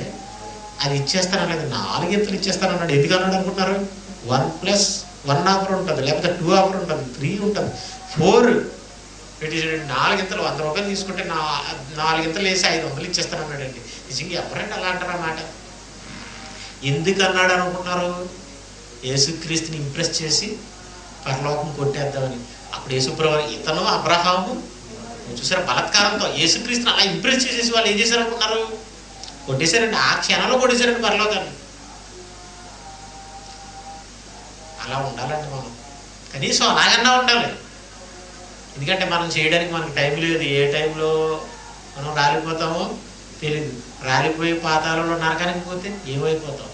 [SPEAKER 1] అది ఇచ్చేస్తానన్నది 4 ఇంతలు ఇచ్చేస్తానన్నాడు. ఎందుకు అన్నాడు అనుకుంటున్నారు? 1+1 ఆఫర్ ఉంటుంది, లేకపోతే 2 ఆఫర్ ఉంటుంది, 3 ఉంటుంది, 4 పెట్టేసాడు. 4 ఇంతలు 100 రూపాయలు తీసుకుంటే 4 ఇంతలు వేసి 500 ఇచ్చేస్తానన్నాడండి. నిజంగా ఎవరండి అలా అంటారు అన్నమాట? ఎందుకు అన్నాడు అనుకుంటున్నారు? యేసుక్రీస్తుని ఇంప్రెస్ చేసి పరలోకం కొట్టేద్దామని. అప్పుడు యేసుప్రభు ఇతను అబ్రహాము చూసారా బలత్కారంతో యేసుక్రీస్తుని అలా ఇంప్రెస్ చేసేసి వాళ్ళు ఏం చేశారు అనుకున్నారు? కొట్టేశారండి. ఆ క్షణంలో కొట్టేశారండి పరలోకాన్ని. అలా ఉండాలండి మనం, కనీసం అలాగన్నా ఉండాలి. ఎందుకంటే మనం చేయడానికి మనకు టైం లేదు. ఏ టైంలో మనం రాలిపోతామో తెలీదు. రాలిపోయి పాతాళంలో నరకానికి పోతే ఏమైపోతాం?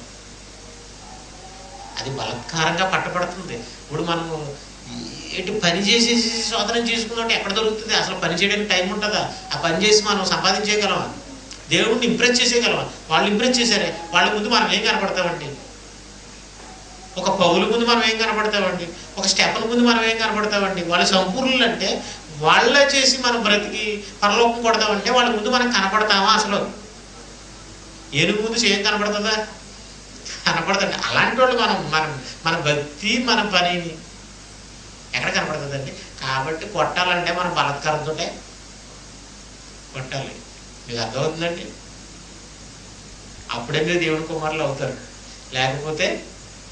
[SPEAKER 1] అది బలత్కారంగా పట్టబడుతుంది. ఇప్పుడు మనము ఏంటి పని చేసేసి శోధనం చేసుకున్నట్టు ఎక్కడ దొరుకుతుంది? అసలు పని చేయడానికి టైం ఉంటుందా? ఆ పని చేసి మనం సంపాదించేయగలమా? దేవుడిని ఇంప్రెస్ చేసేయగలమా? వాళ్ళు ఇంప్రెస్ చేశారే, వాళ్ళ ముందు మనం ఏం కనపడతామండి? ఒక పౌలు ముందు మనం ఏం కనపడతామండి? ఒక స్టెఫన్ ముందు మనం ఏం కనపడతామండి? వాళ్ళ సంపూర్ణులు అంటే వాళ్ళ చేసి మనం బ్రతికి పరలోకం కొడతామంటే వాళ్ళ ముందు మనం కనపడతామా? అసలు ఏనుగు ముందు చేయం కనపడుతుందా? కనపడదండి. అలాంటి వాళ్ళు మన భక్తి మన పనిని ఎక్కడ కనపడుతుందండి? కాబట్టి కొట్టాలంటే మనం బలత్కారంతో కొట్టాలి. మీకు అర్థమవుతుందండి? అప్పుడే మీరు దేవుని కుమారులు అవుతారు, లేకపోతే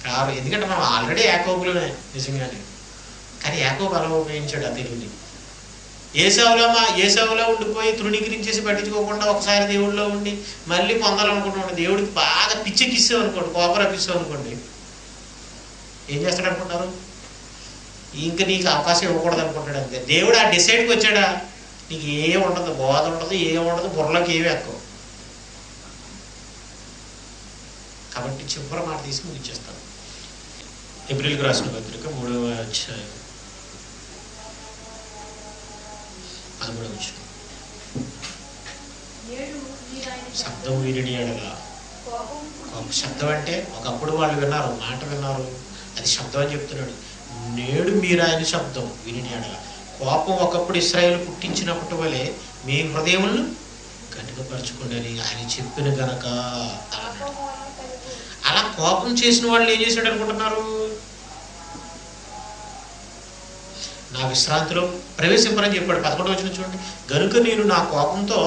[SPEAKER 1] కాదు. ఎందుకంటే మనం ఆల్రెడీ యాకోబులమే నిజంగానే. కానీ యాకోబు అలా ఉపయోగించాడు ఆ తెలివిని. ఏసావులో ఉండిపోయి తృణీకరించేసి పట్టించుకోకుండా ఒకసారి దేవుడిలో ఉండి మళ్ళీ పొందాలనుకుంటున్నాడు. దేవుడికి బాగా పిచ్చెక్కిస్తావు అనుకోండి, కోపరపిస్తావు అనుకోండి, ఏం చేస్తాడు అనుకుంటారు? ఇంకా నీకు అవకాశం ఇవ్వకూడదు అనుకుంటాడు అంతే. దేవుడు ఆ డిసైడ్కి వచ్చాడా, నీకు ఏం ఉండదు, బోధ ఉండదు, ఏం ఉండదు, బుర్రలోకి ఏమి ఎక్కువ. కాబట్టి చివరి మాట తీసి ముగిచ్చేస్తాను. ఏప్రిల్కి రాసిన పత్రిక 3వ అధ్యాయం 13వ వచనం. శబ్దం విని ఎడల. శబ్దం అంటే ఒకప్పుడు వాళ్ళు విన్నారు, మాట విన్నారు, అది శబ్దం అని చెప్తున్నాడు. నేడు మీరు ఆయన శబ్దం విని ఎడల. కోపం ఒకప్పుడు ఇశ్రాయేలు పుట్టించినప్పటి వలె మీ హృదయములను గట్టిగపరచుకోండి అని ఆయన చెప్పిన గనక అన్నాడు. అలా కోపం చేసిన వాళ్ళు ఏం చేశాడు అనుకుంటున్నారు? నా విశ్రాంతిలో ప్రవేశింపరని చెప్పాడు. 11వ వచనం చూడండి. గనుక నేను నా కోపంతో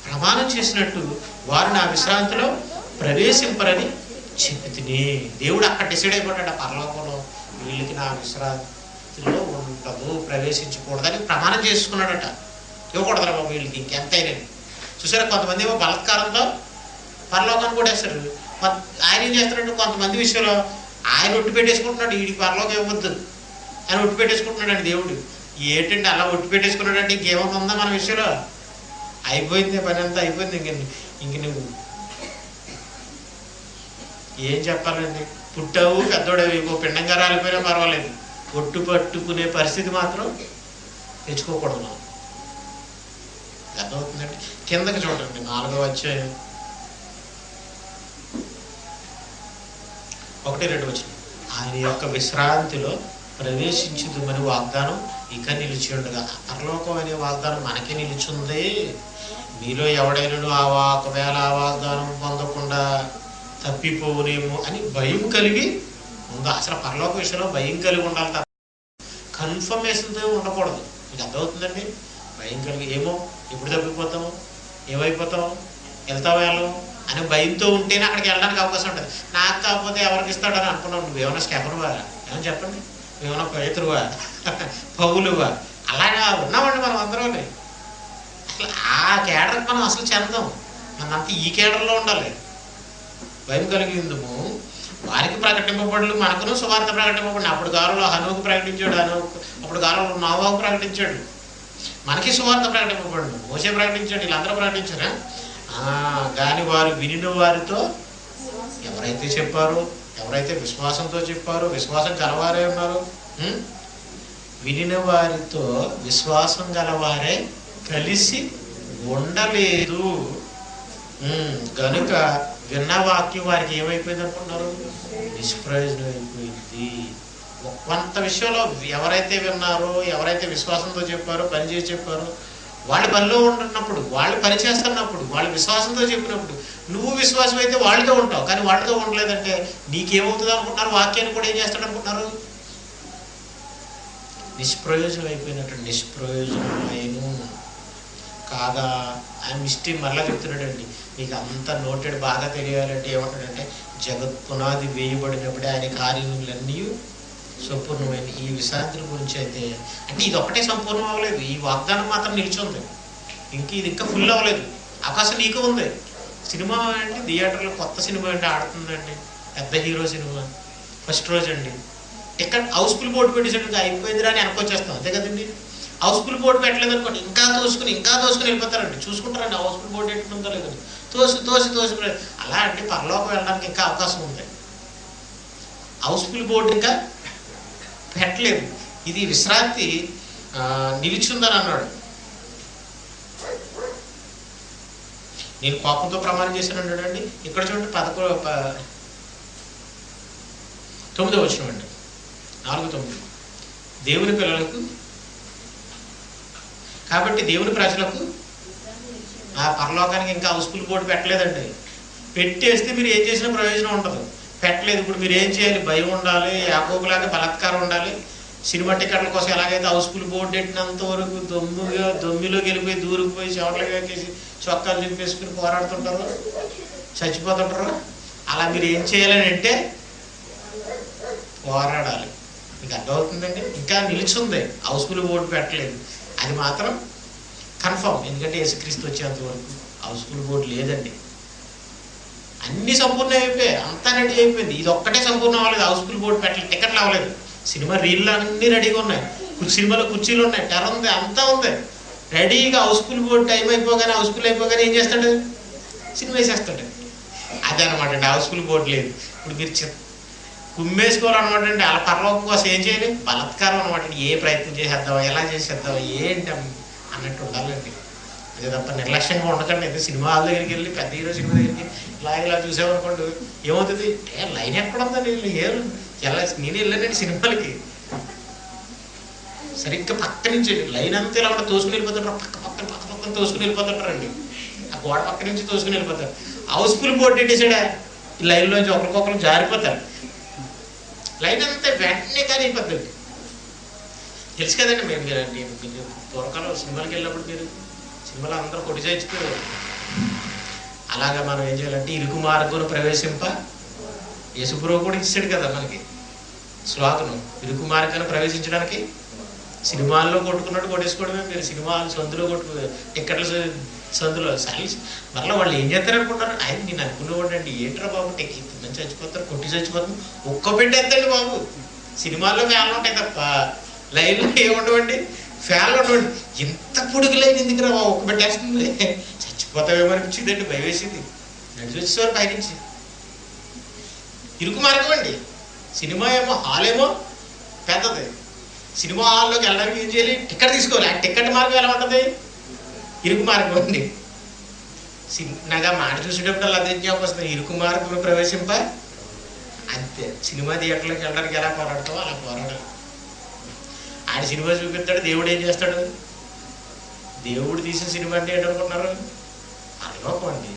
[SPEAKER 1] ప్రమాణం చేసినట్టు వారు నా విశ్రాంతిలో ప్రవేశింపరని చెప్పి తిని. దేవుడు అక్కడ డిసైడ్ అయిపోతాడు, పరలోకంలో వీళ్ళకి నా విశ్రాంతిలో ఉండదు, ప్రవేశించకూడదని ప్రమాణం చేసుకున్నాడట. ఇవ్వకూడదురా బాబు వీళ్ళకి ఇంకెంతైనా. చూసారా, కొంతమంది ఏమో బలత్కారంతో పరలోకాన్ని కూడా వేస్తారు. ఆయన ఏం చేస్తాడంటే కొంతమంది విషయంలో ఆయన ఒట్టు పెట్టేసుకుంటున్నాడు, వీడికి పరలోకం ఇవ్వద్దు ఆయన ఒట్టు పెట్టేసుకుంటున్నాడు అండి దేవుడు. ఏంటంటే అలా ఒట్టు పెట్టేసుకున్నాడు అంటే ఇంకేమన్నా ఉందా మన విషయంలో? అయిపోయింది, పని అంతా అయిపోయింది. ఇంక నువ్వు ఏం చెప్పాలండి? పుట్టావు, పెద్దోడేవి, ఇంకో పిండంగా రాలిపోయినా పర్వాలేదు, ఒట్టు పట్టుకునే పరిస్థితి మాత్రం తెచ్చుకోకూడదు మనం. అర్థమవుతుందండి? కిందకి చూడండి, 4వ అధ్యాయం 1-2 వచనం. ఆయన యొక్క విశ్రాంతిలో ప్రవేశించుదుమని వాగ్దానం ఇక నిలిచి ఉండగా. పరలోకం అనే వాగ్దానం మనకే నిలిచింది. మీలో ఎవడైనా ఒకవేళ ఆ వాగ్దానం పొందకుండా తప్పిపోవునేమో అని భయం కలిగి ఉందా? అసలు పరలోక విషయంలో భయం కలిగి ఉండాలి తప్ప కన్ఫర్మేషన్తో ఉండకూడదు. మీకు అర్థమవుతుందండి? భయం కలిగి ఏమో ఎప్పుడు తప్పిపోతాము, ఏమైపోతాము, వెళ్తాము వెళ్ళము అని భయంతో ఉంటేనే అక్కడికి వెళ్ళడానికి అవకాశం ఉంటుంది. నాకు కాకపోతే ఎవరికి ఇస్తాడని అనుకున్నావు. నువ్వేమన్నా స్టెఫనువా? ఏమని చెప్పండి, నువ్వేమన్నా పేతురువా, పౌలువా? అలాగా ఉన్నామండి మనం అందరం. అసలు ఆ కేడర్కి మనం అసలు చెందాం. మనంతా ఈ కేడర్లో ఉండాలి. భయం కలిగిందుము వారికి ప్రకటింపబడులు, మనకును సువార్త ప్రకటింపబడి. అప్పుడు కాలంలో హనోకు ప్రకటించాడు, అప్పుడు కాలంలో నోవాకు ప్రకటించాడు, మనకి సువార్త ప్రకటింపబడు, మోసే ప్రకటించాడు, వీళ్ళందరూ ప్రకటించారా? కానీ వారు వినిన వారితో ఎవరైతే చెప్పారో, ఎవరైతే విశ్వాసంతో చెప్పారో, విశ్వాసం గలవారే ఉన్నారు. వినిన వారితో విశ్వాసం గలవారే కలిసి ఉండలేదు. గనుక విన్న వాక్యం వారికి ఏమైపోయింది అనుకున్నారు? నిష్ప్రయోజనం అయిపోయింది. కొంత విషయంలో ఎవరైతే విన్నారో, ఎవరైతే విశ్వాసంతో చెప్పారో, పని చేసి చెప్పారో, వాళ్ళు పనిలో ఉంటున్నప్పుడు, వాళ్ళు పని చేస్తున్నప్పుడు, వాళ్ళు విశ్వాసంతో చెప్పినప్పుడు నువ్వు విశ్వాసం అయితే వాళ్ళతో ఉంటావు. కానీ వాళ్ళతో ఉండలేదంటే నీకేమవుతుంది అనుకుంటున్నారు? వాక్యాన్ని కూడా ఏం చేస్తాడు అనుకుంటున్నారు? నిష్ప్రయోజనం అయిపోయినట్టు. నిష్ప్రయోజనమైన కాగా ఆయన మిస్టేక్ మరలా చెప్తున్నాడండి. మీకు అంత నోటెడ్ బాగా తెలియాలంటే ఏమంటాడంటే, జగత్ పునాది వేయబడినప్పుడే ఆయన కార్యములన్నీ సంపూర్ణమైన. ఈ విశ్రాంతి గురించి అయితే అంటే ఇది ఒకటే సంపూర్ణం అవ్వలేదు, ఈ వాగ్దానం మాత్రం నిలిచింది. ఇది ఇంకా ఫుల్ అవ్వలేదు. అవకాశం నీకు ఉంది. సినిమా అంటే థియేటర్లో కొత్త సినిమా అంటే ఆడుతుందండి, పెద్ద హీరో సినిమా, ఫస్ట్ రోజు అండి ఇక్కడ హౌస్ఫుల్ బోర్డు పెట్టేసరికి అయిపోయిందిరా అని వెనకొచ్చేస్తాం, అంతే కదండి. హౌస్ఫుల్ బోర్డు పెట్టలేదు అనుకోండి, ఇంకా తోసుకుని వెళ్ళిపోతారండి. చూసుకుంటారండి హౌస్ఫుల్ బోర్డు ఎట్టుందో లేదండి, తోసి అలా అంటే పరలోకం వెళ్ళడానికి ఇంకా అవకాశం ఉంది. హౌస్ఫుల్ బోర్డు ఇంకా పెట్టలేదు. ఇది విశ్రాంతి నిలిచిందని అన్నాడు. నేను కోపంతో ప్రమాణం చేశాను అన్నాడండి. ఇక్కడ చూడండి 9వ వచనం అండి, 4:9. దేవుని పిల్లలకు కాబట్టి దేవుని ప్రజలకు ఆ పరలోకానికి ఇంకా హౌస్ఫుల్ బోర్డు పెట్టలేదండి. పెట్టేస్తే మీరు ఏం చేసినా ప్రయోజనం ఉండదు. పెట్టలేదు. ఇప్పుడు మీరు ఏం చేయాలి? భయం ఉండాలి, యాకోబులాగా బలాత్కారం ఉండాలి. సినిమా టికెట్ల కోసం ఎలాగైతే హౌస్ఫుల్ బోర్డు పెట్టినంత వరకు దొమ్మిలోకి వెళ్ళిపోయి దూరిపోయి చెవట్లకి ఎక్కేసి చొక్కాలు చింపేసుకుని పోరాడుతుంటారు, చచ్చిపోతుంటారు. అలా మీరు ఏం చేయాలని అంటే పోరాడాలి. మీకు అర్థమవుతుందండి? ఇంకా నిలిచింది, హౌస్ఫుల్ బోర్డు పెట్టలేదు. అది మాత్రం కన్ఫర్మ్. ఎందుకంటే యేసుక్రీస్తు వచ్చేంత వరకు హౌస్ఫుల్ బోర్డు లేదండి. అన్ని సంపూర్ణ అయిపోయాయి, అంతా రెడీ అయిపోయింది. ఇది ఒక్కటే సంపూర్ణం అవ్వలేదు. హౌస్ఫుల్ బోర్డు పెట్టలేదు, టికెట్లు అవ్వలేదు. సినిమా రీళ్ళు అన్నీ రెడీగా ఉన్నాయి, సినిమాలో కుర్చీలు ఉన్నాయి, టెర ఉంది, అంతా ఉంది రెడీగా. హౌస్ఫుల్ బోర్డు టైం అయిపోగానే, హౌస్ఫుల్ అయిపోగానే ఏం చేస్తాడు? సినిమా వేసేస్తాడు. అదే అనమాట అండి, హౌస్ఫుల్ బోర్డు లేదు. ఇప్పుడు మీరు కుమ్మేసుకోవాలన్నమాట అండి. అలా పరలోకం కోసం ఏం చేయాలి? బలత్కారం అనమాట. ఏ ప్రయత్నం చేసేద్దామా, ఎలా చేసేద్దామా, ఏంటి అన్నట్టు ఉండాలండి. అదే తప్ప నిర్లక్ష్యంగా ఉండకండి. అయితే సినిమా హాల్ దగ్గరికి వెళ్ళి, పెద్ద హీరో సినిమా దగ్గరికి ఇలా చూసామనుకోండి, ఏమవుతుంది? లైన్ ఎక్కడ ఉందండి? ఎలా నేను వెళ్ళానండి సినిమాలకి, సరిగ్గా పక్క నుంచి లైన్ అంతా ఇలా కూడా తోసుకుని వెళ్ళిపోతుంటారు, పక్కన తోసుకుని వెళ్ళిపోతుంటారండి. ఆ గోడ పక్క నుంచి తోసుకుని వెళ్ళిపోతారు. హౌస్ఫుల్ బోర్డు పెట్టేసాడా, ఈ లైన్లోంచి ఒకరికొకరు జారిపోతారు. లైన్ అంతా వెంటనే కానీ అయిపోతుంది. తెలుసు కదండి. మీరు పూర్వకాలం సినిమాలకి వెళ్ళినప్పుడు మీరు సినిమాలో అందరూ కొట్టి చేయించుకోరు. అలాగా మనం ఏం చేయాలంటే ఇరుకు మార్గంలో ప్రవేశింప యేసుప్రభువు కూడా ఇచ్చాడు కదా మనకి శ్లోకం. ఇరుకు మార్గాన్ని ప్రవేశించడానికి సినిమాల్లో కొట్టుకున్నట్టు కొట్టేసుకోవడమే. మీరు సినిమా సందులో టిక్కెట్ల సందులో మరలా వాళ్ళు ఏం చేస్తారు అనుకుంటారు? ఆయన నేను అనుకునేవాడు అండి, ఏంట్రా బాబు టికెట్ మంచి చచ్చిపోతారు, కొట్టి చచ్చిపోతారు, ఒక్క పెట్టేద్దండి బాబు. సినిమాల్లో ఫ్యాన్లు ఉంటాయి తప్ప లైన్లో ఏముండవండి, ఫ్యాన్లు ఉండవండి. ఇంత పొడుగు లైన్ ఎందుకురా బాబు, ఒక్క పెట్టేస్తుంది, చచ్చిపోతావేమో అనిపించిందండి, భయం వేసింది. నడిచి వచ్చేవారు పైనుంచి. ఇరుకు మార్గం అండి. సినిమా ఏమో హాల్ ఏమో పెద్దది. సినిమా హాల్లోకి వెళ్ళడానికి ఏం చేయాలి? టికెట్ తీసుకోవాలి. ఆ టికెట్ మార్గం ఎలా ఉంటుంది? ఇరుకు మార్గం అండి. నాకు ఆ మాట చూసేటప్పుడు అదే జ్ఞాపకం వస్తుంది, ఇరుకు మార్గంలో ప్రవేశింప. అంతే, సినిమా థియేటర్లోకి వెళ్ళడానికి ఎలా పోరాడతావో అలా పోరాడాలి. ఆయన సినిమా చూపిస్తాడు, దేవుడు ఏం చేస్తాడు? దేవుడు తీసిన సినిమా అంటే ఏంటనుకున్నారు? పరలోకం అండి.